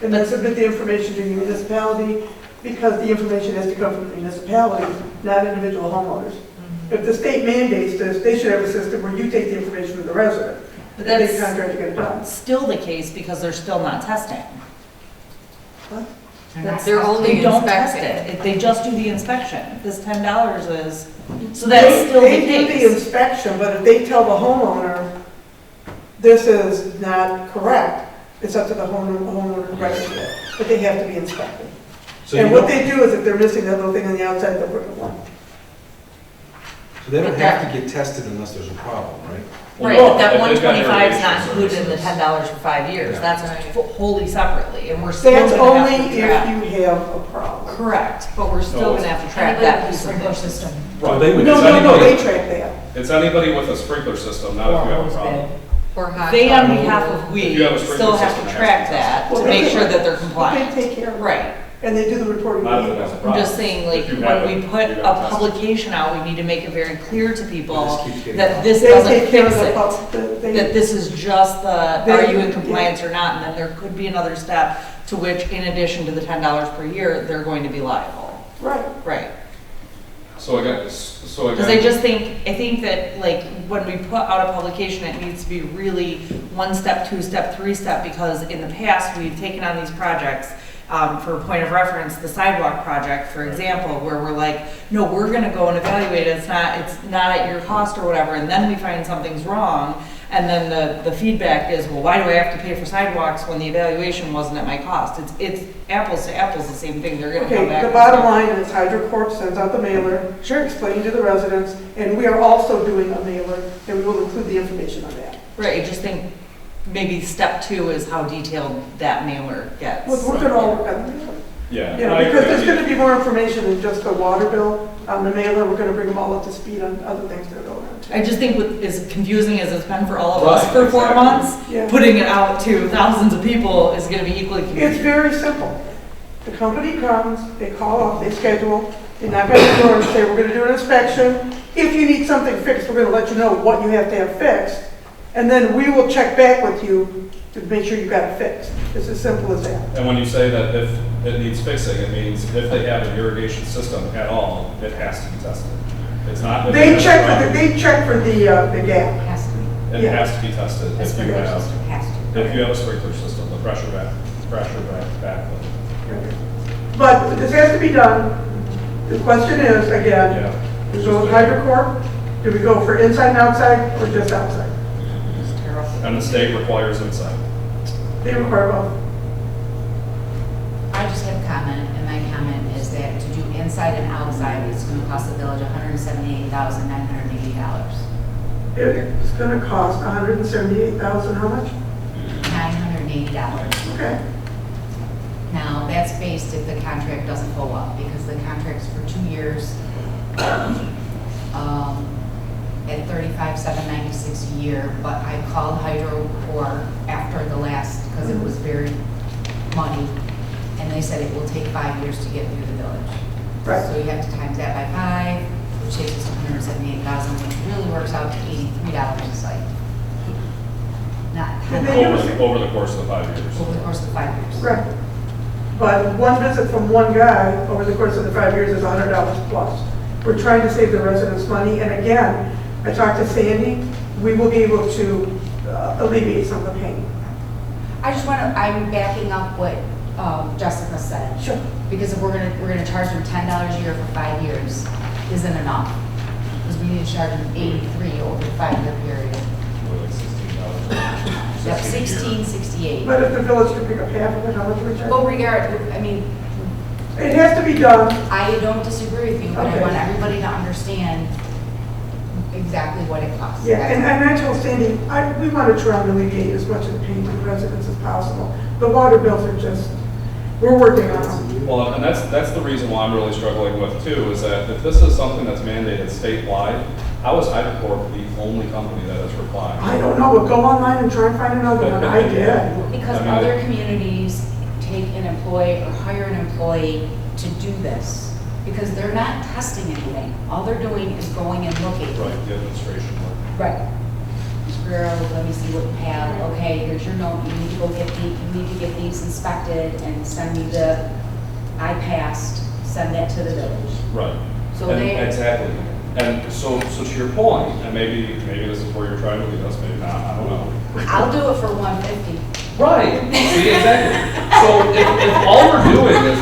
and then submit the information to the municipality, because the information has to come from the municipality, not individual homeowners. If the state mandates this, they should have a system where you take the information from the resident. But and they that's contract to get it done. still the case because they're still not testing. What? They're only They don't test inspecting. it, they just do the inspection. This $10 is, so that's still the They do the case. inspection, but if they tell the homeowner, this is not correct, it's up to the homeowner to correct it, but they have to be inspected. So And you what don't- they do is if they're missing that little thing on the outside, they'll bring it along. So they don't have to get tested unless there's a problem, right? Right, Well, but that if they've got 125 is not irrigation included in the services. $10 for 5 years. Yeah. That's Right. wholly separately, and we're still That's gonna only have to track. if you have a problem. Correct, but we're still No, gonna have to track that piece of Sprinkler it. system. Right. they would- No, It's no, no, anybody- they track that. It's anybody with a sprinkler system, not if you have a problem. Or hot They, tub. on behalf of If we, you have a sprinkler still have system, to it has track to be that Well, to make that's sure it. that they're But compliant. they take care of it. Right. And they do the reporting. Not to if you. that's a I'm problem. just saying, like, If you have when it, we put you a gotta test it. publication out, we need to make it very clear to But people this keeps getting that off. this They doesn't take care of fix the it. they- That this is just the, They- are you in compliance or not? And then there could be another step to which, in addition to the $10 per year, they're going to be liable. Right. Right. So again, Because I just think, I think that, like, when we put out a publication, it needs to be really 1 step, 2 step, 3 step, because in the past, we've taken on these projects, for a point of reference, the sidewalk project, for example, where we're like, no, we're gonna go and evaluate it, it's not at your cost or whatever, and then we find something's wrong, and then the feedback is, well, why do I have to pay for sidewalks when the evaluation wasn't at my cost? It's apples to apples, the same thing, they're gonna come Okay, back. the and bottom say, line is HydroCorp sends out the mailer, Sure. explaining to the residents, and we are also doing a mailer, and we will include the information on that. Right, I just think maybe step 2 is how detailed that mailer gets. We're gonna all work on the mailer. yeah. You know, I because agree. there's gonna be more information than just the water bill on the mailer, we're gonna bring them all up to speed on other things that are going on. too. I just think with, as confusing as it's been for all of us Right, for 4 exactly. months, Yeah. putting it out to thousands of people is gonna be equally It's confusing. very simple. The company comes, they call up, they schedule, they knock on the door and say, we're gonna do an inspection. If you need something fixed, we're gonna let you know what you have to have fixed. And then we will check back with you to make sure you got it fixed. It's as simple as that. And when you say that if it needs fixing, it means if they have an irrigation system at all, it has to be tested. It's not. if They have a check for problem, they check for the gap. Has to be. It yeah. has to be tested A if you sprinkler have, system has to. if you have a sprinkler system, the pressure back. But this has to be done. The question is, again, Yeah. do we go with HydroCorp? Do we go for inside and outside, or just outside? And the state requires inside. They require both. I just have a comment, and my comment is that to do inside and outside, it's going to cost the village $178,980. It's gonna cost $178,000, how much? $980. Okay. Now, that's based if the contract doesn't go up, because the contract's for 2 years, at $35,796 a year, but I called HydroCorp after the last, because it was very muddy, and they said it will take 5 years to get through the village. Right. So you have to times that by 5, which takes us to $178,000, which really works out to $83 a site. Not Over the course of the 5 years. over the course of 5 years. Right. But one visit from one guy over the course of the 5 years is $100 plus. We're trying to save the residents money, and again, I talked to Sandy, we will be able to alleviate some of the pain. I just want to, I'm backing up what Jessica said. Sure. Because if we're gonna charge them $10 a year for 5 years, isn't enough. Because we need to charge them 83 over the 5-year period. More like $16. Yep, 1668. But if the village could pick up half of it, how much would we charge? Well, I mean, It has to be done. I don't disagree with you, but I Okay. want everybody to understand exactly what it costs. Yeah, and I told Sandy, we want to try and alleviate as much of the pain to the residents as possible. The water bills are just, we're working on them. Well, and that's the reason why I'm really struggling with too, is that if this is something that's mandated statewide, how is HydroCorp the only company that is replying? I don't know, but go online and try and find another one. I did. Because I mean, other communities take an employee or hire an employee to do this. Because they're not testing anything. All they're doing is going and looking. Right, the administration work. Right. Girl, let me see what you have. Okay, here's your note. You need to go get these inspected and send me I passed, send that to the village. Right. So And- they. Exactly. And so to your point, and maybe this is where you're trying to lead us, maybe not, I don't know. I'll do it for $150. Right, see, exactly. So if all we're doing is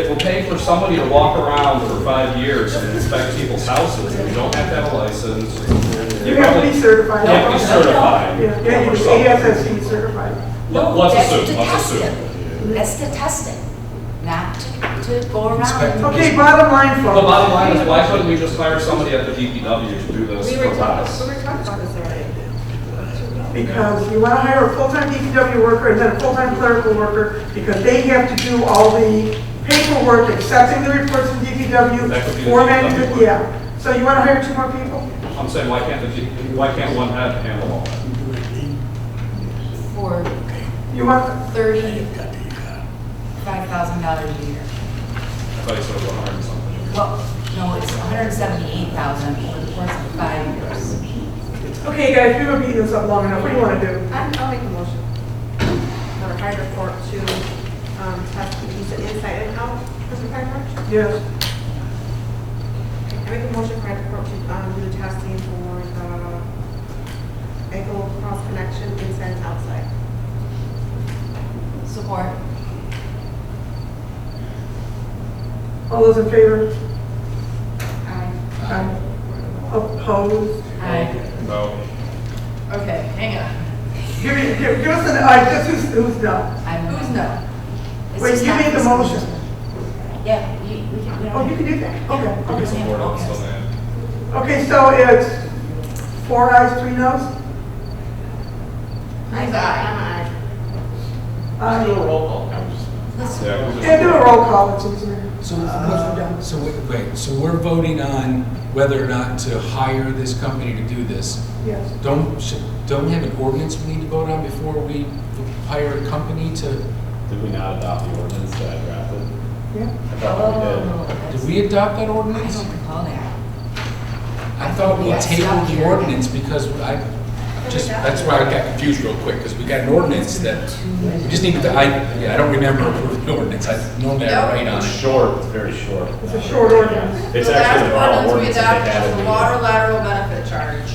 we're paying for somebody to walk around for 5 years and inspect people's houses, and you don't have to have a license. You have to be certified. You have to be certified. Yeah, you For be something. ASSE certified. Let's That's assume, to let's test assume. it. That's to test it, not to go around. Okay, bottom line, The folks. bottom line is, why couldn't we just hire somebody at the DPW to do this We for were talking us? about this already. Because you want to hire a full-time DPW worker and then a full-time clerical worker, because they have to do all the paperwork, accepting the reports from DPW, That could be the formatting DPW it, worker. yeah. So you want to hire 2 more people? I'm saying, why can't one head handle all that? For You want, $35,000 a year. I thought you said it was 100 and something. Well, no, it's $178,000 for the course of 5 years. okay, guys, we've been beating this up long enough. What do you want to do? I'll make a motion for HydroCorp to test the piece of inside and out for the fire march. Yes. I make a motion for HydroCorp to do the testing for the ankle cross connection inside and outside. Support. All those in favor? Aye. Aye. Opposed? Aye. No. Okay, hang on. Give us an, just who's no? Who's no? It's Wait, just you not made the this motion. Yeah, we can. Oh, you can do that? Okay, We can okay. support it, still man. Okay, so it's 4 ayes, 3 noes? Who's aye? Aye. roll call. Yeah, do a roll call, it's easier. So we're voting on whether or not to hire this company to do this. Yes. Don't we have an ordinance we need to vote on before we hire a company to? Did we not adopt the ordinance that I drafted? Yeah. I thought Did we adopt that I ordinance? don't recall that. I thought we Yeah, tabled stop the here. ordinance because that's why I got confused real quick, because we got an ordinance that, we just needed to, I don't remember approving the ordinance. I normally I write on It's it. short, it's very short. It's a short ordinance. It's The actually the last model ordinance we ordinance that they adopted had was in the the. water lateral benefit charge.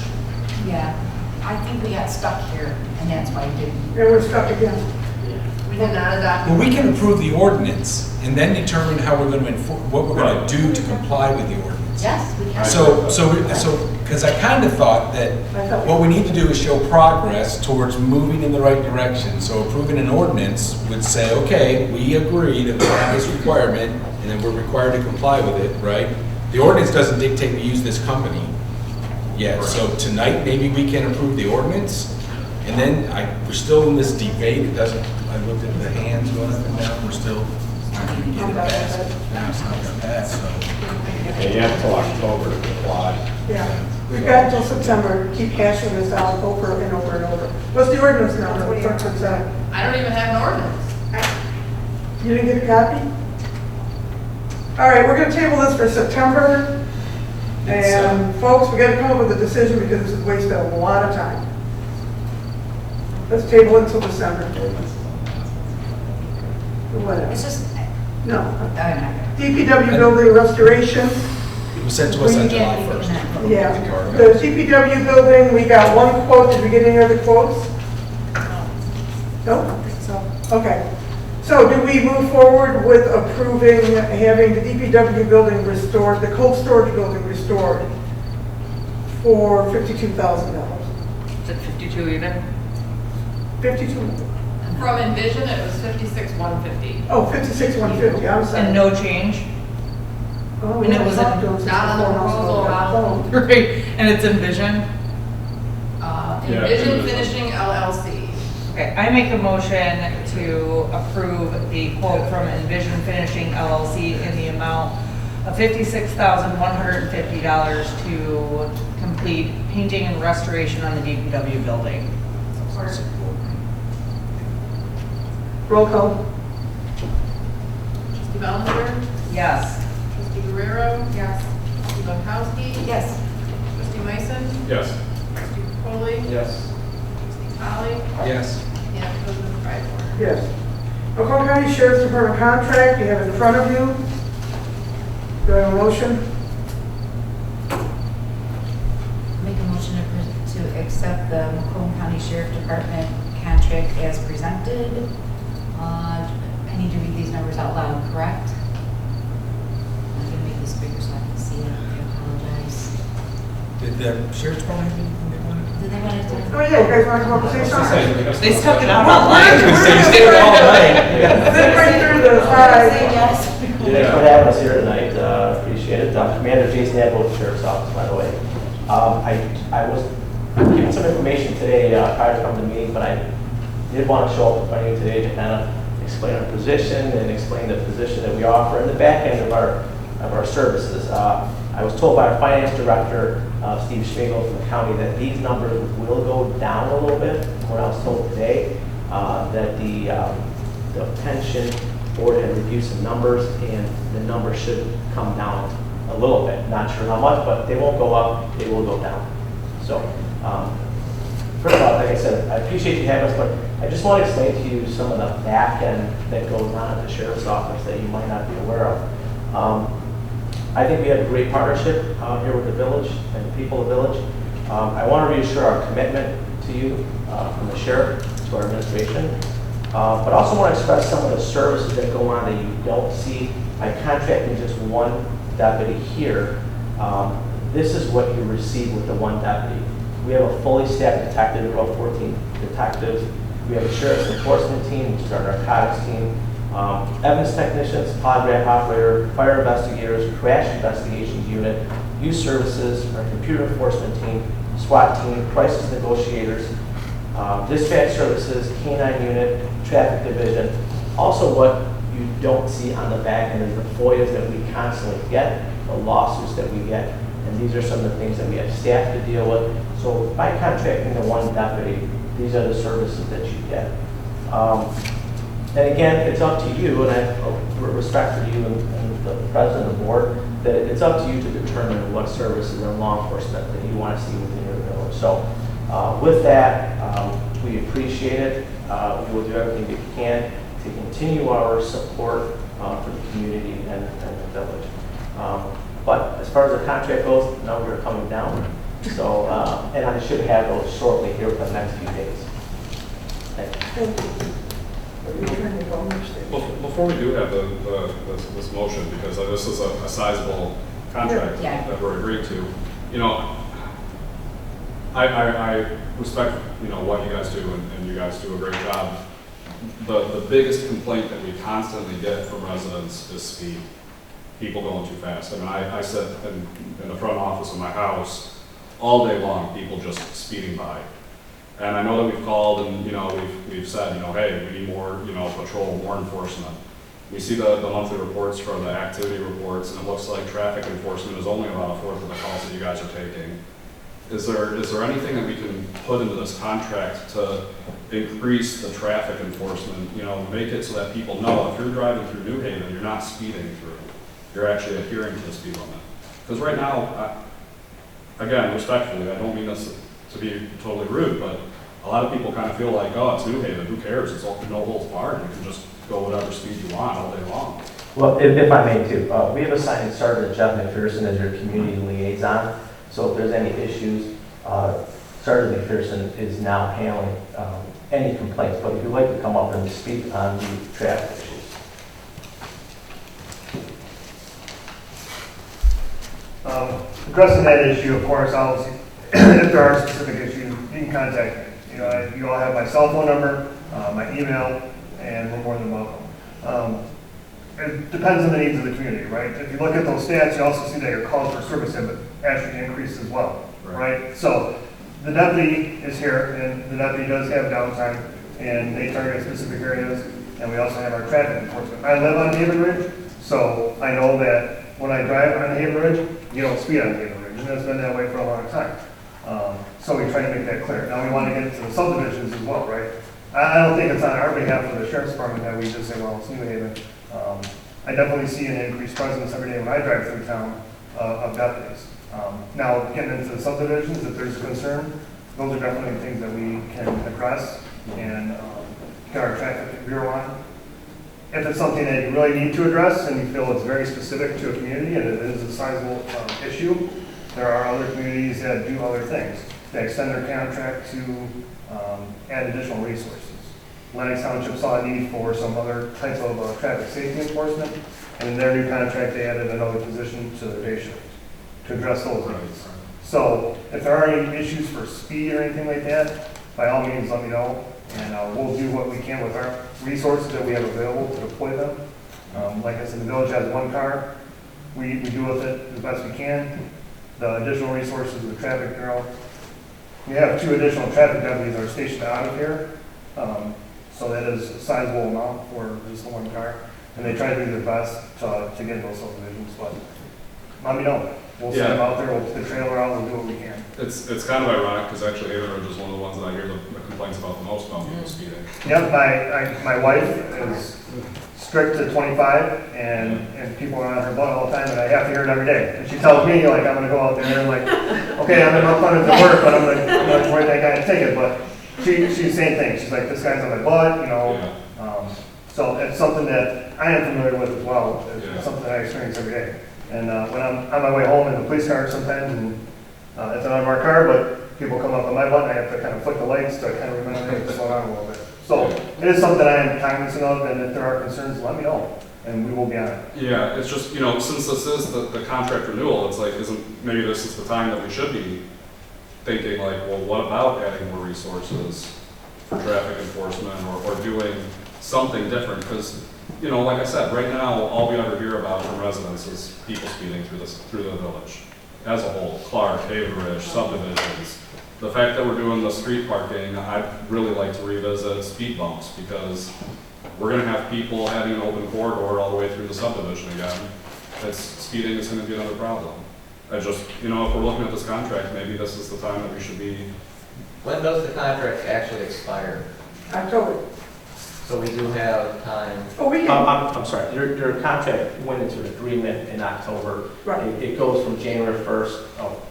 Yeah, I think we got stuck here, and that's why we didn't. And we're stuck again. We did not adopt. Well, we can approve the ordinance and then determine how we're going to what we're going to do to comply with the ordinance. Yes, we can. So, because I kind of thought that what we need to do is show progress towards moving in the right direction. So approving an ordinance would say, okay, we agree that we have this requirement and then we're required to comply with it, right? The ordinance doesn't dictate we use this company yet. So tonight, maybe we can approve the ordinance. And then we're still in this debate. It doesn't, I looked at the hands going up and down. We're still not going to get it passed. Now it's not going to pass, so. Yeah, you have till October to comply. Yeah. We've got until September to keep hashing this out over and over and over. What's the ordinance now? What's it say? I don't even have an ordinance. You didn't get a copy? All right, we're going to table this for September. And folks, we got to come up with a decision because this has wasted a lot of time. Let's table it until December. Whatever. It's just, No. I'm not gonna. DPW building restoration. It was sent to us on July 1st. Yeah. The DPW building, we got one quote. Did we get any other quotes? Nope. So, Okay. So do we move forward with approving having the DPW building restored, the cold storage building restored for $52,000? is it 52 even? 52, From Envision, it was 56,150. oh, 56,150, I'm sorry. And no change? Oh, and it yeah, was talked to him since not on the before, proposal, also. Right, and it's Envision? Yeah, Envision Envision. Finishing LLC. Okay, I make a motion to approve the quote from Envision Finishing LLC in the amount of $56,150 to complete painting and restoration on the DPW building. Support. Roll call. Trustee Bellinger? Yes. Trustee Guerrero? Yes. Trustee Bankowski? Yes. Trustee Mason? Yes. Trustee Foley? Yes. Trustee Holly? Yes. And President Fryborn. Yes. Macomb County Sheriff's Department contract, you have it in front of you. Do I have a motion? Make a motion to accept the Macomb County Sheriff Department contract as presented. I need to read these numbers out loud, correct? I'm gonna make this bigger so I can see it. I apologize. Did the sheriff's department have anything they wanted? Did they want to? Oh, yeah, you guys want to come up and say something? They stuck it out online. Then right through the five. Yes. Thanks for having us here tonight, appreciate it. Commander Jason Adler, Sheriff's Office, by the way. I was given some information today prior to coming to the meeting, but I did want to show up in front of you today to kind of explain our position and explain the position that we offer in the back end of our services. I was told by our finance director, Steve Schmigel from the county, that these numbers will go down a little bit. What I was told today, that the pension board had reviewed some numbers and the numbers should come down a little bit. Not sure how much, but they won't go up, they will go down. So, first of all, like I said, I appreciate you having us, but I just want to explain to you some of the back end that goes on at the sheriff's office that you might not be aware of. I think we have a great partnership here with the village and the people of the village. I want to reassure our commitment to you from the sheriff to our administration, but also want to express some of the services that go on that you don't see by contracting just one deputy here. This is what you receive with the one deputy. We have a fully staffed detective, about 14 detectives. We have a sheriff's enforcement team, which is our narcotics team, evidence technicians, polygraph operator, fire investigators, crash investigations unit, youth services, our computer enforcement team, SWAT team, crisis negotiators, dispatch services, K-9 unit, traffic division. Also, what you don't see on the back end is the FOIAs that we constantly get, the lawsuits that we get, and these are some of the things that we have staff to deal with. So by contracting the one deputy, these are the services that you get. And again, it's up to you, and I have respect for you and the president of the board, that it's up to you to determine what services and law enforcement that you want to see within your village. So with that, we appreciate it. We will do everything we can to continue our support for the community and the village. But as far as the contract goes, the numbers are coming down. So, and I should have those shortly here within the next few days. Thank you. Before we do have this motion, because this is a sizable contract Yeah. that we're agreeing to, you know, I respect, you know, what you guys do, and you guys do a great job. The biggest complaint that we constantly get from residents is speed. People going too fast. I mean, I sit in the front office of my house all day long, people just speeding by. And I know that we've called and, you know, we've said, you know, hey, we need more, you know, patrol, more enforcement. We see the monthly reports for the activity reports, and it looks like traffic enforcement is only about a fourth of the calls that you guys are taking. Is there anything that we can put into this contract to increase the traffic enforcement, you know, make it so that people know if you're driving through New Haven, you're not speeding through, you're actually adhering to the speed limit? Because right now, again, respectfully, I don't mean this to be totally rude, but a lot of people kind of feel like, oh, it's New Haven, who cares? It's all no holds barred. You can just go whatever speed you want all day long. Well, if I may too, we have assigned Sergeant Jeff McPherson as your community liaison. So if there's any issues, Sergeant McPherson is now handling any complaints, but if you'd like to come up and speak on the traffic issues. Addressing that issue, of course, obviously, if there are specific issues, you can contact me. You know, you all have my cell phone number, my email, and we're more than welcome. It depends on the needs of the community, right? If you look at those stats, you also see that your calls for service have actually increased as well, right? So the deputy is here, and the deputy does have downtime, and they target specific areas, and we also have our traffic enforcement. I live on Haven Ridge, so I know that when I drive on Haven Ridge, you don't speed on Haven Ridge, and it's been that way for a long time. So we try to make that clear. Now we want to get into the subdivisions as well, right? I don't think it's on our behalf of the sheriff's department that we just say, well, it's New Haven. I definitely see an increased presence every day when I drive through town of deputies. Now, getting into the subdivisions, if there's a concern, those are definitely things that we can address and get our traffic bureau on. If it's something that you really need to address and you feel it's very specific to a community and it is a sizable issue, there are other communities that do other things. They extend their contract to add additional resources. Lennox Township saw a need for some other types of traffic safety enforcement, and in their new contract they added another position to their day shift to address those needs. So if there are any issues for speed or anything like that, by all means let me know, and we'll do what we can with our resources that we have available to deploy them. Like I said, the village has one car. We do with it as best we can. The additional resources of the traffic bureau. We have 2 additional traffic deputies that are stationed out of here. So that is a sizable amount for just the one car. And they try to do their best to get in those subdivisions, but let me know. We'll send them out there, we'll put the trailer out, we'll do what we can. It's kind of ironic because actually Haven Ridge is one of the ones that I hear the complaints about the most about people speeding. Yep, my wife is strict to 25 and people are on her butt all the time and I have to hear it every day. And she tells me like I'm gonna go out there and I'm like, okay, I'm not planning to work, but I'm gonna write that guy a ticket. But she's the same thing. She's like, this guy's on my butt, you know. So it's something that I am familiar with as well. It's something that I experience every day. And when I'm on my way home in the police car sometimes, and it's an unmarked car, but people come up on my butt and I have to kind of flick the lights to kind of remember to slow down a little bit. So it is something I am cognizant of, and if there are concerns, let me know, and we will be on it. Yeah, it's just, you know, since this is the contract renewal, it's like, maybe this is the time that we should be thinking like, well, what about adding more resources for traffic enforcement or doing something different? Because, you know, like I said, right now, all we ever hear about from residents is people speeding through the village as a whole. Clark, Haven Ridge, subdivisions. The fact that we're doing the street parking, I'd really like to revisit speed bumps because we're going to have people having an open corridor all the way through the subdivision again. Speeding is going to be another problem. I just, you know, if we're looking at this contract, maybe this is the time that we should be. When does the contract actually expire? October. So we do have time. Oh, we can. I'm sorry, your contract went into agreement in October. Right. It goes from January 1st of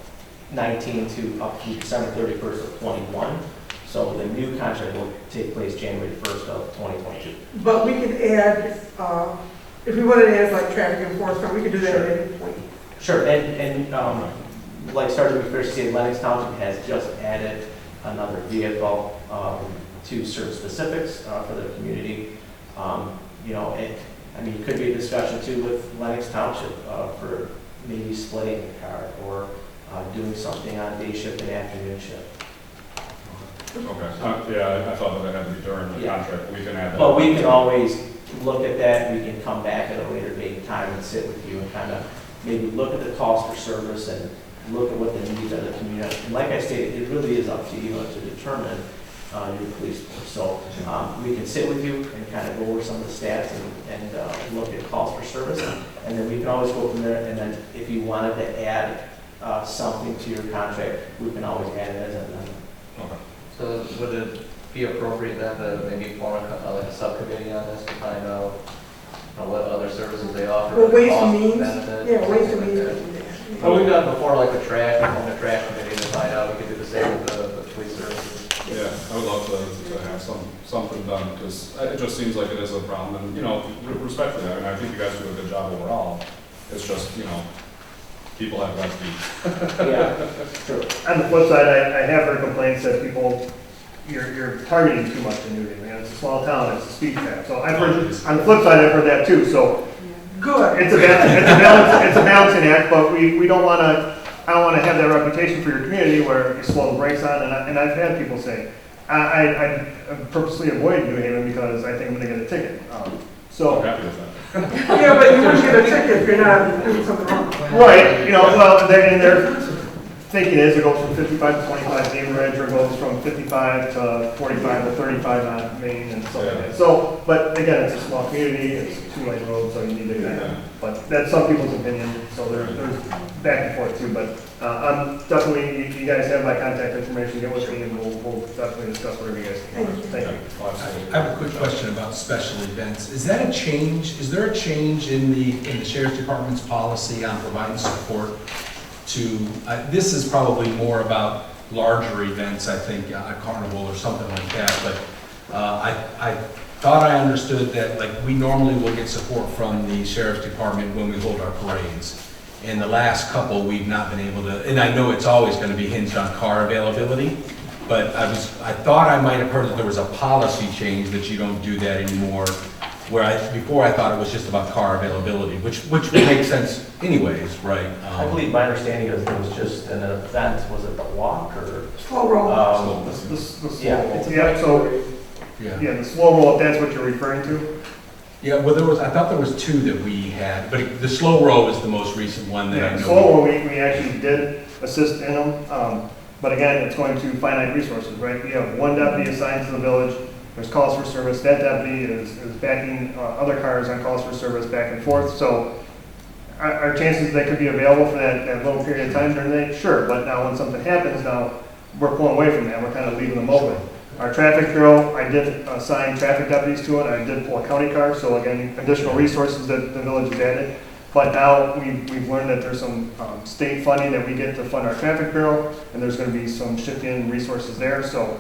19 to up to December 31st of 21. So the new contract will take place January 1st of 2022. But we could add, if we wanted to add like traffic enforcement, we could do that at any point. Sure, and like starting with first say, Lennox Township has just added another vehicle to certain specifics for the community. You know, I mean, it could be a discussion too with Lennox Township for maybe splitting the car or doing something on day shift and afternoon shift. Okay. Yeah, I thought that it had to be during the contract. We can add that. Well, we can always look at that. We can come back at a later date and time and sit with you and kind of maybe look at the cost for service and look at what the needs of the community. And like I stated, it really is up to you to determine your police force. So we can sit with you and kind of go over some of the stats and look at cost for service. And then we can always go from there. And then if you wanted to add something to your contract, we can always add it as an amendment. Okay. So would it be appropriate then to maybe form like a subcommittee on this to find out what other services they offer? Well, ways cost, and means. benefits, Yeah, ways and like means. that. Well, we've done before, like the trash, we formed a trash committee to find out. We could do the same with the police services. Yeah, I would love to have something done because it just seems like it is a problem. And, you know, respectfully, I mean, I think you guys do a good job overall. It's just, you know, people have less needs. Yeah, true. On the flip side, I have heard complaints that people you're targeting too much in New Haven. It's a small town, it's a speed trap. So I've heard, on the flip side, I've heard that too. So Good. it's a balancing act, but we don't want to, I don't want to have that reputation for your community where you slow the brakes on. And I've had people say, I purposely avoid New Haven because I think I'm going to get a ticket. So. Yeah, but you wouldn't get a ticket if you're not doing something wrong. Right, you know, well, their thinking is it goes from 55 to 25 Main Ridge, or it goes from 55 to 45 to 35 on Main and stuff like that. So, but again, it's a small community, it's a two-lane road, so you need to kind of, but that's some people's opinion, so there's back and forth too, but I'm definitely, you guys have my contact information, get with me, and we'll definitely discuss whatever you guys can. Thank you. I have a quick question about special events. Is that a change, is there a change in the Sheriff's Department's policy on providing support to, this is probably more about larger events, I think, a carnival or something like that, but I thought I understood that, like, we normally will get support from the Sheriff's Department when we hold our parades. And the last couple, we've not been able to, and I know it's always going to be hinged on car availability, but I thought I might have heard that there was a policy change that you don't do that anymore, where before I thought it was just about car availability, which would make sense anyways, right? I believe my understanding is there was just an event, was it the walk or? Slow roll. The slow Yeah, roll. it's a Yeah, so, yeah, the slow roll, if that's what you're referring to. Yeah, well, I thought there was two that we had, but the slow roll is the most recent one that I know. The slow roll, we actually did assist in them, but again, it's going to finite resources, right? We have one deputy assigned to the village, there's calls for service, that deputy is backing other cars on calls for service back and forth, so our chances they could be available for that little period of time during the day, sure, but now when something happens, now we're pulling away from that, we're kind of leaving them open. Our traffic bureau, I did assign traffic deputies to it, I did pull a county car, so again, additional resources that the village has added. But now we've learned that there's some state funding that we get to fund our traffic bureau, and there's going to be some shifting in resources there. So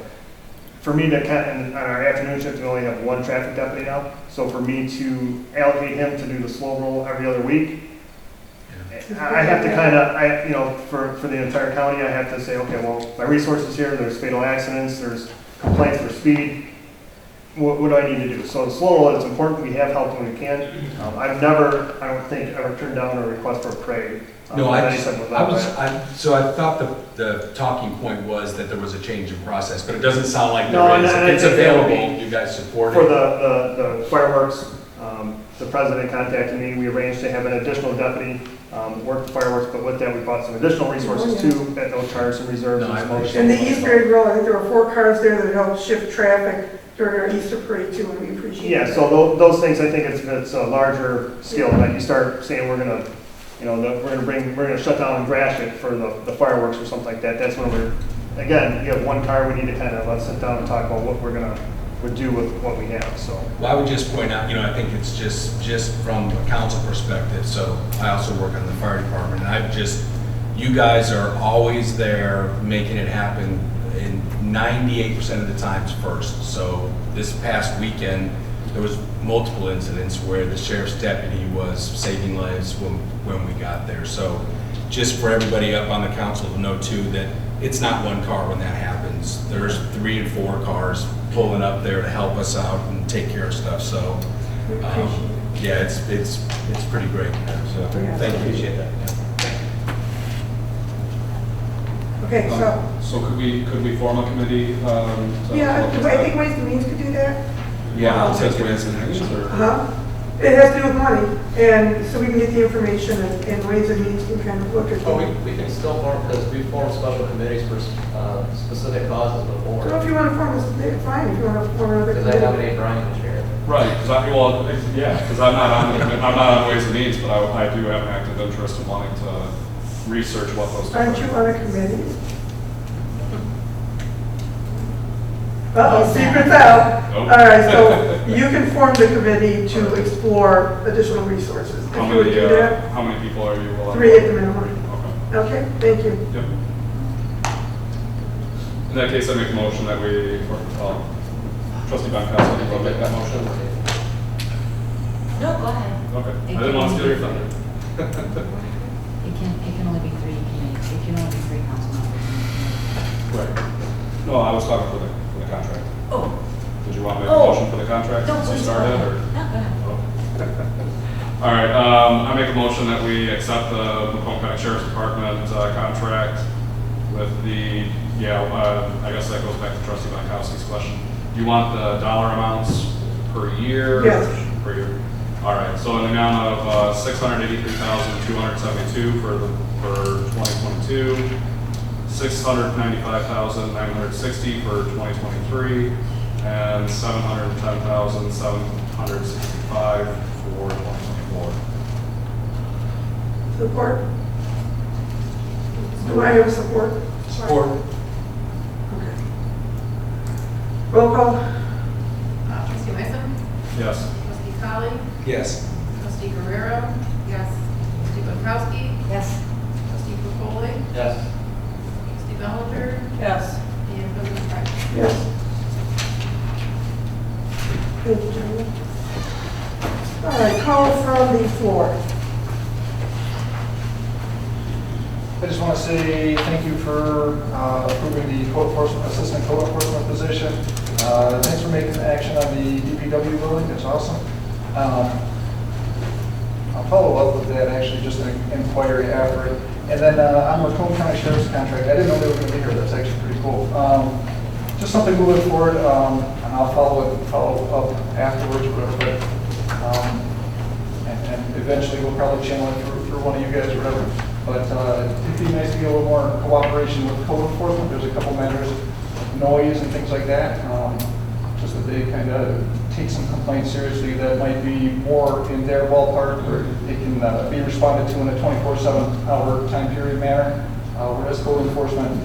for me to, on our afternoon shift, we only have one traffic deputy now. So for me to allocate him to do the slow roll every other week, I have to kind of, you know, for the entire county, I have to say, okay, well, my resources here, there's fatal accidents, there's complaints for speed. What do I need to do? So the slow roll is important. We have helped when we can. I've never, I don't think, ever turned down a request for a parade. No, so I thought the talking point was that there was a change in process, but it doesn't sound like there is. If it's available, you guys support it. For the fireworks, the president contacted me. We arranged to have an additional deputy work the fireworks, but with that, we bought some additional resources too, at no charge, some reserves. And the East Grade Road, I think there were 4 cars there that helped shift traffic during our Easter parade too, and we appreciate it. Yeah, so those things, I think it's a larger scale. Like you start saying we're gonna, you know, we're gonna shut down Gratiot for the fireworks or something like that. That's when again, you have one car. We need to kind of sit down and talk about what we're gonna do with what we have. So well, I would just point out, you know, I think it's just from a council perspective. So I also work on the fire department, and you guys are always there making it happen in 98% of the times first. So this past weekend, there was multiple incidents where the sheriff's deputy was saving lives when we got there. So just for everybody up on the council to know too, that it's not one car when that happens. There's 3 and 4 cars pulling up there to help us out and take care of stuff. So yeah, it's pretty great. So thank you. Appreciate that. Okay, so could we form a committee? Yeah, I think Ways and Means could do that. Yeah, I'll take Ways and Means. It has to do with money, and so we can get the information, and Ways and Means can kind of look at that. We can still form, because we formed special committees for specific causes before. So if you want to form this, fine, if you want to form another committee. Because I nominate Brian this year. Right, because I'm not on Ways and Means, but I do have an active interest in wanting to research what those. Aren't you on a committee? Uh-oh, secret's out. Nope. All right, so you can form the committee to explore additional resources. How many people are you? 3 at the minimum. Okay, thank you. Yep. In that case, I make a motion that we, trustee Bancroft, you want to make that motion? No, go ahead. Okay, I didn't want to steal your thunder. It can only be 3 committees. It can only be 3 council members. Right. No, I was talking for the contract. Oh. Did you want to make a motion for the contract No, since we please. started, or? No, go ahead. All right, I make a motion that we accept the Macomb County Sheriff's Department contract with the, I guess that goes back to trustee Bankowski's question. Do you want the dollar amounts per year? Yes. Per year. All right, so in the amount of $683,272 for 2022, $695,960 for 2023, and $710,765 for 2024. Support? Do I have support? Support. Okay. Roll call? Trustee Mason? Yes. Trustee Colley? Yes. Trustee Guerrero? Yes. Trustee Bankowski? Yes. Trustee Popoli? Yes. Trustee Bellinger? Yes. And President Price? Yes. Thank you, gentlemen. All right, call from the floor. I just want to say thank you for approving the code enforcement, assistant code enforcement position. Thanks for making action on the DPW building, that's awesome. I'll follow up with that, actually, just an inquiry after it. And then on the Macomb County Sheriff's contract, I didn't know they were going to be here, that's actually pretty cool. Just something moving forward, and I'll follow up afterwards, but and eventually we'll probably channel it through one of you guys or whatever. But it'd be nice to get a little more cooperation with code enforcement. There's a couple matters of noise and things like that. Just that they kind of take some complaints seriously that might be more in their ballpark, where it can be responded to in a 24/7-hour time period manner. Whereas code enforcement,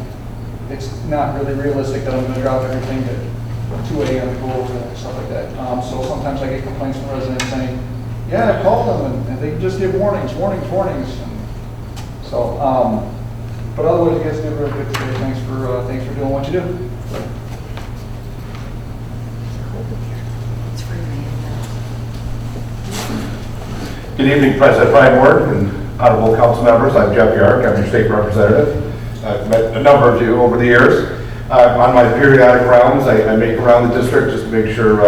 it's not really realistic that I'm going to drop everything at 2 a.m. to go over and stuff like that. So sometimes I get complaints from residents saying, yeah, I called them and they just give warnings. So, but otherwise, you guys did really good today. Thanks for doing what you do. Good evening, President Brian Ward and honorable council members. I'm Jeff Yark. I'm your state representative. I've met a number of you over the years. On my periodic rounds, I make around the district just to make sure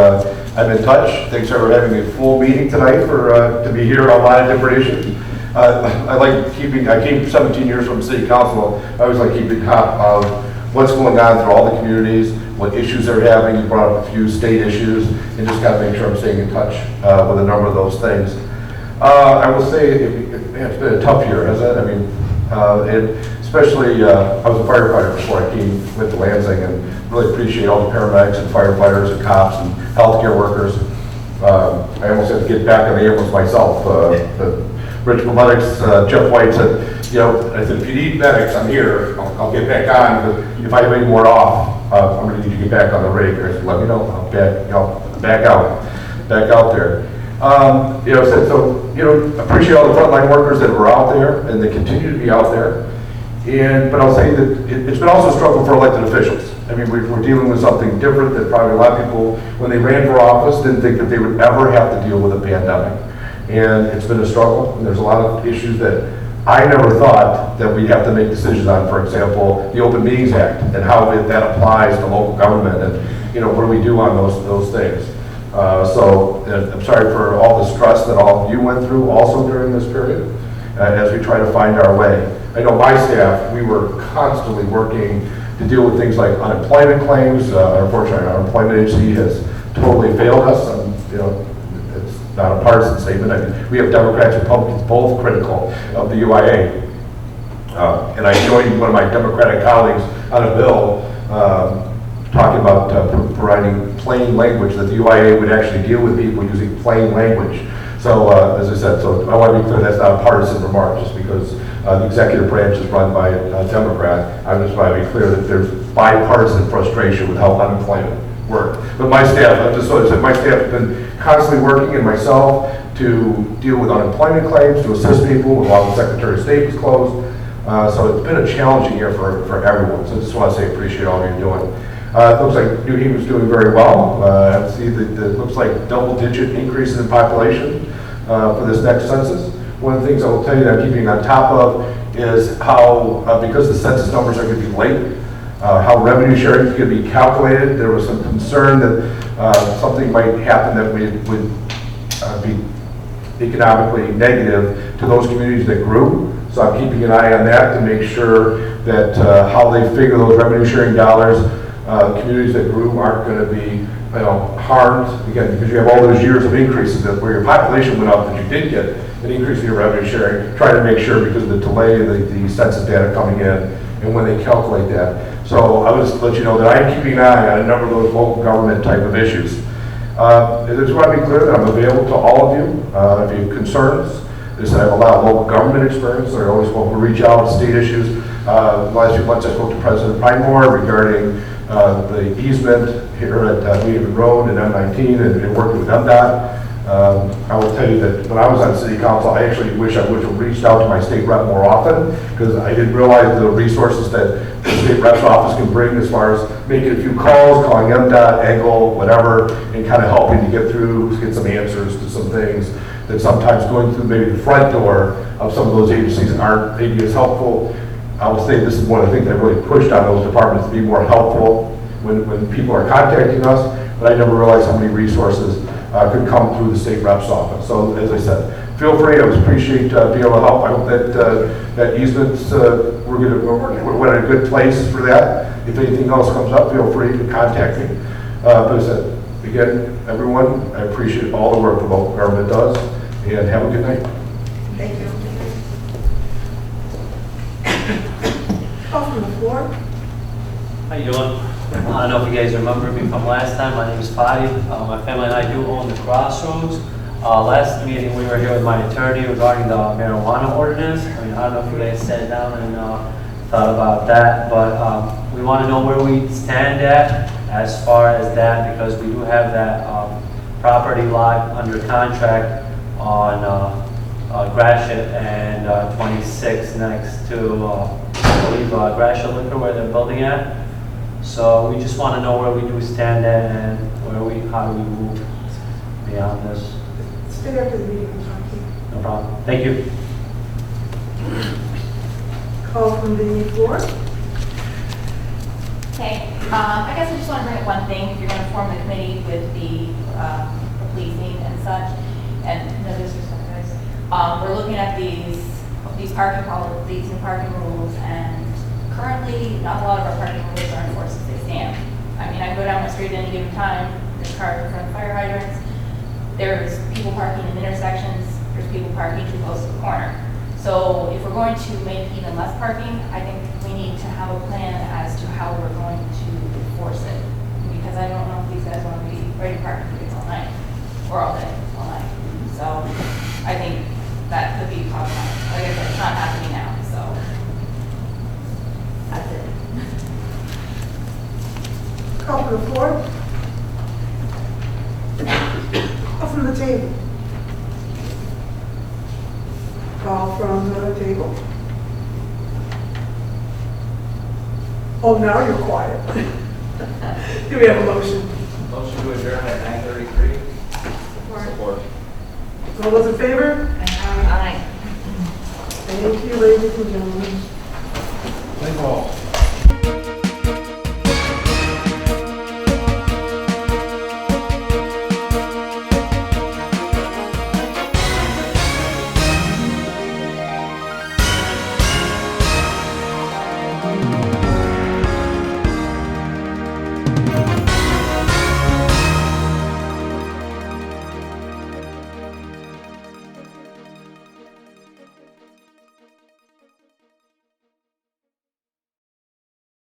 I'm in touch. Thanks for having a full meeting tonight to be here on a lot of different issues. I came 17 years from city council. I always like keeping top of what's going on through all the communities, what issues they're having. You brought up a few state issues, and just got to make sure I'm staying in touch with a number of those things. I will say it's been a tough year, hasn't it? I mean, especially I was a firefighter before I came with the Lansing, and really appreciate all the paramedics and firefighters and cops and healthcare workers. I almost had to get back on the ambulance myself. Rich Medics, Jeff White said, I said, if you need medics, I'm here. I'll get back on, but if I have any more off, I'm going to need you to get back on the rig. I said, let me know. I'll back out there. Appreciate all the frontline workers that were out there, and they continue to be out there. But I'll say that it's been also a struggle for elected officials. I mean, we're dealing with something different that probably a lot of people, when they ran for office, didn't think that they would ever have to deal with a pandemic. And it's been a struggle, and there's a lot of issues that I never thought that we'd have to make decisions on. For example, the Open Meetings Act and how that applies to local government, and what do we do on those things. So I'm sorry for all the stress that all of you went through also during this period as we try to find our way. I know my staff, we were constantly working to deal with things like unemployment claims. Unfortunately, our unemployment agency has totally failed us. It's not a partisan statement. I mean, we have Democrats and Republicans both critical of the UIA. And I joined one of my Democratic colleagues on a bill talking about providing plain language, that the UIA would actually deal with people using plain language. So, as I said, I want to be clear, that's not a partisan remark, just because the executive branch is run by a Democrat. I just want to be clear that there's bipartisan frustration with how unemployment works. But my staff, my staff has been constantly working, and myself, to deal with unemployment claims, to assist people while the Secretary of State was closed. So it's been a challenging year for everyone. So I just want to say appreciate all you're doing. It looks like New Haven's doing very well. I see that it looks like double-digit increases in population for this next census. One of the things I will tell you that I'm keeping on top of is how, because the census numbers are going to be late, how revenue sharing is going to be calculated. There was some concern that something might happen that would be economically negative to those communities that grew. So I'm keeping an eye on that to make sure that how they figure those revenue sharing dollars, communities that grew aren't going to be harmed, again, because you have all those years of increases that where your population went up, that you did get an increase in your revenue sharing, trying to make sure because of the delay of the census data coming in and when they calculate that. So I would just let you know that I'm keeping an eye on a number of those local government type of issues. I just want to be clear that I'm available to all of you if you have concerns. As I have a lot of local government experience, so I always want to reach out to state issues. Last few months I spoke to President Primore regarding the easement here at Weaver Road and M19 and working with MDOT. I will tell you that when I was on city council, I actually wish I would have reached out to my state rep more often because I didn't realize the resources that the state rep's office can bring as far as making a few calls, calling MDOT, EGLE, whatever, and kind of helping to get through, get some answers to some things that sometimes going through maybe the front door of some of those agencies aren't maybe as helpful. I would say this is one of the things I really pushed on those departments to be more helpful when people are contacting us, but I never realized how many resources could come through the state rep's office. So as I said, feel free. I appreciate being able to help. I hope that that easements, we're in a good place for that. If anything else comes up, feel free to contact me. But as I said, again, everyone, I appreciate all the work the local government does, and have a good night. Thank you. Call from the floor. How you doing? I don't know if you guys remember me from last time. My name is Fadi. My family and I do own the Crossroads. Last meeting we were here with my attorney regarding the marijuana ordinance. I mean, I don't know if you guys sat down and thought about that, but we want to know where we stand at as far as that, because we do have that property lot under contract on Gratiot and 26 next to, I believe, Gratiot Liquor, where they're building at. So we just want to know where we do stand at and how do we move beyond this. Stay after the meeting and talk to you. No problem. Thank you. Call from the floor. Okay, I guess I just want to bring up one thing. If you're going to form the committee with the policing and such, and no disrespect, guys, we're looking at these parking policies and parking rules, and currently not a lot of our parking rules are enforced as they stand. I mean, I go down my street at any given time, there's cars in front of fire hydrants, there's people parking in intersections, there's people parking too close to the corner. So if we're going to make even less parking, I think we need to have a plan as to how we're going to enforce it. Because I don't know if these guys want to be ready to park tickets all night, or all day, all night. So I think that could be problematic. Like I said, it's not happening now, so that's it. Call from the floor. Call from the table. Call from the table. Oh, now you're quiet. Do we have a motion? Motion to adjourn at 9:33. Support. All those in favor? Aye. Thank you, ladies and gentlemen.